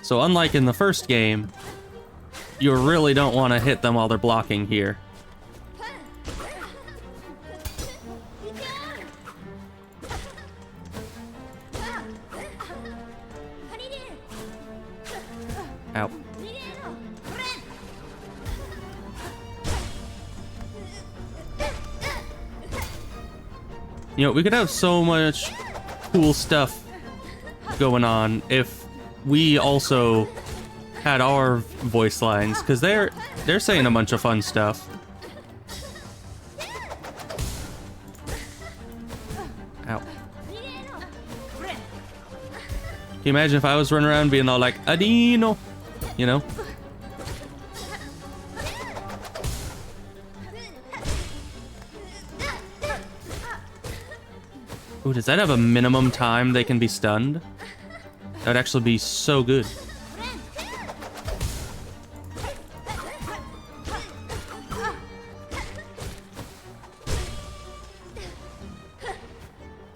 So unlike in the first game, you really don't want to hit them while they're blocking here. Ow. You know, we could have so much cool stuff going on if we also had our voice lines, because they're saying a bunch of fun stuff. Ow. Can you imagine if I was running around being all like, Adino? You know? Ooh, does that have a minimum time they can be stunned? That would actually be so good.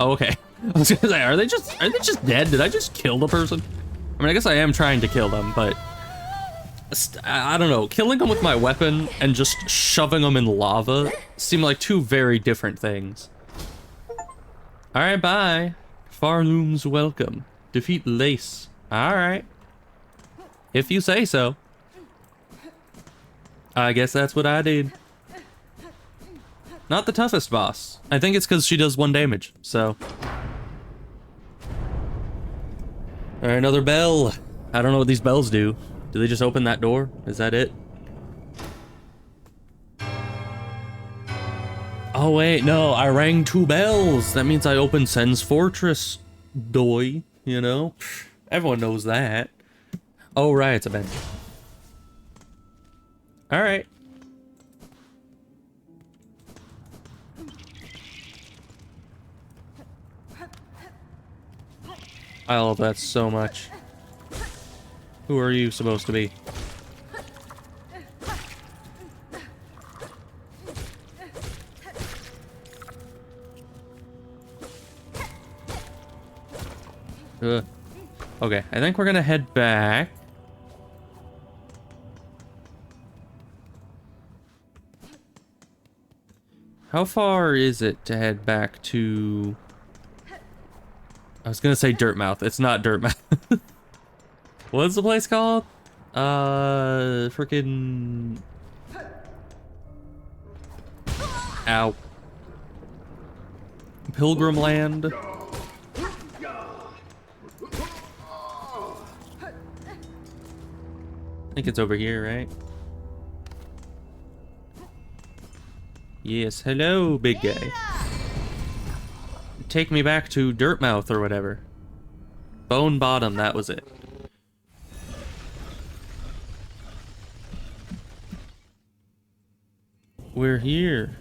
Oh, okay. I was gonna say, are they just dead? Did I just kill the person? I mean, I guess I am trying to kill them, but I don't know. Killing them with my weapon and just shoving them in lava seem like two very different things. All right, bye. Farloom's welcome. Defeat Lace. All right. If you say so. I guess that's what I did. Not the toughest boss. I think it's because she does 1 damage, so. All right, another bell. I don't know what these bells do. Do they just open that door? Is that it? Oh wait, no, I rang 2 bells. That means I opened Sen's Fortress. Doy, you know? Everyone knows that. Oh right, it's a bench. All right. I love that so much. Who are you supposed to be? Okay, I think we're gonna head back. How far is it to head back to... I was gonna say Dirtmouth. It's not Dirtmouth. What's the place called? Frickin'... Ow. Pilgrim Land. I think it's over here, right? Yes, hello, big guy. Take me back to Dirtmouth or whatever. Bone Bottom, that was it. We're here.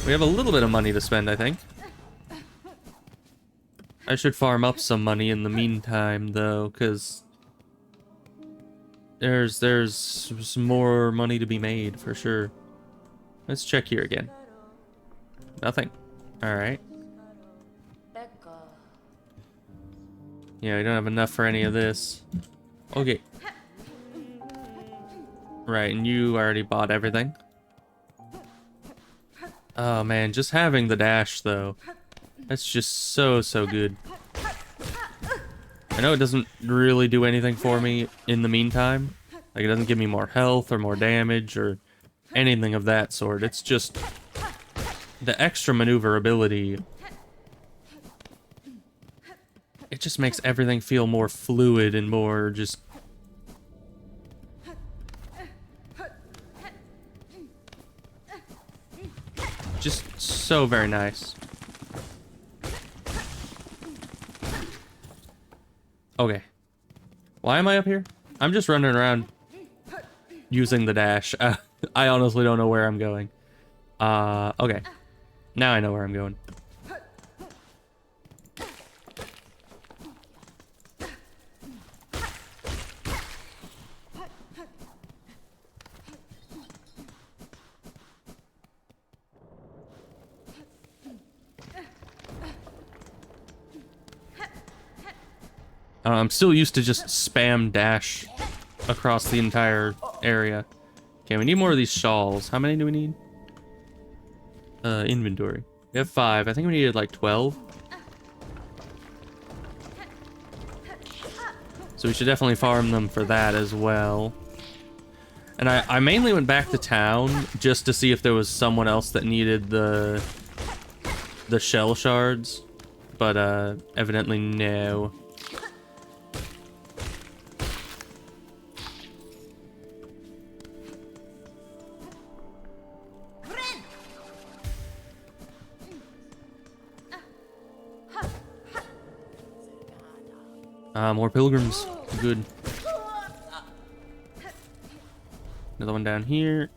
We have a little bit of money to spend, I think. I should farm up some money in the meantime, though, because there's some more money to be made, for sure. Let's check here again. Nothing. Alright. Yeah, we don't have enough for any of this. Okay. Right, and you already bought everything. Oh man, just having the dash though. That's just so good. I know it doesn't really do anything for me in the meantime. Like, it doesn't give me more health or more damage or anything of that sort. It's just the extra maneuverability. It just makes everything feel more fluid and more just... just so very nice. Okay. Why am I up here? I'm just running around using the dash. I honestly don't know where I'm going. Okay. Now I know where I'm going. I'm still used to just spam dash across the entire area. Okay, we need more of these shawls. How many do we need? Inventory. We have 5. I think we needed like 12. So we should definitely farm them for that as well. And I mainly went back to town just to see if there was someone else that needed the shell shards. But evidently no. More pilgrims. Good. Another one down here.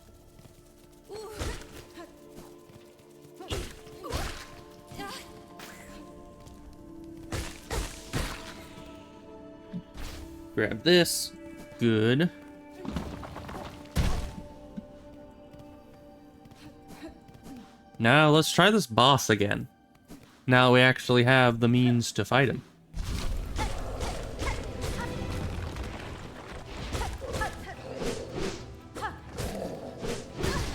Grab this. Good. Now let's try this boss again. Now we actually have the means to fight him.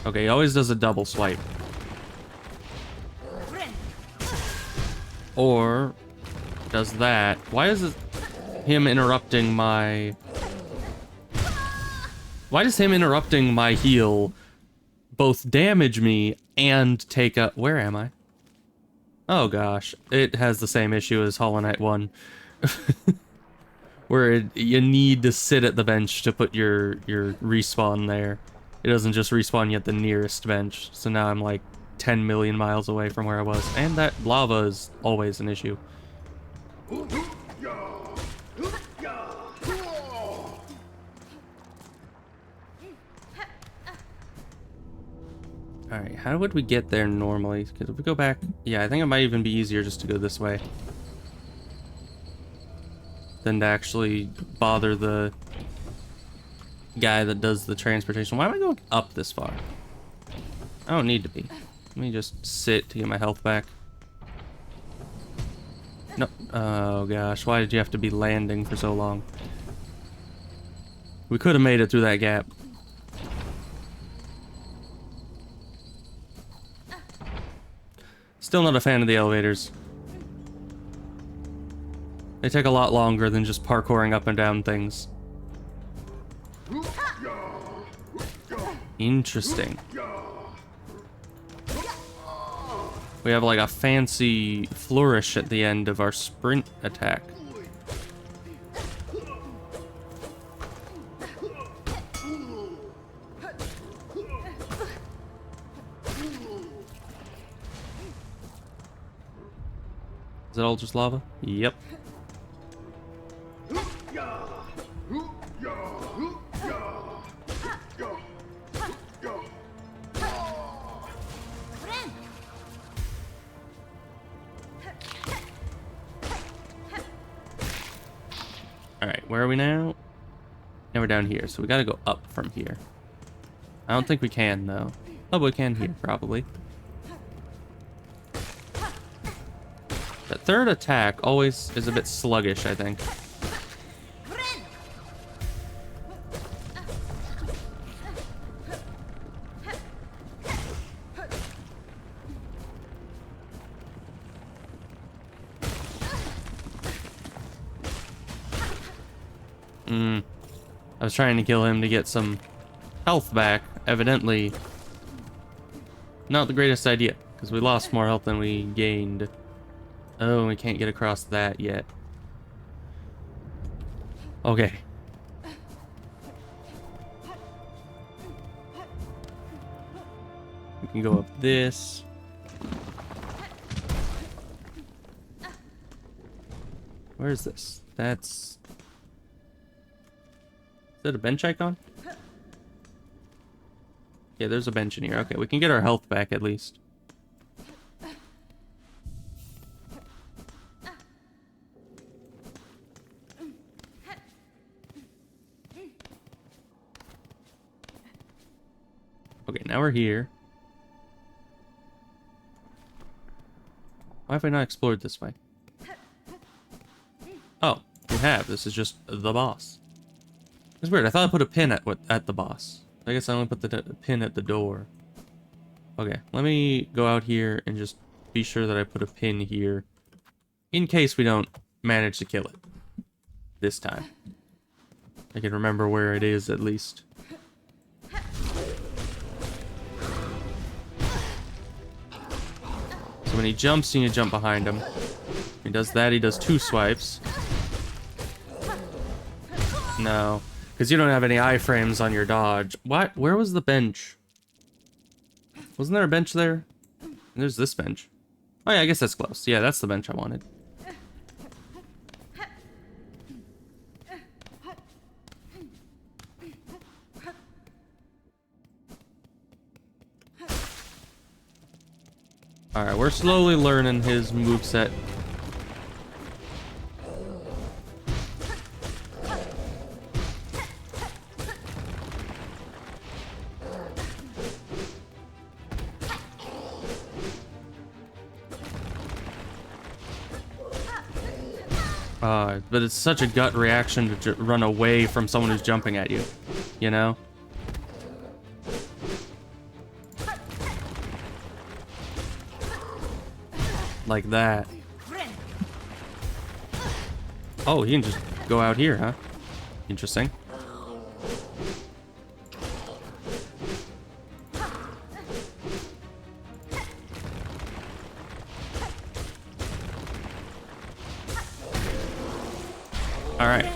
Okay, he always does a double swipe. Or does that. Why is it him interrupting my... Why does him interrupting my heal both damage me and take a... Where am I? Oh gosh, it has the same issue as Hollow Knight 1. Where you need to sit at the bench to put your respawn there. It doesn't just respawn you at the nearest bench. So now I'm like 10 million miles away from where I was. And that lava is always an issue. Alright, how would we get there normally? Because if we go back... Yeah, I think it might even be easier just to go this way than to actually bother the guy that does the transportation. Why am I going up this far? I don't need to be. Let me just sit to get my health back. No. Oh gosh, why did you have to be landing for so long? We could have made it through that gap. Still not a fan of the elevators. They take a lot longer than just parkouring up and down things. Interesting. We have like a fancy flourish at the end of our sprint attack. Is it all just lava? Yep. Alright, where are we now? Now we're down here, so we gotta go up from here. I don't think we can, though. Oh, but we can here, probably. That third attack always is a bit sluggish, I think. I was trying to kill him to get some health back. Evidently, not the greatest idea, because we lost more health than we gained. Oh, we can't get across that yet. Okay. We can go up this. Where is this? That's... Is that a bench icon? Yeah, there's a bench in here. Okay, we can get our health back at least. Okay, now we're here. Why have I not explored this way? Oh, we have. This is just the boss. It's weird. I thought I put a pin at the boss. I guess I only put the pin at the door. Okay, let me go out here and just be sure that I put a pin here in case we don't manage to kill it this time. I can remember where it is at least. So when he jumps, you need to jump behind him. He does that, he does 2 swipes. No, because you don't have any iframes on your dodge. What? Where was the bench? Wasn't there a bench there? There's this bench. Oh yeah, I guess that's close. Yeah, that's the bench I wanted. Alright, we're slowly learning his moveset. But it's such a gut reaction to run away from someone who's jumping at you, you know? Like that. Oh, he can just go out here, huh? Interesting. Alright.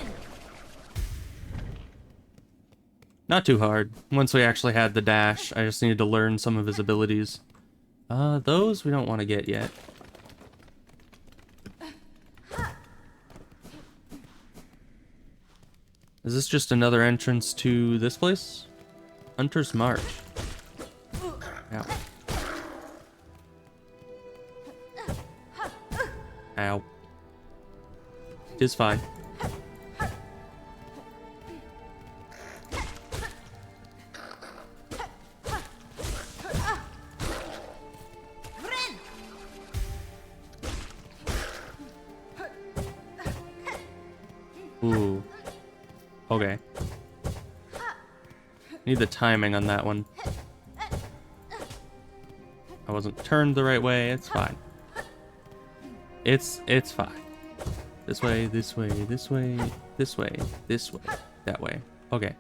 Not too hard. Once we actually had the dash, I just needed to learn some of his abilities. Those we don't want to get yet. Is this just another entrance to this place? Hunter's March. Ow. Ow. It is fine. Ooh. Okay. Need the timing on that one. I wasn't turned the right way. It's fine. It's fine. This way, this way, this way, this way, this way, that way. Okay.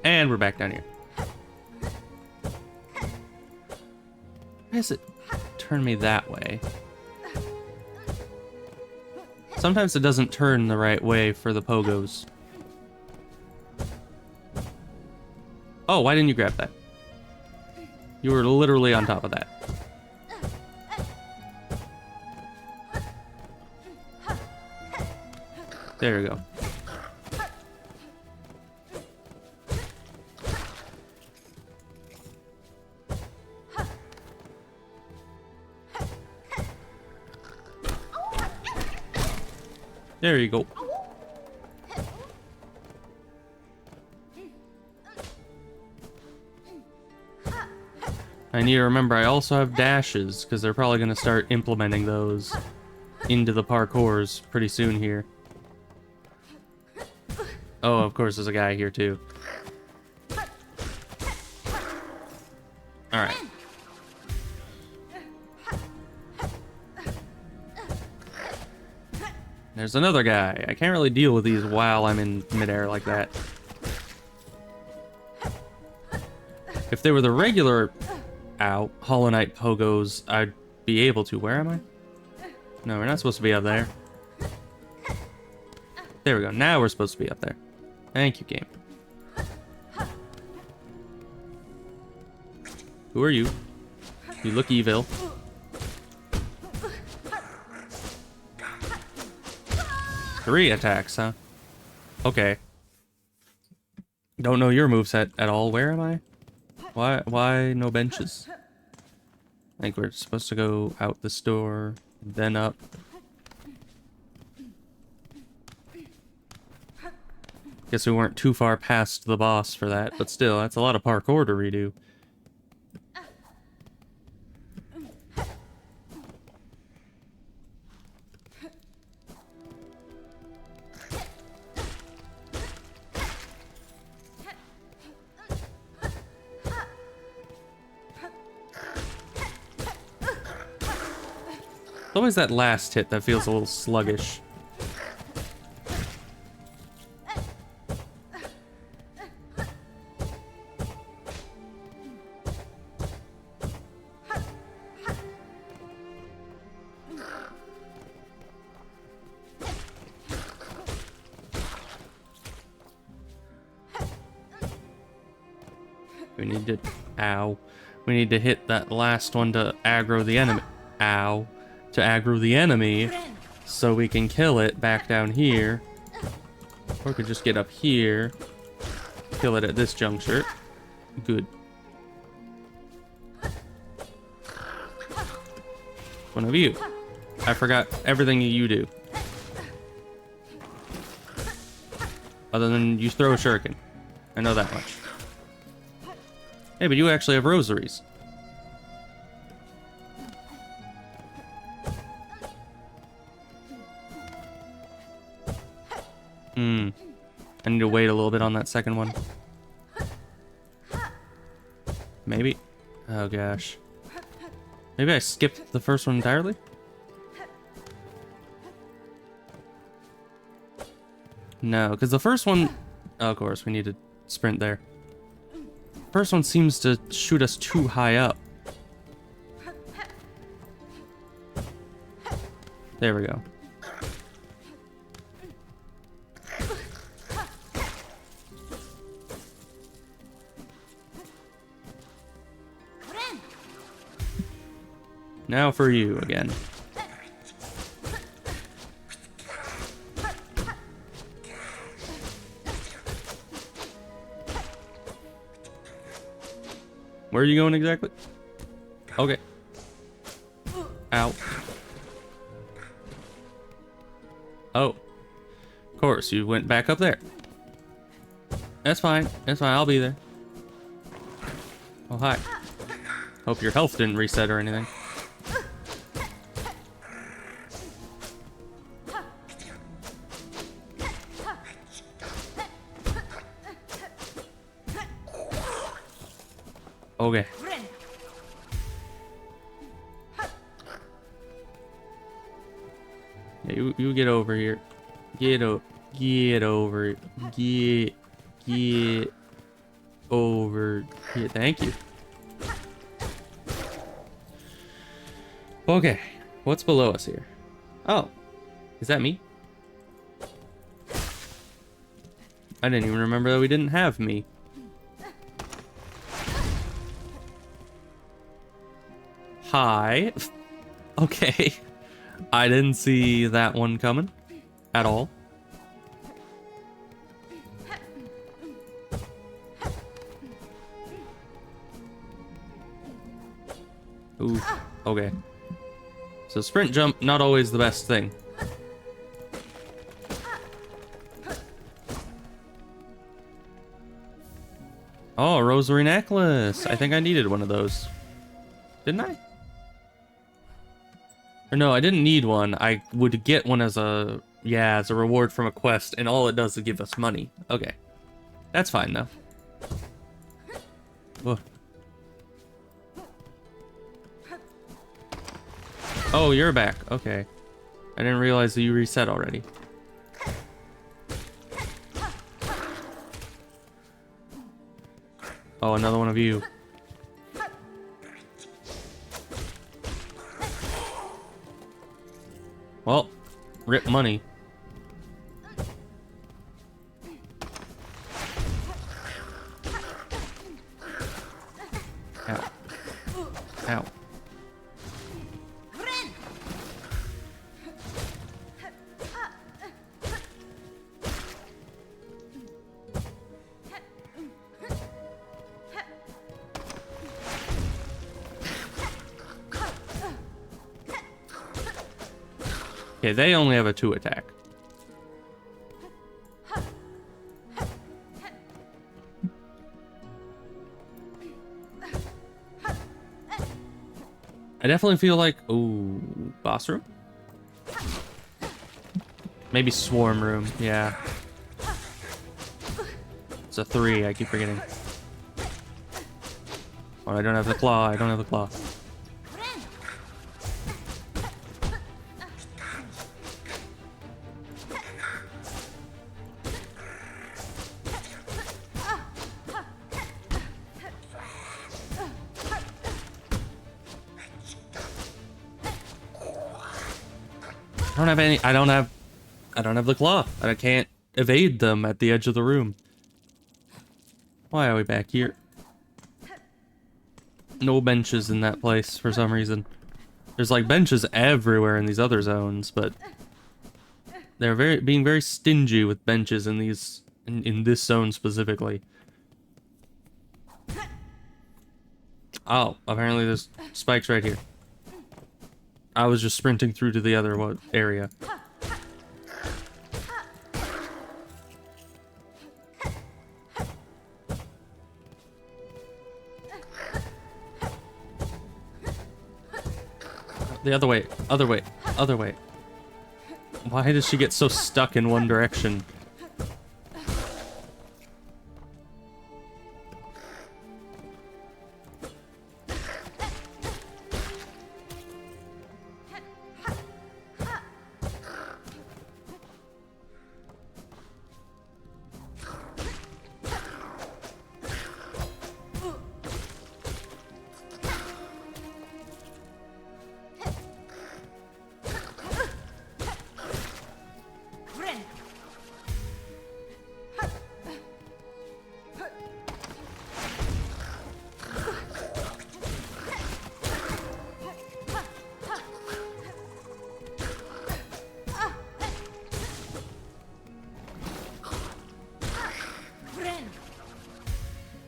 And we're back down here. Why does it turn me that way? Sometimes it doesn't turn the right way for the pogos. Oh, why didn't you grab that? You were literally on top of that. There we go. There you go. I need to remember I also have dashes, because they're probably going to start implementing those into the parkours pretty soon here. Oh, of course, there's a guy here too. Alright. There's another guy. I can't really deal with these while I'm in midair like that. If they were the regular, Hollow Knight pogos, I'd be able to. Where am I? No, we're not supposed to be up there. There we go. Now we're supposed to be up there. Thank you, game. Who are you? You look evil. Three attacks, huh? Okay. Don't know your moveset at all. Where am I? Why no benches? I think we're supposed to go out this door, then up. Guess we weren't too far past the boss for that, but still, that's a lot of parkour to redo. It's always that last hit that feels a little sluggish. We need to... Ow. We need to hit that last one to aggro the enemy. Ow. To aggro the enemy so we can kill it back down here. Or we could just get up here. Kill it at this juncture. Good. One of you. I forgot everything you do. Other than you throw a shuriken. I know that much. Hey, but you actually have rosaries. I need to wait a little bit on that second one. Maybe. Oh gosh. Maybe I skipped the first one entirely? No, because the first one... Oh, of course, we need to sprint there. First one seems to shoot us too high up. There we go. Now for you again. Where are you going exactly? Okay. Ow. Oh. Of course, you went back up there. That's fine. That's fine. I'll be there. Oh, hi. Hope your health didn't reset or anything. Okay. Yeah, you get over here. Get over. Get over here. Thank you. Okay. What's below us here? Oh. Is that me? I didn't even remember that we didn't have me. Hi. Okay. I didn't see that one coming at all. Ooh. Okay. So sprint jump, not always the best thing. Oh, a rosary necklace. I think I needed one of those. Didn't I? Or no, I didn't need one. I would get one as a... Yeah, as a reward from a quest, and all it does is give us money. Okay. That's fine, though. Whoa. Oh, you're back. Okay. I didn't realize that you reset already. Oh, another one of you. Well, rip money. Ow. Ow. Okay, they only have a 2 attack. I definitely feel like, ooh, boss room? Maybe swarm room, yeah. It's a 3, I keep forgetting. Oh, I don't have the claw, I don't have the claw. I don't have any, I don't have the claw. I can't evade them at the edge of the room. Why are we back here? No benches in that place for some reason. There's like benches everywhere in these other zones, but they're being very stingy with benches in these in this zone specifically. Oh, apparently there's spikes right here. I was just sprinting through to the other area. The other way, other way, other way. Why does she get so stuck in one direction?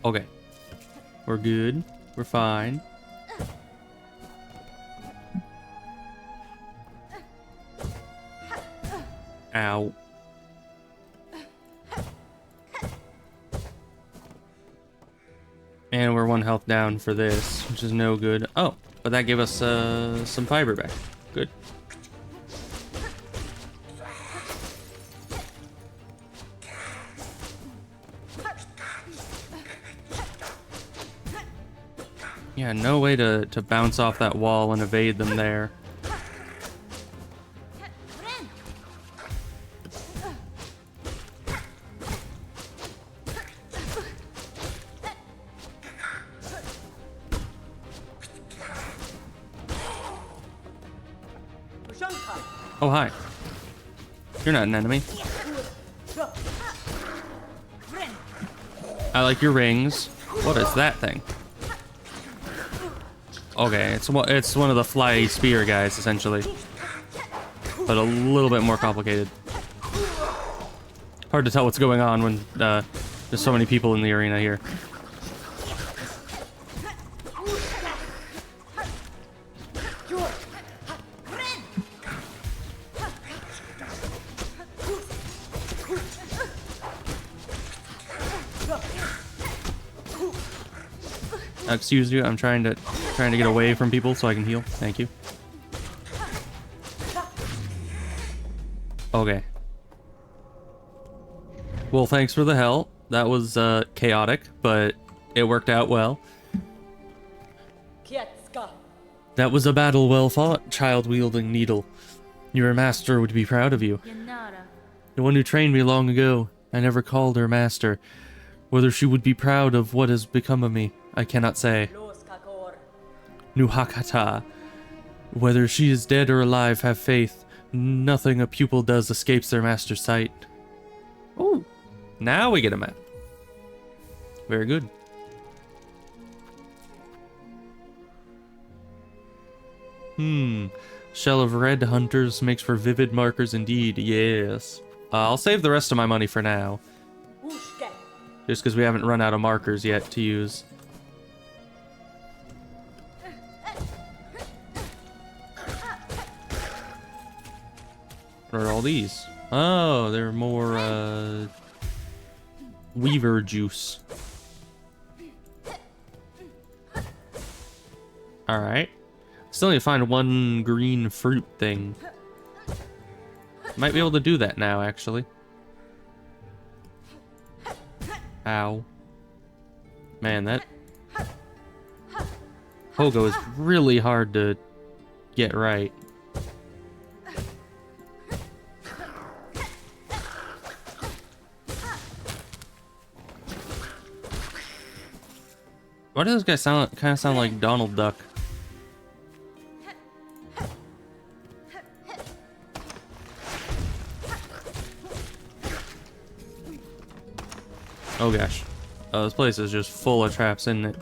Okay. We're good. We're fine. Ow. And we're 1 health down for this, which is no good. Oh, but that gave us some fiber back. Good. Yeah, no way to bounce off that wall and evade them there. Oh, hi. You're not an enemy. I like your rings. What is that thing? Okay, it's one of the fly spear guys, essentially. But a little bit more complicated. Hard to tell what's going on when there's so many people in the arena here. Excuse you, I'm trying to get away from people so I can heal. Thank you. Okay. Well, thanks for the help. That was chaotic, but it worked out well. That was a battle well fought, child-wielding needle. Your master would be proud of you. The one who trained me long ago. I never called her master. Whether she would be proud of what has become of me, I cannot say. Nuhakata. Whether she is dead or alive, have faith. Nothing a pupil does escapes their master's sight. Oh, now we get a map. Very good. Shell of red hunters makes for vivid markers indeed. Yes. I'll save the rest of my money for now. Just because we haven't run out of markers yet to use. What are all these? Oh, they're more, Weaver juice. Alright. Still need to find one green fruit thing. Might be able to do that now, actually. Ow. Man, that pogo is really hard to get right. Why does this guy kind of sound like Donald Duck? Oh gosh. Oh, this place is just full of traps, isn't it?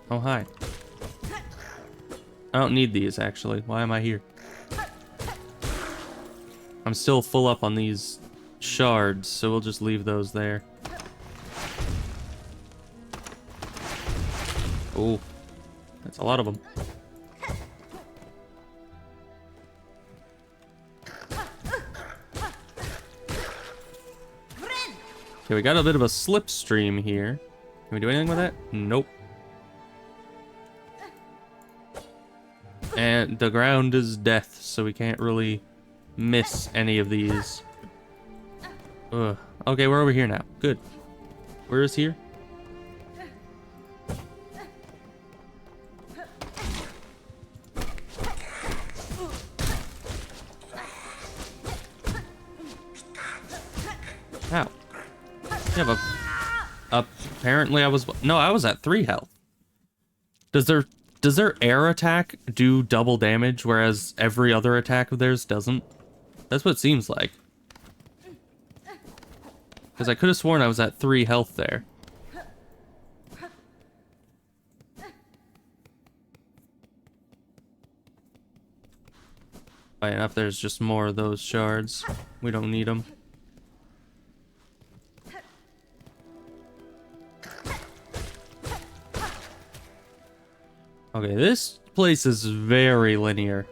Oh, hi. I don't need these, actually. Why am I here? I'm still full up on these shards, so we'll just leave those there. Oh, that's a lot of them. Okay, we got a bit of a slipstream here. Can we do anything with that? Nope. And the ground is death, so we can't really miss any of these. Ugh. Okay, we're over here now. Good. Where is here? Ow. Yeah, but apparently I was at 3 health. Does their air attack do double damage, whereas every other attack of theirs doesn't? That's what it seems like. Because I could have sworn I was at 3 health there. Right enough, there's just more of those shards. We don't need them. Okay, this place is very linear.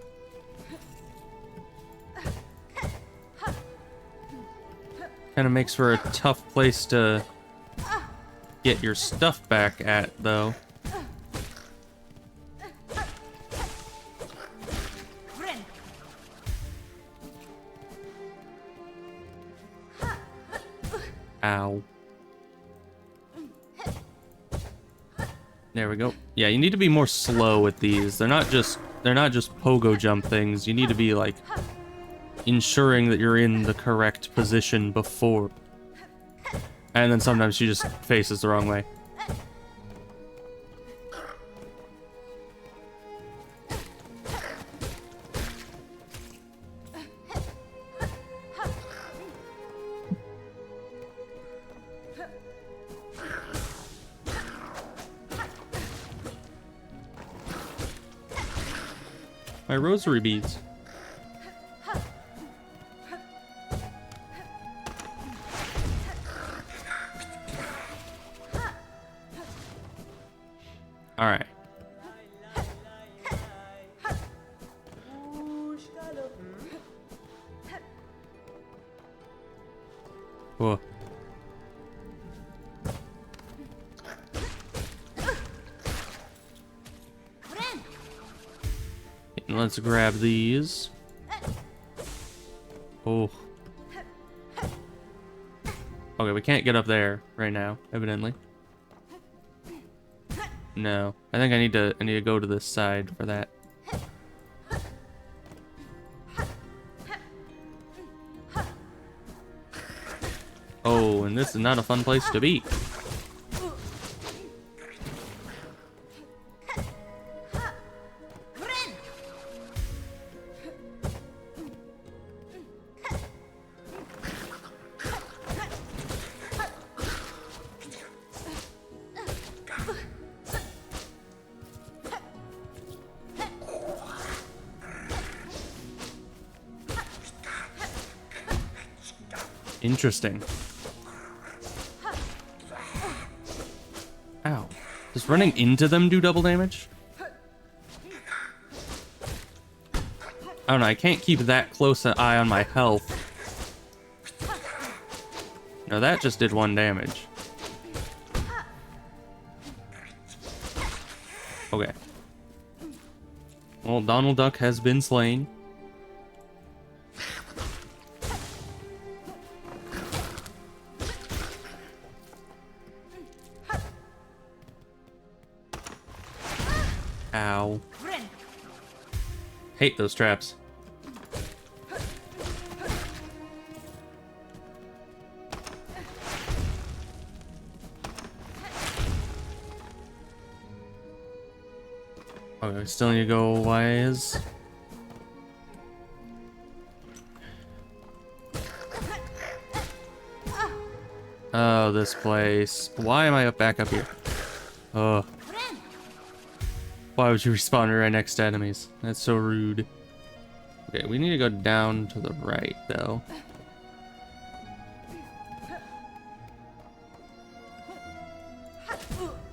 Kind of makes for a tough place to get your stuff back at, though. Ow. There we go. Yeah, you need to be more slow with these. They're not just pogo jump things. You need to be like ensuring that you're in the correct position before. And then sometimes she just faces the wrong way. My rosary beads. All right. Whoa. Let's grab these. Oh. Okay, we can't get up there right now, evidently. No. I think I need to go to this side for that. Oh, and this is not a fun place to be. Interesting. Ow. Does running into them do double damage? I don't know, I can't keep that close an eye on my health. No, that just did 1 damage. Okay. Well, Donald Duck has been slain. Ow. Hate those traps. Okay, still need to go wise. Oh, this place. Why am I back up here? Oh. Why would you respawn right next to enemies? That's so rude. Okay, we need to go down to the right, though.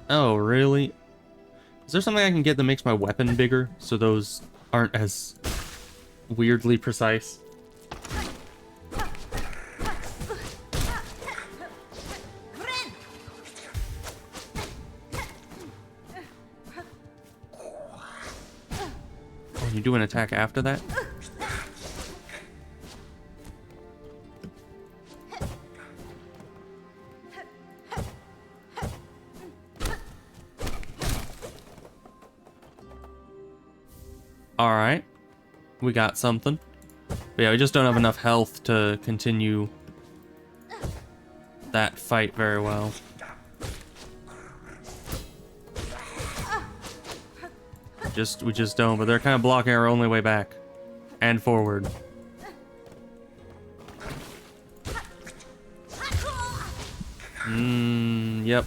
Oh, really? Is there something I can get that makes my weapon bigger, so those aren't as weirdly precise? Oh, you do an attack after that? Alright. We got something. But yeah, we just don't have enough health to continue that fight very well. We just don't, but they're kind of blocking our only way back. And forward. Yep.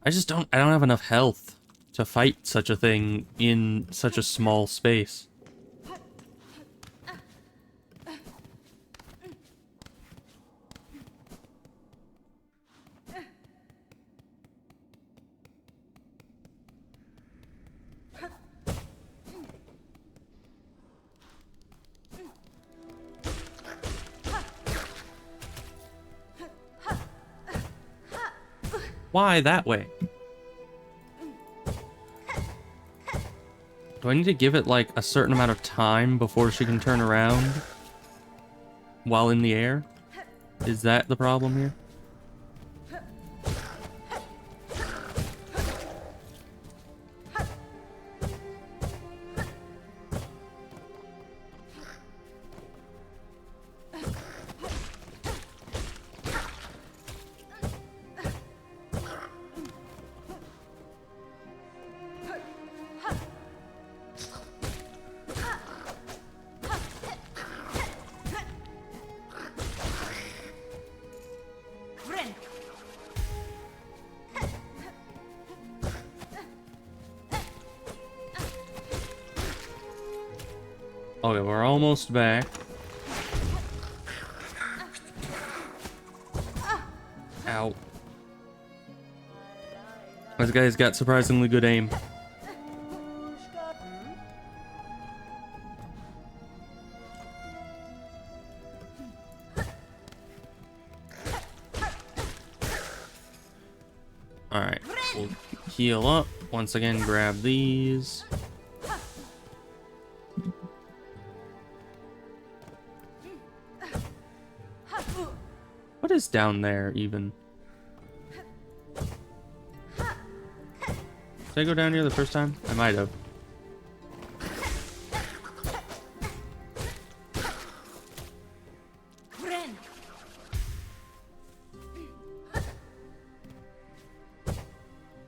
I don't have enough health to fight such a thing in such a small space. Why that way? Do I need to give it like a certain amount of time before she can turn around while in the air? Is that the problem here? Okay, we're almost back. Ow. This guy's got surprisingly good aim. Alright, we'll heal up. Once again, grab these. What is down there, even? Did I go down here the first time? I might have.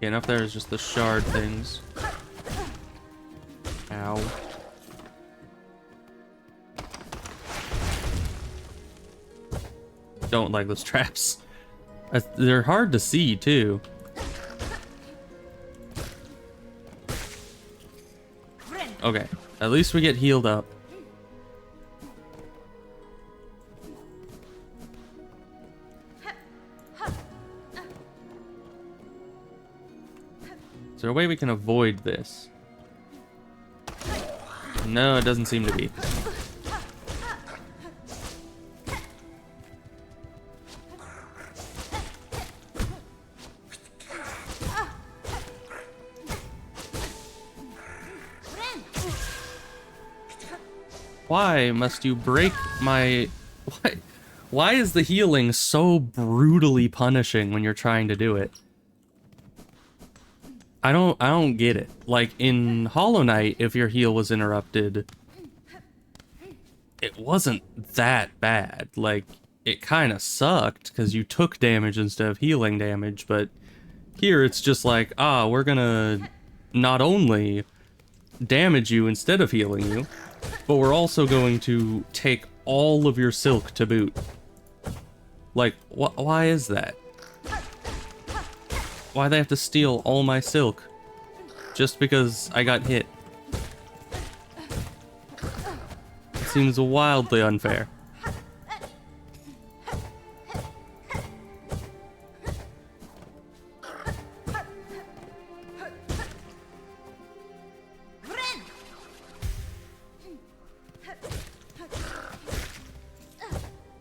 Yeah, and up there is just the shard things. Ow. Don't like those traps. They're hard to see, too. Okay, at least we get healed up. Is there a way we can avoid this? No, it doesn't seem to be. Why must you break my... Why is the healing so brutally punishing when you're trying to do it? I don't get it. Like, in Hollow Knight, if your heal was interrupted, it wasn't that bad. Like, it kind of sucked, because you took damage instead of healing damage, but here it's just like, we're gonna not only damage you instead of healing you, but we're also going to take all of your silk to boot. Like, why is that? Why they have to steal all my silk? Just because I got hit. It seems wildly unfair.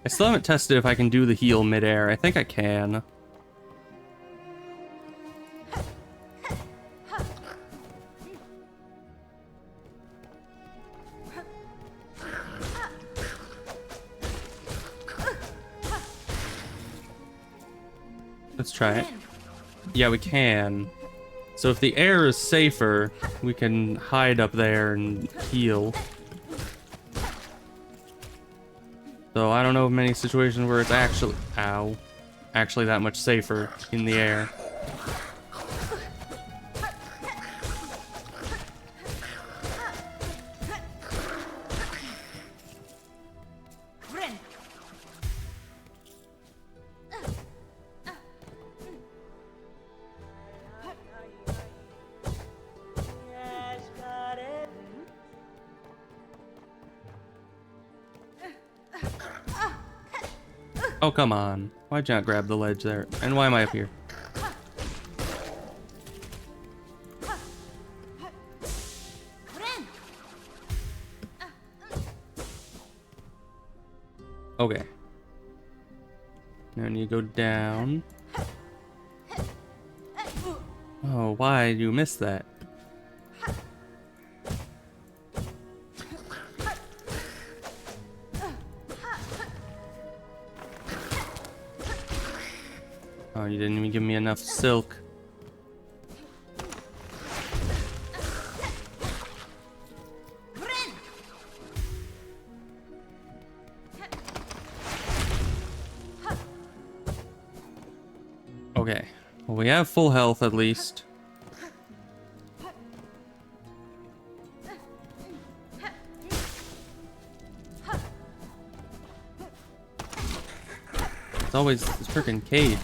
I still haven't tested if I can do the heal midair. I think I can. Let's try it. Yeah, we can. So if the air is safer, we can hide up there and heal. So I don't know of many situations where it's actually... Ow. Actually that much safer in the air. Oh, come on. Why'd you not grab the ledge there? And why am I up here? Okay. Now you go down. Oh, why do you miss that? Oh, you didn't even give me enough silk. Okay. Well, we have full health at least. It's always this freaking cage.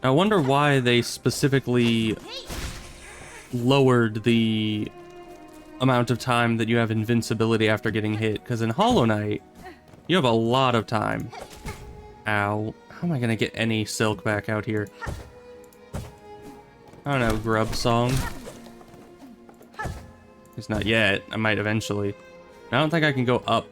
I wonder why they specifically lowered the amount of time that you have invincibility after getting hit, because in Hollow Knight, you have a lot of time. Ow. How am I gonna get any silk back out here? I don't know, grub song. least not yet. I might eventually. I don't think I can go up.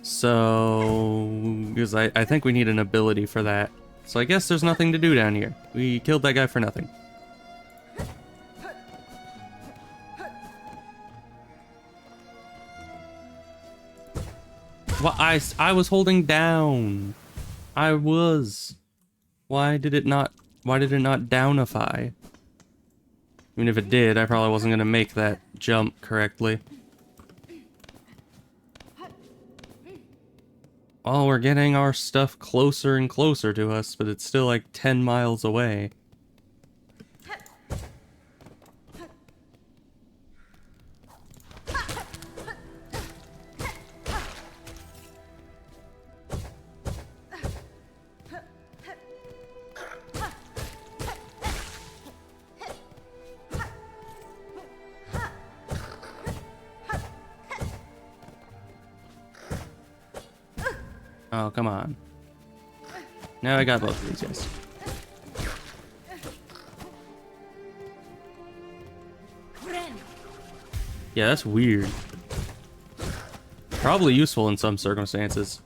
So, because I think we need an ability for that. So I guess there's nothing to do down here. We killed that guy for nothing. Well, I was holding down. I was. Why did it not downify? Even if it did, I probably wasn't gonna make that jump correctly. Oh, we're getting our stuff closer and closer to us, but it's still like 10 miles away. Oh, come on. Now I got both of these guys. Yeah, that's weird. Probably useful in some circumstances.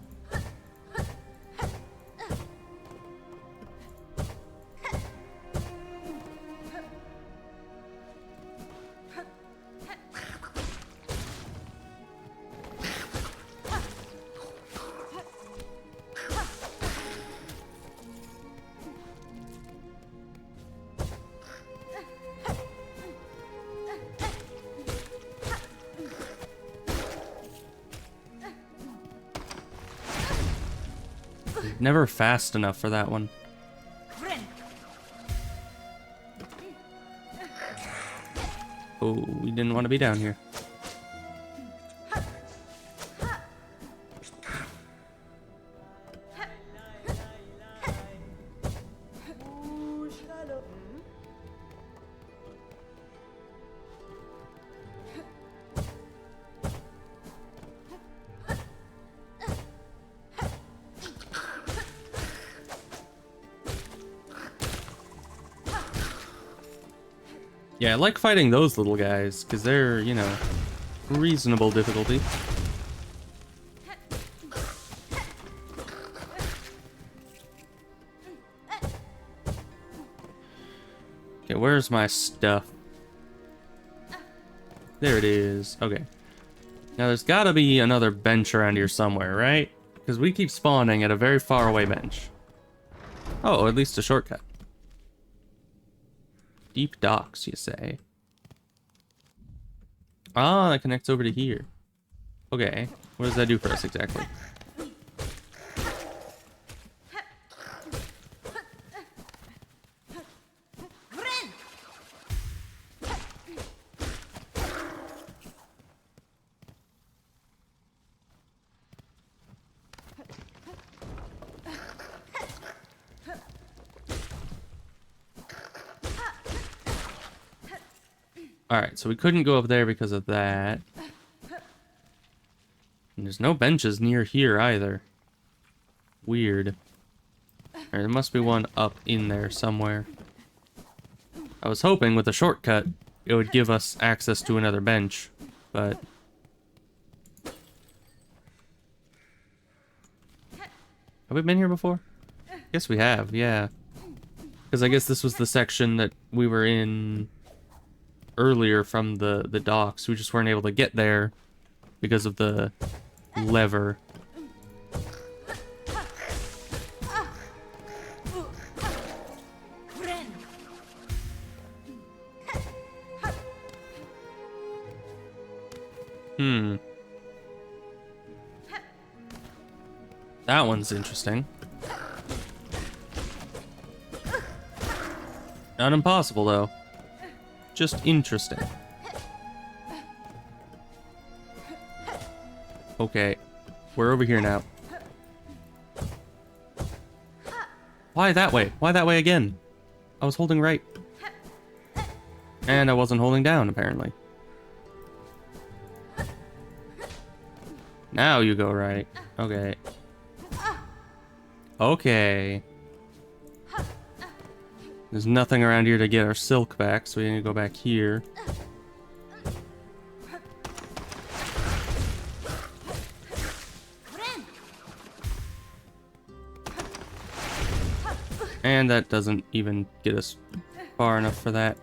Never fast enough for that one. Oh, we didn't want to be down here. Yeah, I like fighting those little guys, because they're, you know, reasonable difficulty. Okay, where's my stuff? There it is. Okay. Now there's gotta be another bench around here somewhere, right? Because we keep spawning at a very far away bench. Oh, at least a shortcut. Deep docks, you say? Ah, that connects over to here. Okay, what does that do for us exactly? Alright, so we couldn't go up there because of that. And there's no benches near here either. Weird. Alright, there must be one up in there somewhere. I was hoping with a shortcut it would give us access to another bench, but... Have we been here before? Yes, we have, yeah. Because I guess this was the section that we were in earlier from the docks. We just weren't able to get there because of the lever. That one's interesting. Not impossible, though. Just interesting. Okay, we're over here now. Why that way? Why that way again? I was holding right. And I wasn't holding down, apparently. Now you go right. Okay. There's nothing around here to get our silk back, so we need to go back here. And that doesn't even get us far enough for that.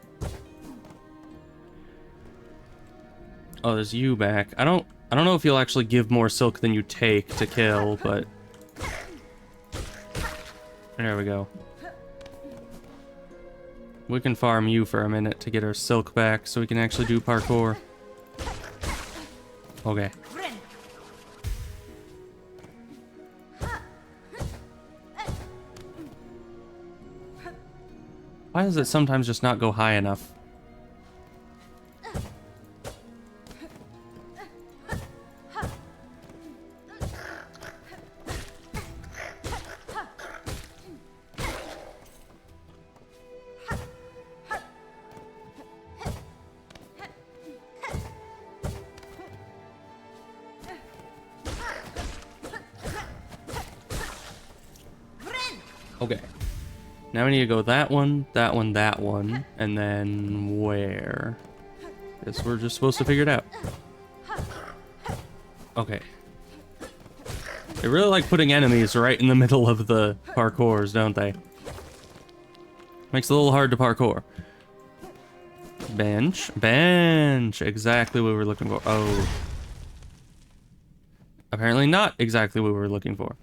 Oh, there's you back. I don't know if you'll actually give more silk than you take to kill, but there we go. We can farm you for a minute to get our silk back so we can actually do parkour. Okay. Why does it sometimes just not go high enough? Okay. Now we need to go that one, that one, that one, and then where? Guess we're just supposed to figure it out. Okay. They really like putting enemies right in the middle of the parkours, don't they? Makes it a little hard to parkour. Bench. Bench! Exactly what we were looking for. Oh. Apparently not exactly what we were looking for.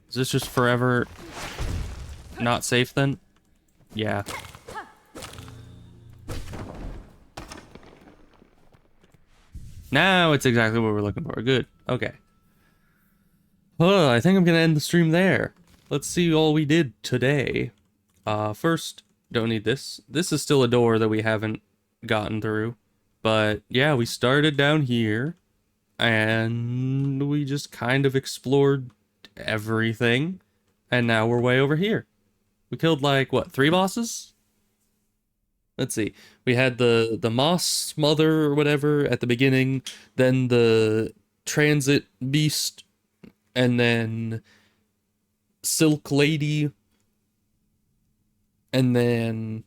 Is this just forever not safe then? Yeah. Now it's exactly what we're looking for. Good. Okay. I think I'm gonna end the stream there. Let's see all we did today. First, don't need this. This is still a door that we haven't gotten through. But yeah, we started down here. And we just kind of explored everything. And now we're way over here. We killed like, what, 3 bosses? Let's see. We had the Moss Mother or whatever at the beginning. Then the Transit Beast. And then Silk Lady. And then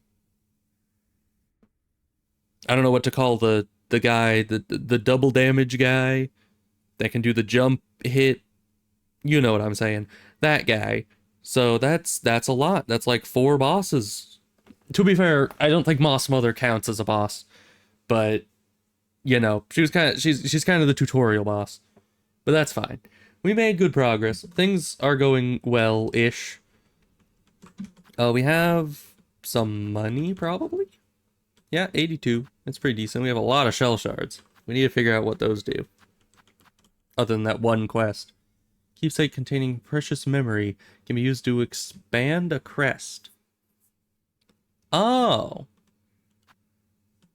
I don't know what to call the guy, the double damage guy that can do the jump hit. You know what I'm saying. That guy. So that's a lot. That's like 4 bosses. To be fair, I don't think Moss Mother counts as a boss. But you know, she's kind of the tutorial boss. But that's fine. We made good progress. Things are going well-ish. We have some money, probably? Yeah, 82. That's pretty decent. We have a lot of shell shards. We need to figure out what those do. Other than that one quest. Keepsake containing precious memory can be used to expand a crest. Oh.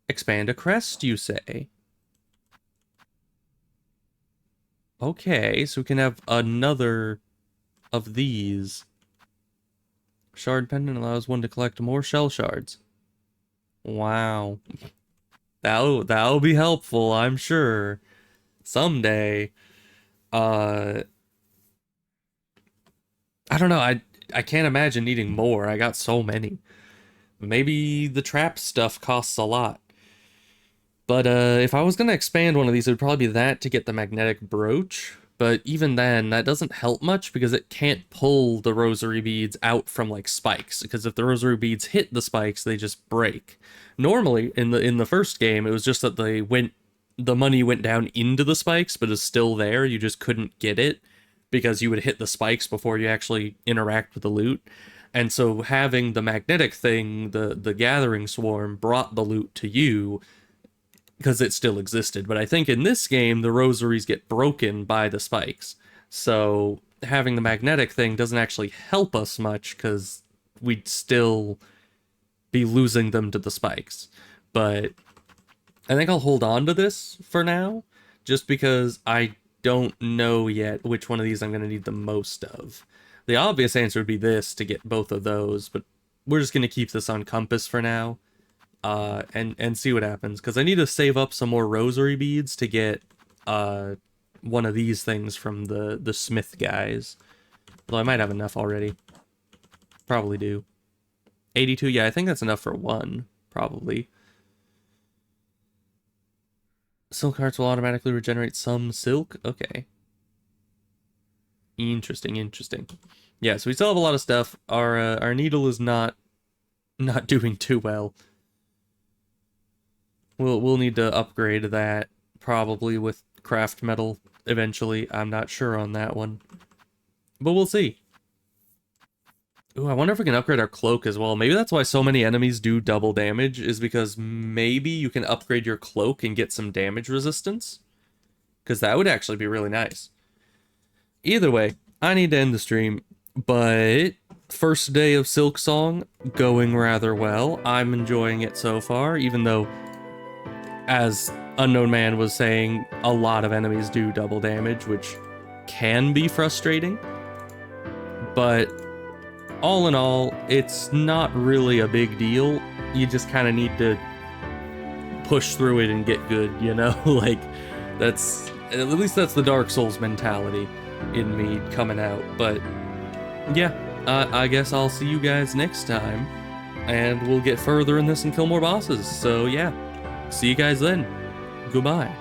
Expand a crest, you say? Okay, so we can have another of these. Shard pendant allows one to collect more shell shards. Wow. That'll be helpful, I'm sure. Someday. I don't know, I can't imagine needing more. I got so many. Maybe the trap stuff costs a lot. But if I was gonna expand one of these, it would probably be that to get the magnetic brooch. But even then, that doesn't help much because it can't pull the rosary beads out from like spikes. Because if the rosary beads hit the spikes, they just break. Normally, in the first game, it was just that the money went down into the spikes, but is still there. You just couldn't get it because you would hit the spikes before you actually interact with the loot. And so having the magnetic thing, the gathering swarm, brought the loot to you because it still existed. But I think in this game, the rosaries get broken by the spikes. So having the magnetic thing doesn't actually help us much because we'd still be losing them to the spikes. But I think I'll hold on to this for now, just because I don't know yet which one of these I'm going to need the most of. The obvious answer would be this to get both of those, but we're just going to keep this on compass for now. And see what happens, because I need to save up some more rosary beads to get one of these things from the smith guys. Although I might have enough already. Probably do. 82, yeah, I think that's enough for one, probably. Silk hearts will automatically regenerate some silk? Okay. Interesting, interesting. Yeah, so we still have a lot of stuff. Our needle is not doing too well. We'll need to upgrade that, probably with craft metal eventually. I'm not sure on that one. But we'll see. Ooh, I wonder if we can upgrade our cloak as well. Maybe that's why so many enemies do double damage, is because maybe you can upgrade your cloak and get some damage resistance. Because that would actually be really nice. Either way, I need to end the stream, but first day of Silksong going rather well. I'm enjoying it so far, even though, as Unknown Man was saying, a lot of enemies do double damage, which can be frustrating. But all in all, it's not really a big deal. You just kind of need to push through it and get good, you know? Like, that's, at least that's the Dark Souls mentality in me coming out. But yeah, I guess I'll see you guys next time, and we'll get further in this and kill more bosses. So yeah, see you guys then. Goodbye.